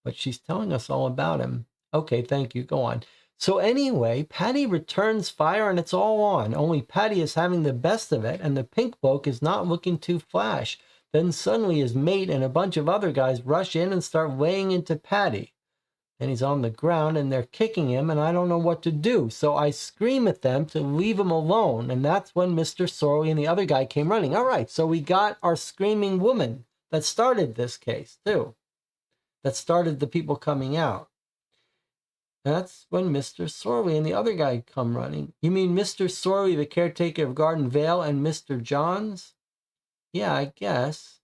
But she's telling us all about him. Okay, thank you. Go on. So anyway, Patty returns fire and it's all on. Only Patty is having the best of it and the pink bloke is not looking too flash. Then suddenly his mate and a bunch of other guys rush in and start weighing into Patty. And he's on the ground and they're kicking him and I don't know what to do. So I scream at them to leave him alone. And that's when Mr. Sorley and the other guy came running. All right, so we got our screaming woman that started this case too. That started the people coming out. That's when Mr. Sorley and the other guy come running. You mean Mr. Sorley, the caretaker of Garden Vale, and Mr. Johns? Yeah, I guess.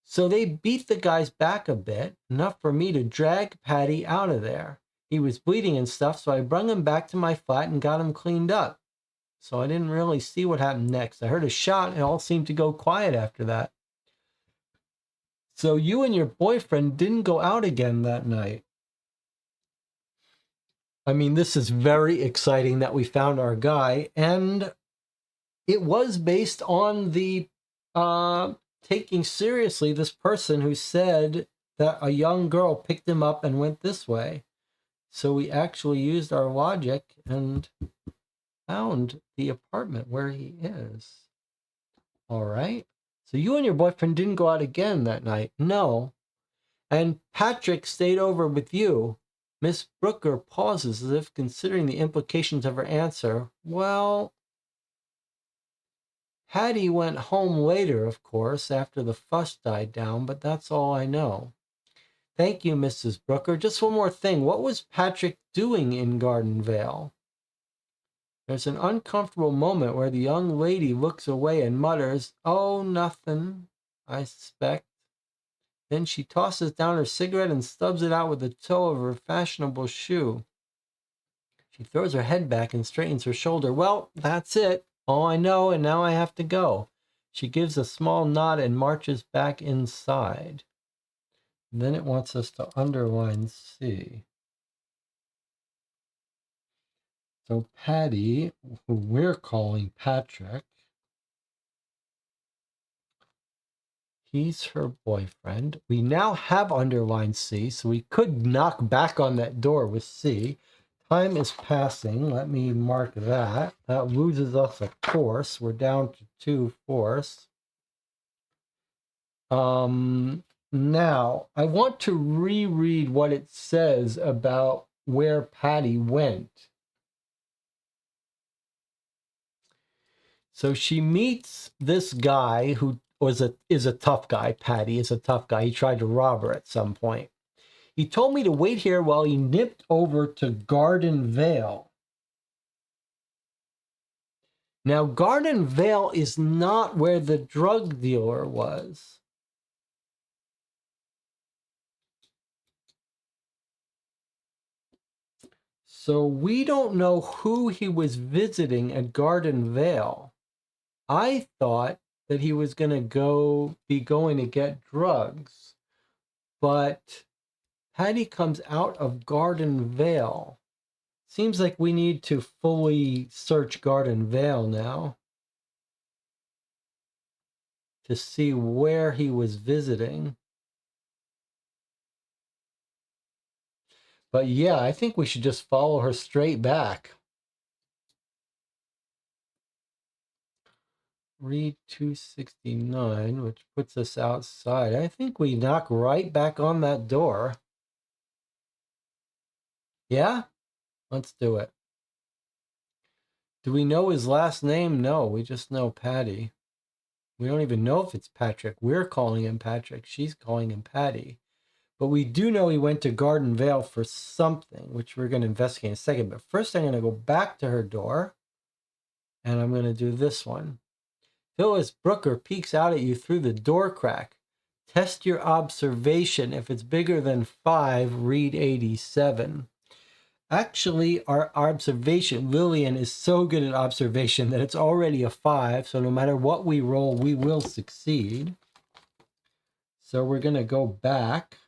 So they beat the guys back a bit, enough for me to drag Patty out of there. He was bleeding and stuff, so I brung him back to my flat and got him cleaned up. So I didn't really see what happened next. I heard a shot and it all seemed to go quiet after that. So you and your boyfriend didn't go out again that night. I mean, this is very exciting that we found our guy, and it was based on the taking seriously this person who said that a young girl picked him up and went this way. So we actually used our logic and found the apartment where he is. All right. So you and your boyfriend didn't go out again that night? No. And Patrick stayed over with you. Miss Brooker pauses as if considering the implications of her answer. Well, Patty went home later, of course, after the fuss died down, but that's all I know. Thank you, Mrs. Brooker. Just one more thing. What was Patrick doing in Garden Vale? There's an uncomfortable moment where the young lady looks away and mutters, "Oh, nothing, I suspect." Then she tosses down her cigarette and stubs it out with the toe of her fashionable shoe. She throws her head back and straightens her shoulder. Well, that's it. All I know, and now I have to go. She gives a small nod and marches back inside. And then it wants us to underline C. So Patty, who we're calling Patrick, he's her boyfriend. We now have underlined C, so we could knock back on that door with C. Time is passing. Let me mark that. That loses us a course. We're down to 2 force. Now, I want to reread what it says about where Patty went. So she meets this guy who is a tough guy. Patty is a tough guy. He tried to rob her at some point. He told me to wait here while he nipped over to Garden Vale. Now, Garden Vale is not where the drug dealer was. So we don't know who he was visiting at Garden Vale. I thought that he was going to be going to get drugs, but Patty comes out of Garden Vale. Seems like we need to fully search Garden Vale now to see where he was visiting. But yeah, I think we should just follow her straight back. Read 269, which puts us outside. I think we knock right back on that door. Yeah? Let's do it. Do we know his last name? No, we just know Patty. We don't even know if it's Patrick. We're calling him Patrick. She's calling him Patty. But we do know he went to Garden Vale for something, which we're going to investigate in a second. But first, I'm going to go back to her door, and I'm going to do this one. Phyllis Brooker peeks out at you through the door crack. Test your observation. If it's bigger than 5, read 87. Actually, our observation, Lillian is so good at observation that it's already a 5. So no matter what we roll, we will succeed. So we're going to go back.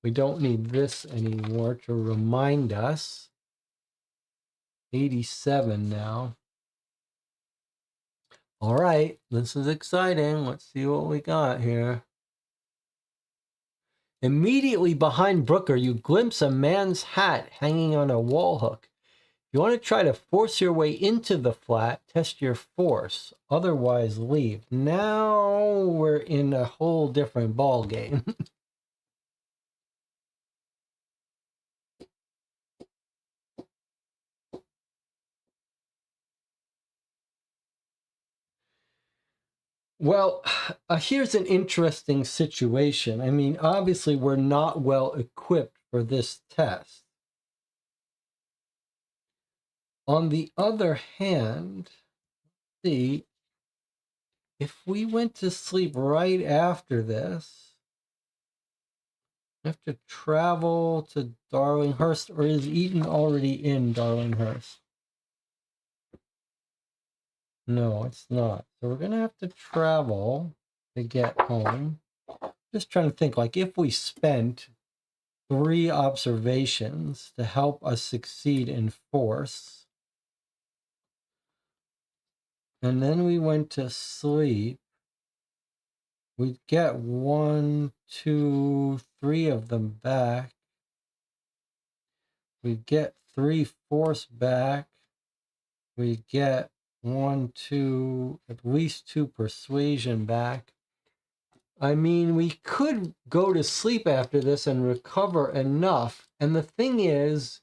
We don't need this anymore to remind us. 87 now. All right, this is exciting. Let's see what we got here. Immediately behind Brooker, you glimpse a man's hat hanging on a wall hook. If you want to try to force your way into the flat, test your force. Otherwise, leave. Now we're in a whole different ball game. Well, here's an interesting situation. I mean, obviously, we're not well equipped for this test. On the other hand, see, if we went to sleep right after this, we have to travel to Darlinghurst, or is Eton already in Darlinghurst? No, it's not. So we're going to have to travel to get home. Just trying to think, like, if we spent 3 observations to help us succeed in force, and then we went to sleep, we'd get 1, 2, 3 of them back. We'd get 3 force back. We get 1, 2, at least 2 persuasion back. I mean, we could go to sleep after this and recover enough. And the thing is,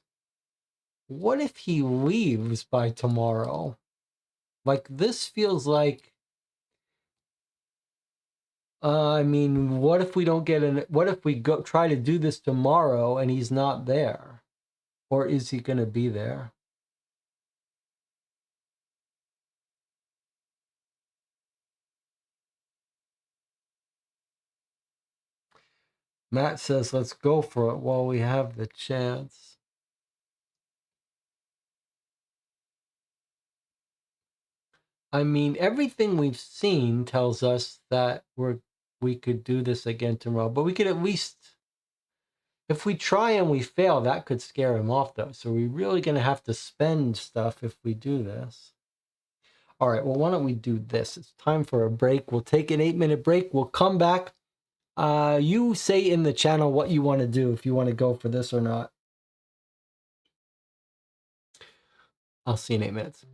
what if he leaves by tomorrow? Like, this feels like, I mean, what if we don't get in? What if we go try to do this tomorrow and he's not there? Or is he going to be there? Matt says, let's go for it while we have the chance. I mean, everything we've seen tells us that we could do this again tomorrow, but we could at least, if we try and we fail, that could scare him off though. So we're really going to have to spend stuff if we do this. All right, well, why don't we do this? It's time for a break. We'll take an 8-minute break. We'll come back. You say in the channel what you want to do, if you want to go for this or not. I'll see you in 8 minutes.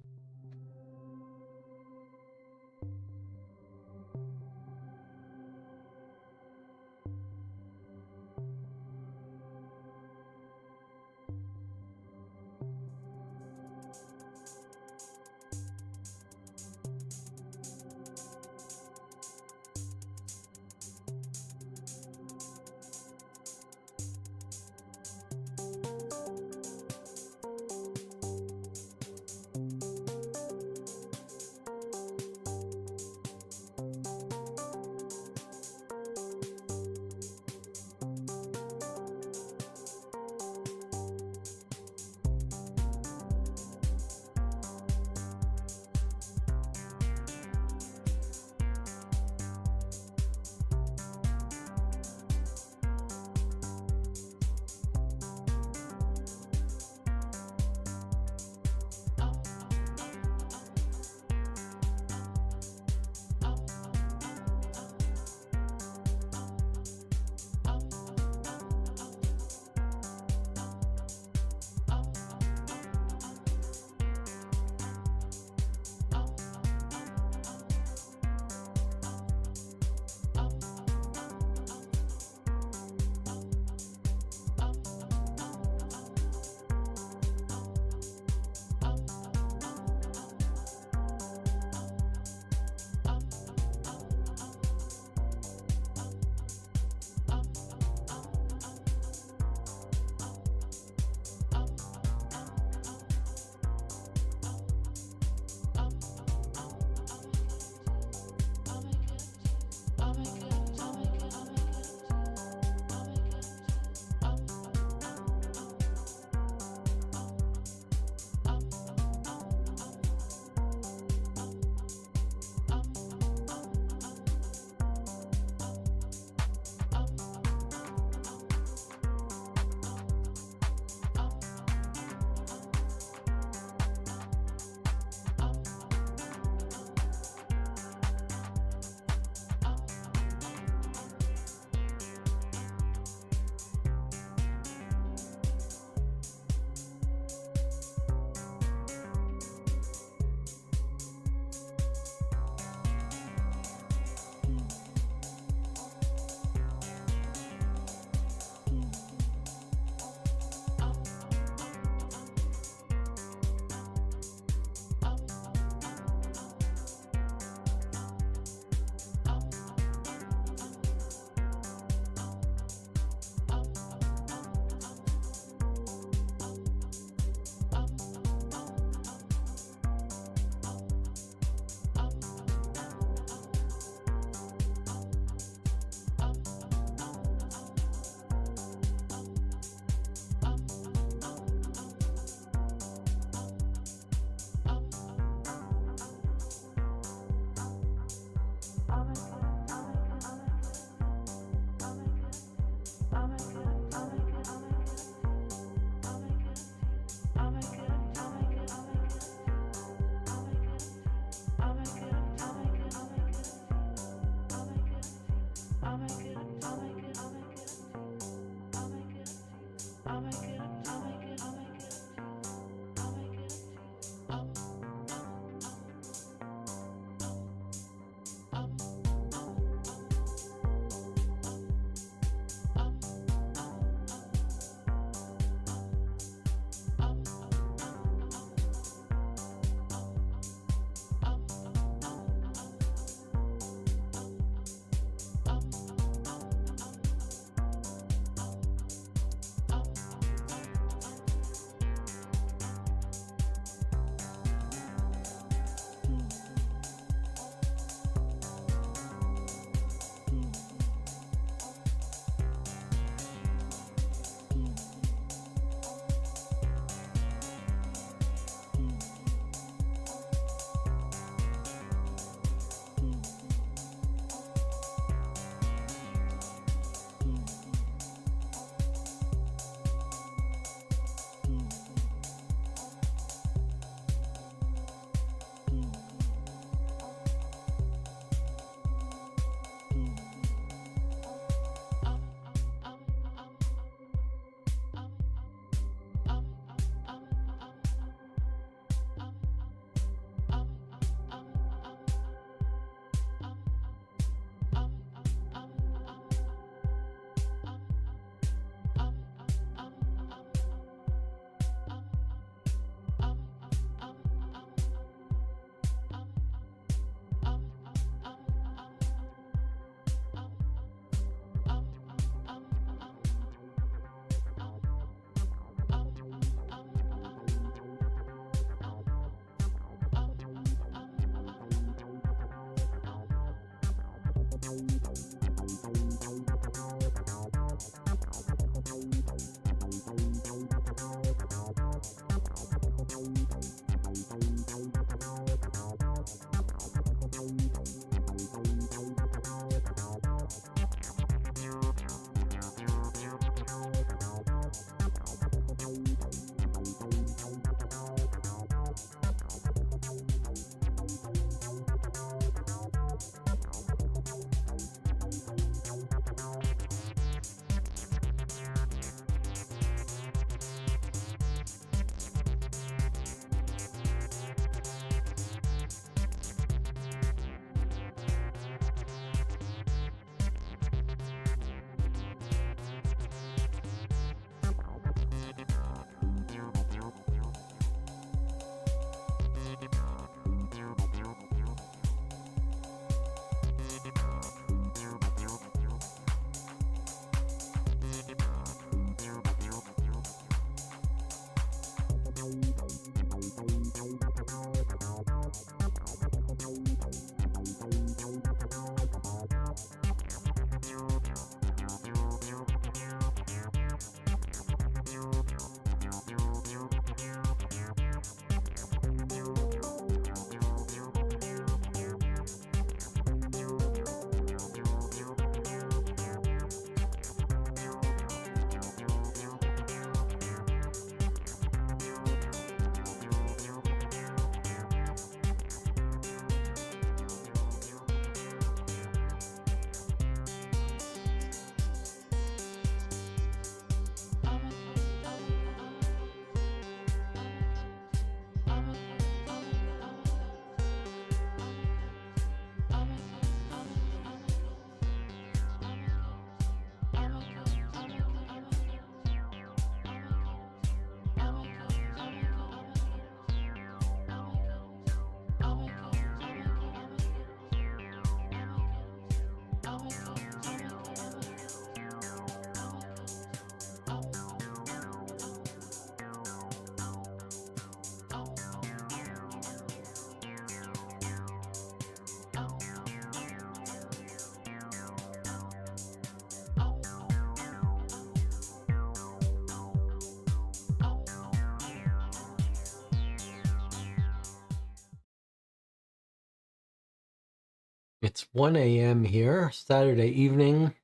It's 1 a.m. here, Saturday evening,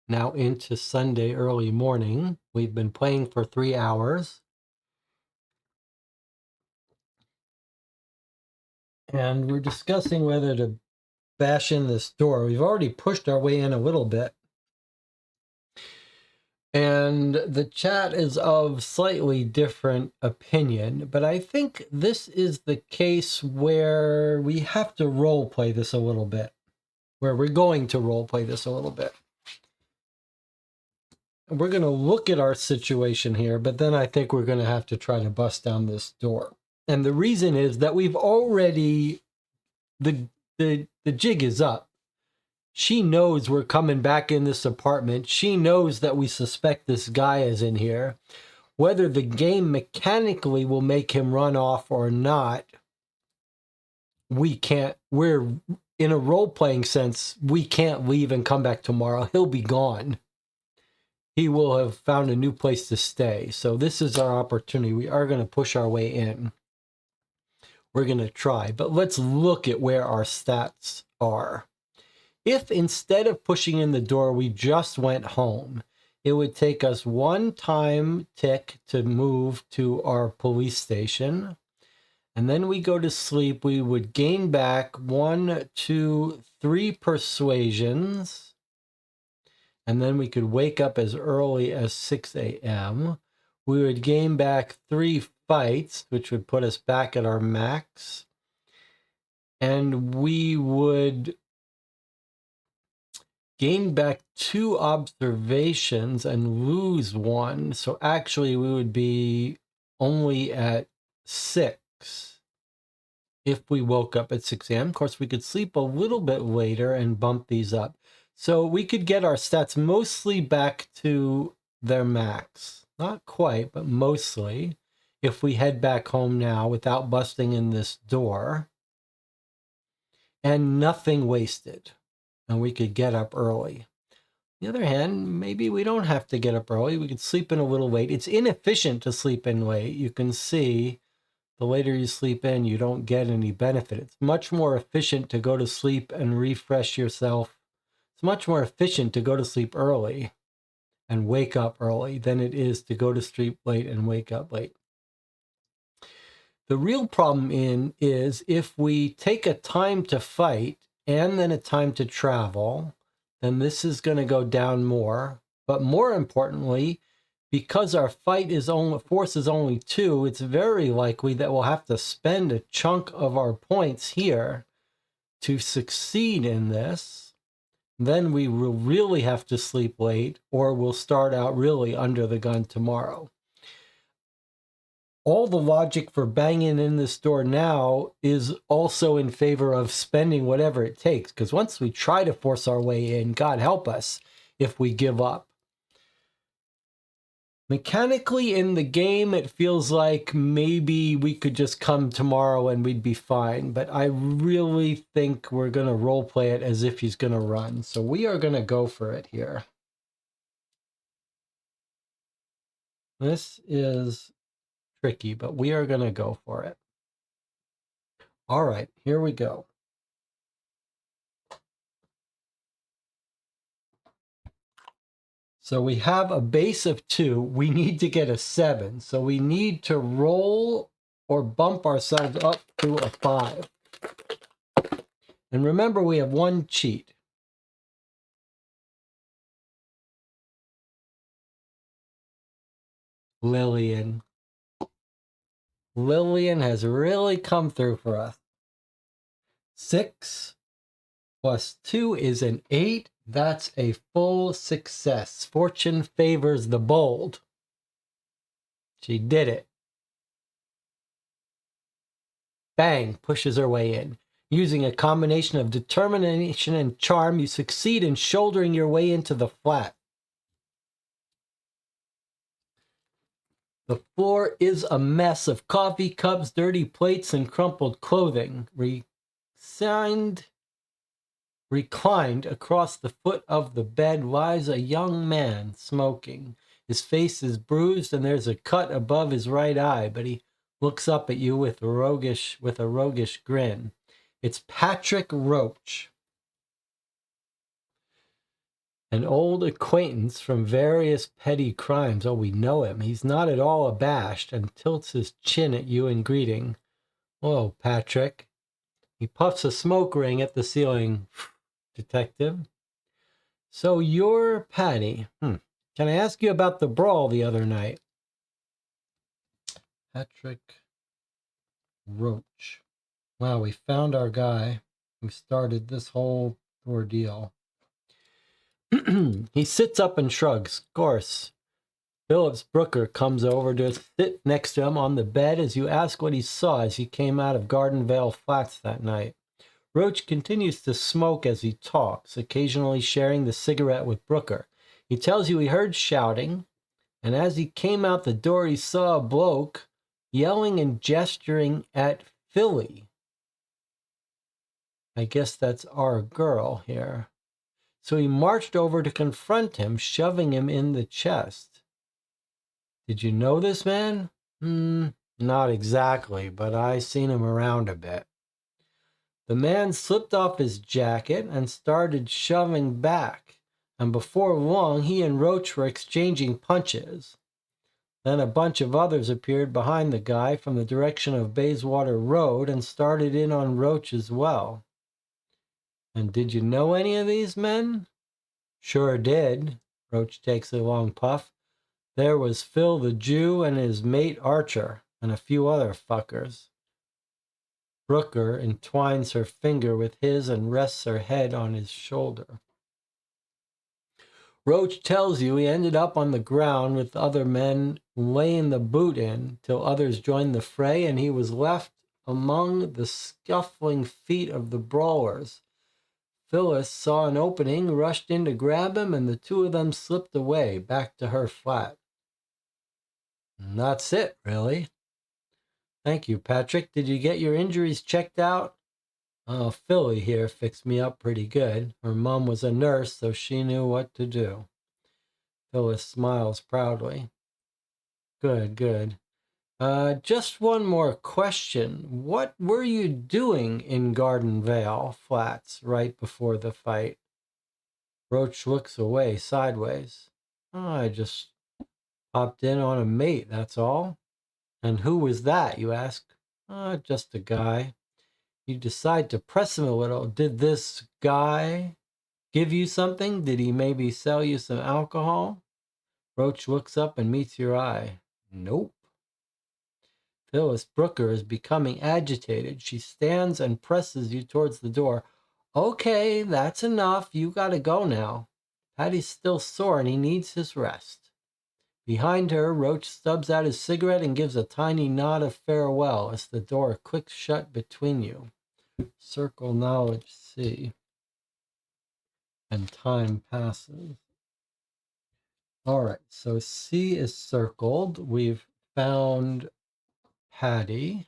now into Sunday early morning. We've been playing for 3 hours. And we're discussing whether to bash in this door. We've already pushed our way in a little bit. And the chat is of slightly different opinion, but I think this is the case where we have to role play this a little bit, where we're going to role play this a little bit. We're going to look at our situation here, but then I think we're going to have to try to bust down this door. And the reason is that we've already, the jig is up. She knows we're coming back in this apartment. She knows that we suspect this guy is in here. Whether the game mechanically will make him run off or not, we can't, we're in a role-playing sense, we can't leave and come back tomorrow. He'll be gone. He will have found a new place to stay. So this is our opportunity. We are going to push our way in. We're going to try, but let's look at where our stats are. If instead of pushing in the door, we just went home, it would take us 1 time tick to move to our police station. And then we go to sleep. We would gain back 1, 2, 3 persuasions. And then we could wake up as early as 6 a.m. We would gain back 3 fights, which would put us back at our max. And we would gain back 2 observations and lose 1. So actually we would be only at 6 if we woke up at 6 a.m. Of course, we could sleep a little bit later and bump these up. So we could get our stats mostly back to their max. Not quite, but mostly. If we head back home now without busting in this door. And nothing wasted. And we could get up early. On the other hand, maybe we don't have to get up early. We could sleep in a little late. It's inefficient to sleep in late. You can see the later you sleep in, you don't get any benefit. It's much more efficient to go to sleep and refresh yourself. It's much more efficient to go to sleep early and wake up early than it is to go to sleep late and wake up late. The real problem is if we take a time to fight and then a time to travel, then this is going to go down more. But more importantly, because our force is only 2, it's very likely that we'll have to spend a chunk of our points here to succeed in this. Then we will really have to sleep late, or we'll start out really under the gun tomorrow. All the logic for banging in this door now is also in favor of spending whatever it takes. Because once we try to force our way in, God help us if we give up. Mechanically in the game, it feels like maybe we could just come tomorrow and we'd be fine. But I really think we're going to role play it as if he's going to run. So we are going to go for it here. This is tricky, but we are going to go for it. All right, here we go. So we have a base of 2. We need to get a 7. So we need to roll or bump ourselves up to a 5. And remember, we have 1 cheat. Lillian. Lillian has really come through for us. 6 plus 2 is an 8. That's a full success. Fortune favors the bold. She did it. Bang, pushes her way in. Using a combination of determination and charm, you succeed in shouldering your way into the flat. The floor is a mess of coffee cups, dirty plates, and crumpled clothing. Reclined across the foot of the bed lies a young man smoking. His face is bruised and there's a cut above his right eye, but he looks up at you with a roguish grin. It's Patrick Roach. An old acquaintance from various petty crimes. Oh, we know him. He's not at all abashed and tilts his chin at you in greeting. Whoa, Patrick. He puffs a smoke ring at the ceiling. Detective. So you're Patty. Can I ask you about the brawl the other night? Patrick Roach. Wow, we found our guy who started this whole ordeal. He sits up and shrugs. Of course. Phillips Brooker comes over to sit next to him on the bed as you ask what he saw as he came out of Gardenvale Flats that night. Roach continues to smoke as he talks, occasionally sharing the cigarette with Brooker. He tells you he heard shouting, and as he came out the door, he saw a bloke yelling and gesturing at Philly. I guess that's our girl here. So he marched over to confront him, shoving him in the chest. Did you know this man? Not exactly, but I seen him around a bit. The man slipped off his jacket and started shoving back, and before long he and Roach were exchanging punches. Then a bunch of others appeared behind the guy from the direction of Bayswater Road and started in on Roach as well. And did you know any of these men? Sure did. Roach takes a long puff. There was Phil the Jew and his mate Archer, and a few other fuckers. Brooker entwines her finger with his and rests her head on his shoulder. Roach tells you he ended up on the ground with other men laying the boot in till others joined the fray, and he was left among the scuffling feet of the brawlers. Phyllis saw an opening, rushed in to grab him, and the two of them slipped away back to her flat. And that's it, really. Thank you, Patrick. Did you get your injuries checked out? Oh, Philly here fixed me up pretty good. Her mom was a nurse, so she knew what to do. Phyllis smiles proudly. Good, good. Just one more question. What were you doing in Garden Vale Flats right before the fight? Roach looks away sideways. Oh, I just popped in on a mate, that's all. And who was that, you ask? Just a guy. You decide to press him a little. Did this guy give you something? Did he maybe sell you some alcohol? Roach looks up and meets your eye. Nope. Phyllis Brooker is becoming agitated. She stands and presses you towards the door. Okay, that's enough. You gotta go now. Patty's still sore and he needs his rest. Behind her, Roach stubs out his cigarette and gives a tiny nod of farewell as the door clicks shut between you. Circle knowledge C. And time passes. All right, so C is circled. We've found Patty.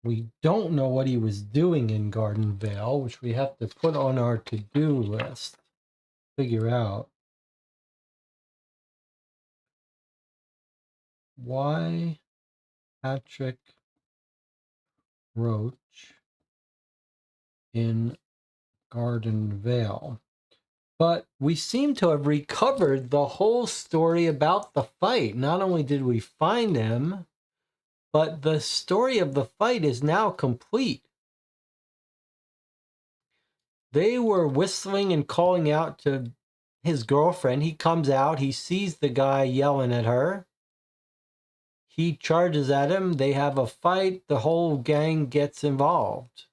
We don't know what he was doing in Garden Vale, which we have to put on our to-do list. Figure out. Why Patrick Roach in Garden Vale. But we seem to have recovered the whole story about the fight. Not only did we find him, but the story of the fight is now complete. They were whistling and calling out to his girlfriend. He comes out. He sees the guy yelling at her. He charges at him. They have a fight. The whole gang gets involved.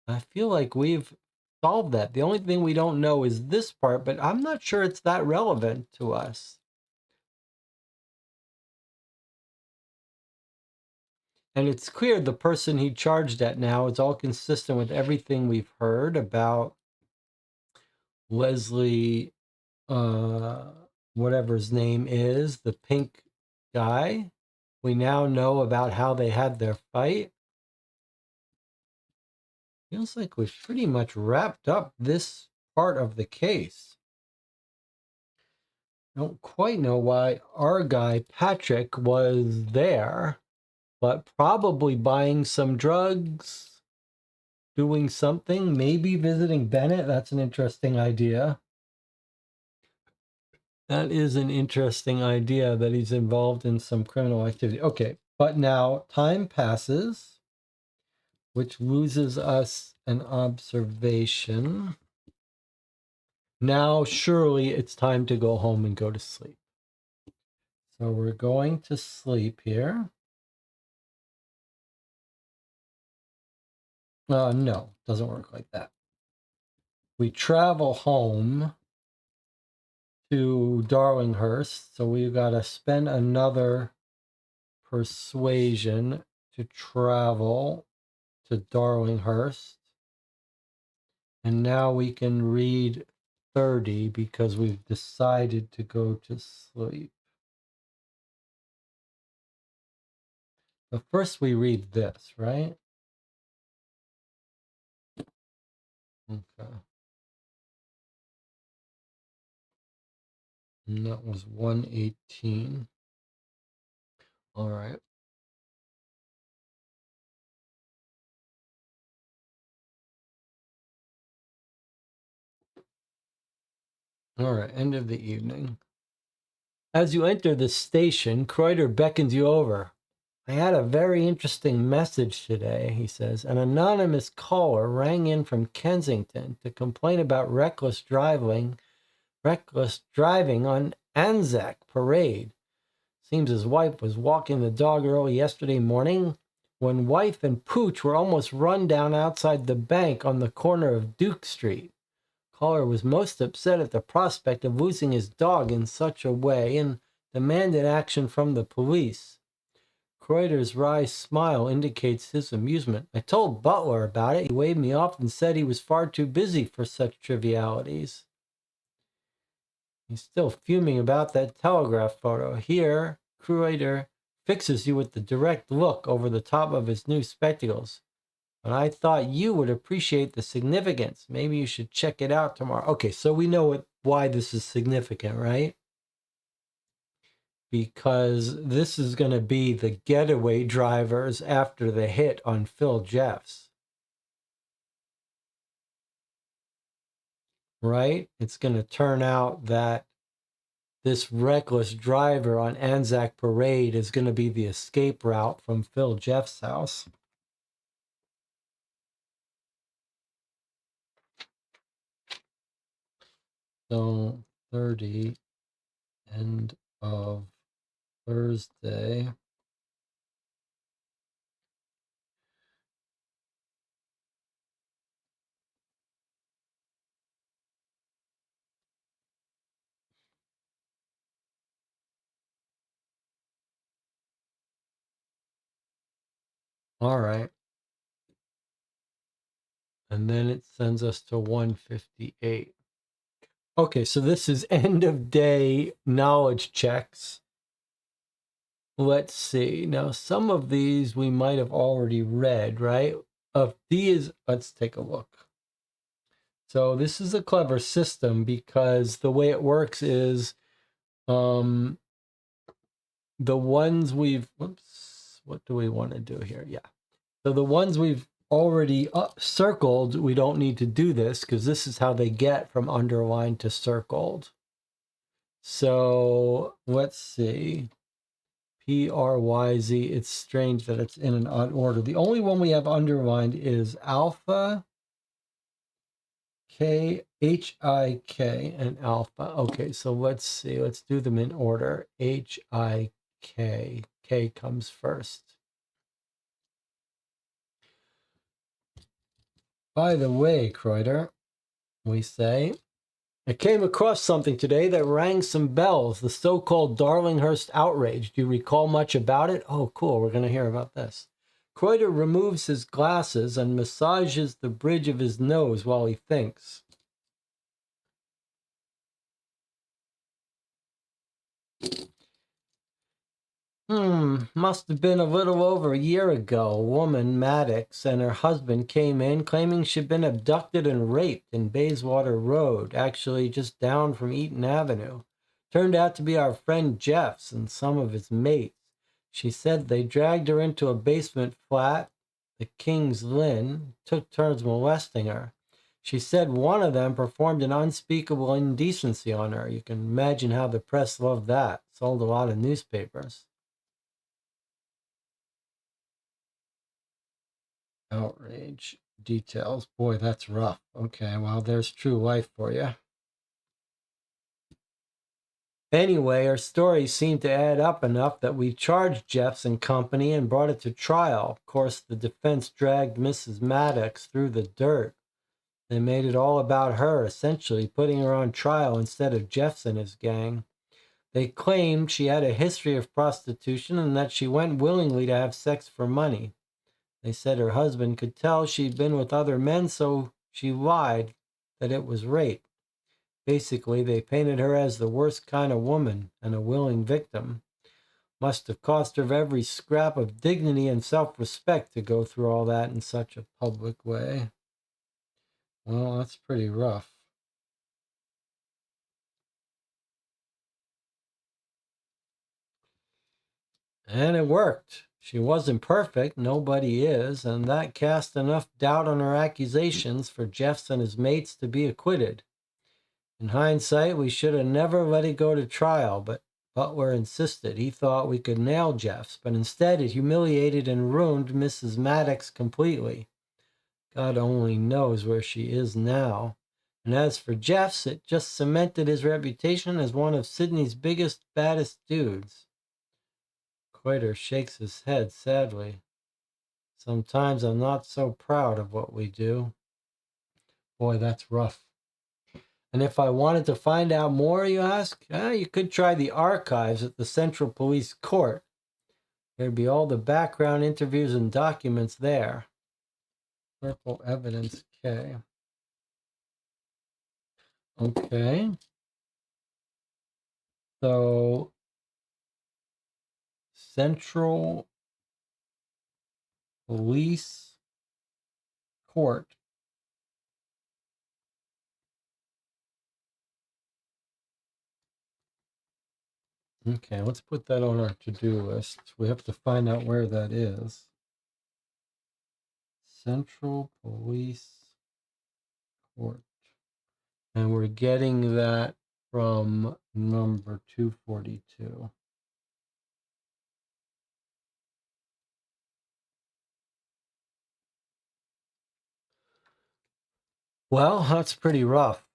I feel like we've solved that. The only thing we don't know is this part, but I'm not sure it's that relevant to us. And it's clear the person he charged at now is all consistent with everything we've heard about Leslie, whatever his name is, the pink guy. We now know about how they had their fight. Feels like we've pretty much wrapped up this part of the case. I don't quite know why our guy, Patrick, was there, but probably buying some drugs, doing something, maybe visiting Bennett. That's an interesting idea. That is an interesting idea that he's involved in some criminal activity. Okay, but now time passes, which loses us an observation. Now, surely it's time to go home and go to sleep. So we're going to sleep here. No, doesn't work like that. We travel home to Darlinghurst, so we've got to spend another persuasion to travel to Darlinghurst. And now we can read 30 because we've decided to go to sleep. But first we read this, right? Okay. And that was 118. All right. All right, end of the evening. As you enter the station, Kreuter beckons you over. I had a very interesting message today, he says. An anonymous caller rang in from Kensington to complain about reckless driving on Anzac Parade. Seems his wife was walking the dog early yesterday morning when wife and pooch were almost run down outside the bank on the corner of Duke Street. Caller was most upset at the prospect of losing his dog in such a way and demanded action from the police. Kreuter's wry smile indicates his amusement. I told Butler about it. He waved me off and said he was far too busy for such trivialities. He's still fuming about that telegraph photo. Here, Kreuter fixes you with the direct look over the top of his new spectacles. But I thought you would appreciate the significance. Maybe you should check it out tomorrow. Okay, so we know why this is significant, right? Because this is going to be the getaway drivers after the hit on Phil Jeffs. Right? It's going to turn out that this reckless driver on Anzac Parade is going to be the escape route from Phil Jeffs' house. So 30, end of Thursday. All right. And then it sends us to 158. Okay, so this is end of day knowledge checks. Let's see. Now, some of these we might have already read, right? Of these, let's take a look. So this is a clever system because the way it works is the ones we've, whoops, what do we want to do here? Yeah. So the ones we've already circled, we don't need to do this because this is how they get from underlined to circled. So let's see. PRYZ, it's strange that it's in an odd order. The only one we have underlined is alpha, K, HIK, and alpha. Okay, so let's see. Let's do them in order. HIK. K comes first. By the way, Kreuter, we say, I came across something today that rang some bells, the so-called Darlinghurst outrage. Do you recall much about it? Oh, cool. We're going to hear about this. Kreuter removes his glasses and massages the bridge of his nose while he thinks. Must have been a little over a year ago. A woman, Maddox, and her husband came in claiming she'd been abducted and raped in Bayswater Road, actually just down from Eaton Avenue. Turned out to be our friend Jeffs and some of his mates. She said they dragged her into a basement flat, the King's Lynn, took turns molesting her. She said one of them performed an unspeakable indecency on her. You can imagine how the press loved that. Sold a lot of newspapers. Outrage. Details. Boy, that's rough. Okay, well, there's true life for you. Anyway, our story seemed to add up enough that we charged Jeffs and company and brought it to trial. Of course, the defense dragged Mrs. Maddox through the dirt. They made it all about her, essentially putting her on trial instead of Jeffs and his gang. They claimed she had a history of prostitution and that she went willingly to have sex for money. They said her husband could tell she'd been with other men, so she lied that it was rape. Basically, they painted her as the worst kind of woman and a willing victim. Must have cost her every scrap of dignity and self-respect to go through all that in such a public way. Well, that's pretty rough. And it worked. She wasn't perfect, nobody is, and that cast enough doubt on her accusations for Jeffs and his mates to be acquitted. In hindsight, we should have never let it go to trial, but Butler insisted. He thought we could nail Jeffs, but instead it humiliated and ruined Mrs. Maddox completely. God only knows where she is now. And as for Jeffs, it just cemented his reputation as one of Sydney's biggest, baddest dudes. Coiter shakes his head sadly. Sometimes I'm not so proud of what we do. Boy, that's rough. And if I wanted to find out more, you ask? You could try the archives at the Central Police Court. There'd be all the background interviews and documents there. Purple Evidence K. Okay. So, Central Police Court. Okay, let's put that on our to-do list. We have to find out where that is. Central Police Court. And we're getting that from number 242. Well, that's pretty rough.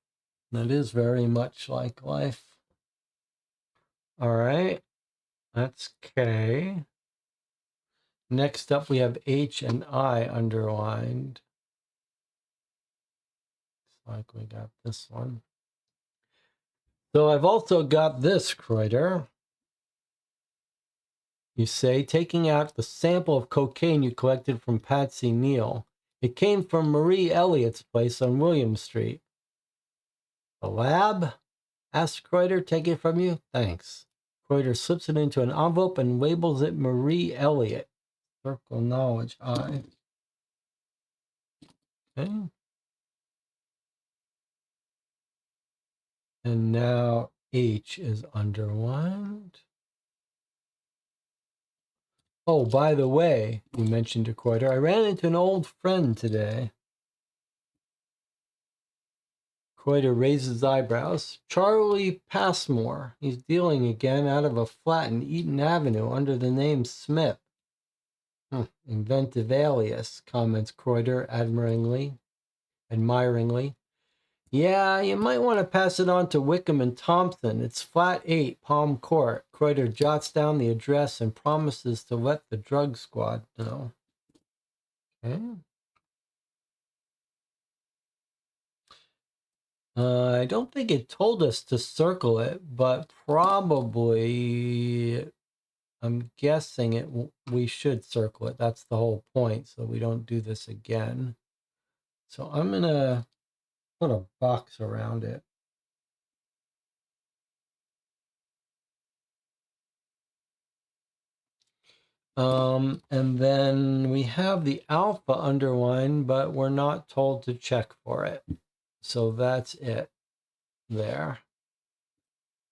That is very much like life. All right, that's K. Next up, we have H and I underlined. Looks like we got this one. So I've also got this, Kreuter. You say, taking out the sample of cocaine you collected from Patsy Neal. It came from Marie Elliott's place on William Street. The lab? Asks Kreuter, take it from you? Thanks. Kreuter slips it into an envelope and labels it Marie Elliott. Circle knowledge, I. Okay. And now H is underlined. Oh, by the way, you mentioned to Kreuter, I ran into an old friend today. Kreuter raises eyebrows. Charlie Passmore. He's dealing again out of a flat in Eaton Avenue under the name Smith. Inventive alias, comments Kreuter admiringly. Yeah, you might want to pass it on to Wickham and Thompson. It's flat 8, Palm Court. Kreuter jots down the address and promises to let the drug squad know. Okay. I don't think it told us to circle it, but probably, I'm guessing we should circle it. That's the whole point, so we don't do this again. So I'm going to put a box around it. And then we have the alpha underlined, but we're not told to check for it. So that's it there.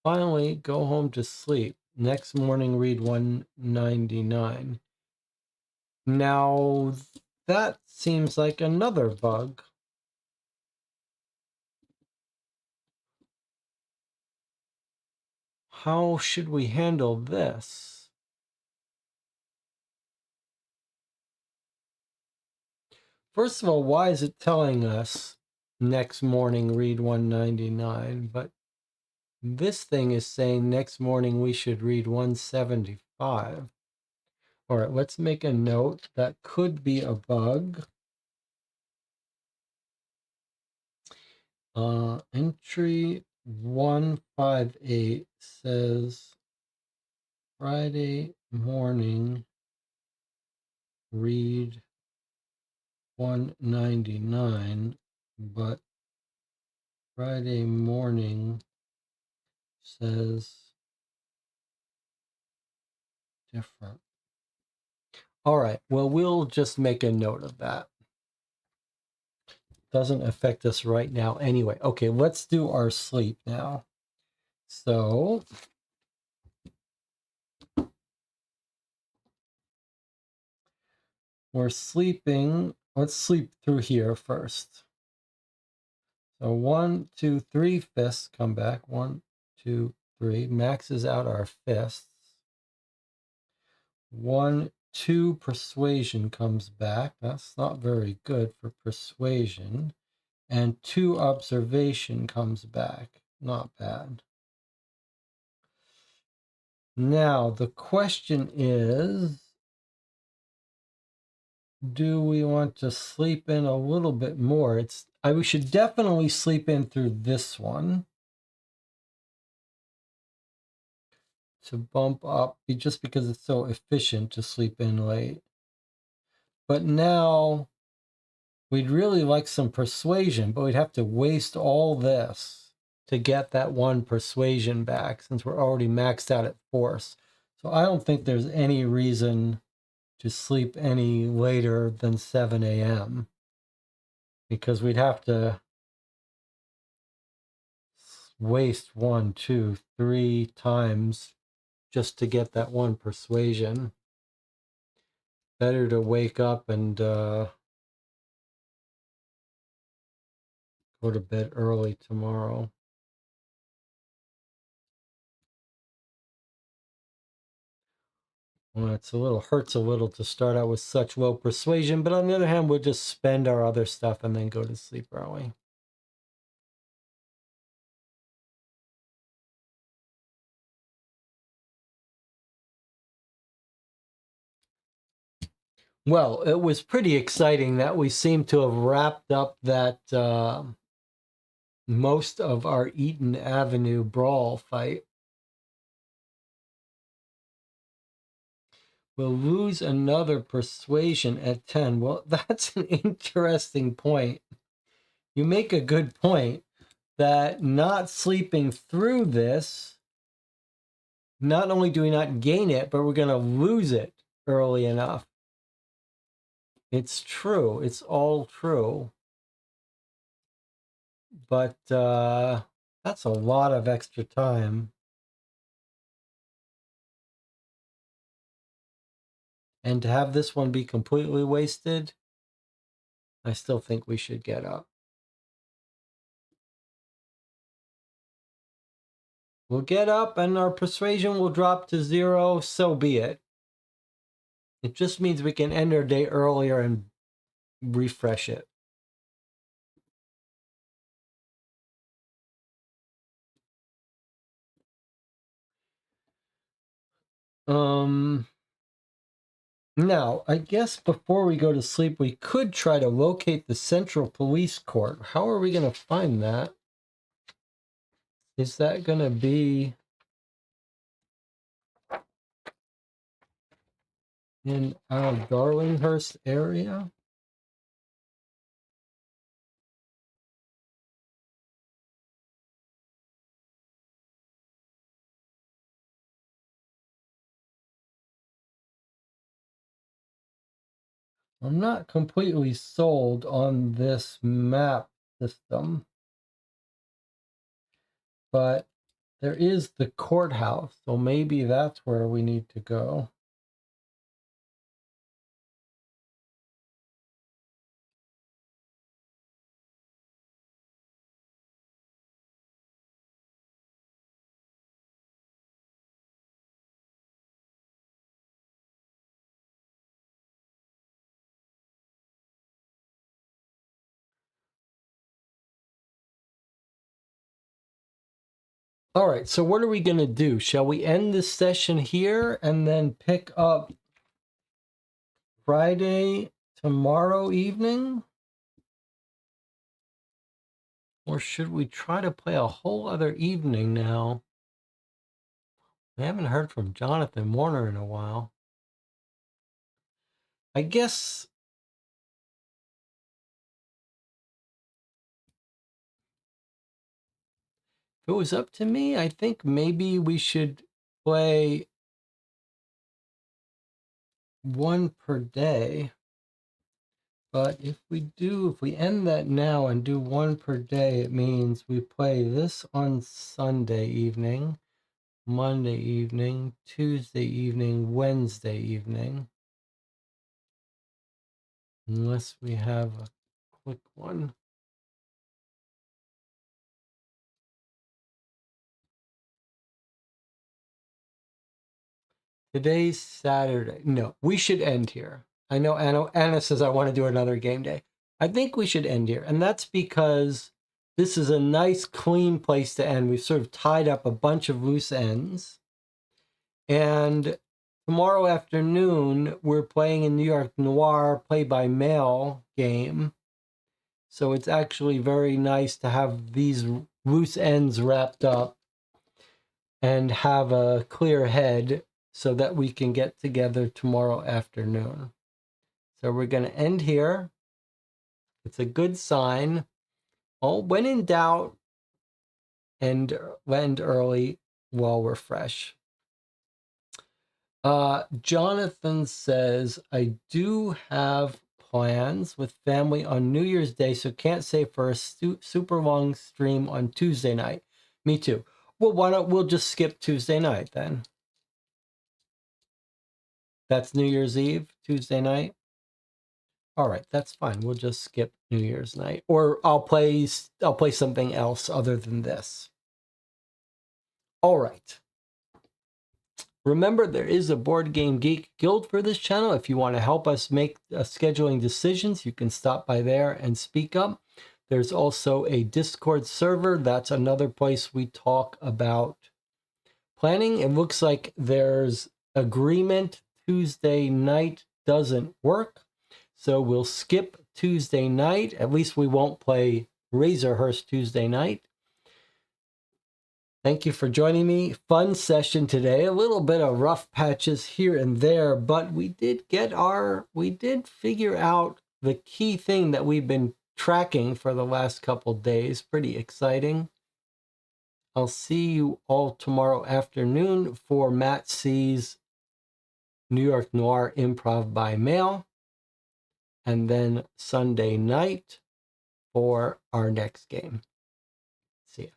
Finally, go home to sleep. Next morning, read 199. Now, that seems like another bug. How should we handle this? First of all, why is it telling us next morning read 199, but this thing is saying next morning we should read 175. All right, let's make a note. That could be a bug. Entry 158 says Friday morning read 199, but Friday morning says different. All right, well, we'll just make a note of that. Doesn't affect us right now anyway. Okay, let's do our sleep now. So we're sleeping. Let's sleep through here first. So 1, 2, 3 fists come back. 1, 2, 3 maxes out our fists. 1, 2 persuasion comes back. That's not very good for persuasion. And 2 observation comes back. Not bad. Now the question is, do we want to sleep in a little bit more? We should definitely sleep in through this one to bump up, just because it's so efficient to sleep in late. But now we'd really like some persuasion, but we'd have to waste all this to get that 1 persuasion back since we're already maxed out at force. So I don't think there's any reason to sleep any later than 7 a.m. because we'd have to waste 1, 2, 3 times just to get that 1 persuasion. Better to wake up and go to bed early tomorrow. Well, hurts a little to start out with such low persuasion, but on the other hand, we'll just spend our other stuff and then go to sleep early. Well, it was pretty exciting that we seem to have wrapped up that most of our Eaton Avenue brawl fight. We'll lose another persuasion at 10. Well, that's an interesting point. You make a good point that not sleeping through this, not only do we not gain it, but we're going to lose it early enough. It's true. It's all true. But that's a lot of extra time. And to have this one be completely wasted, I still think we should get up. We'll get up and our persuasion will drop to 0, so be it. It just means we can end our day earlier and refresh it. Now, I guess before we go to sleep, we could try to locate the Central Police Court. How are we going to find that? Is that going to be in our Darlinghurst area? I'm not completely sold on this map system, but there is the courthouse, so maybe that's where we need to go. All right, so what are we going to do? Shall we end this session here and then pick up Friday tomorrow evening? Or should we try to play a whole other evening now? I haven't heard from Jonathan Warner in a while. I guess if it was up to me, I think maybe we should play one per day. But if we end that now and do one per day, it means we play this on Sunday evening, Monday evening, Tuesday evening, Wednesday evening. Unless we have a quick one. Today's Saturday. No, we should end here. I know Anna says I want to do another game day. I think we should end here. And that's because this is a nice, clean place to end. We've sort of tied up a bunch of loose ends. And tomorrow afternoon, we're playing a New York Noir play-by-mail game. So it's actually very nice to have these loose ends wrapped up and have a clear head so that we can get together tomorrow afternoon. So we're going to end here. It's a good sign. Oh, when in doubt, end early while we're fresh. Jonathan says, I do have plans with family on New Year's Day, so can't say for a super long stream on Tuesday night. Me too. Well, why don't we'll just skip Tuesday night then? That's New Year's Eve, Tuesday night. All right, that's fine. We'll just skip New Year's night, or I'll play something else other than this. All right. Remember, there is a Board Game Geek Guild for this channel. If you want to help us make scheduling decisions, you can stop by there and speak up. There's also a Discord server. That's another place we talk about planning. It looks like there's agreement Tuesday night doesn't work. So we'll skip Tuesday night. At least we won't play Razorhurst Tuesday night. Thank you for joining me. Fun session today. A little bit of rough patches here and there, but we did figure out the key thing that we've been tracking for the last couple days. Pretty exciting. I'll see you all tomorrow afternoon for Matt C's New York Noir Improv by Mail, and then Sunday night for our next game. See ya.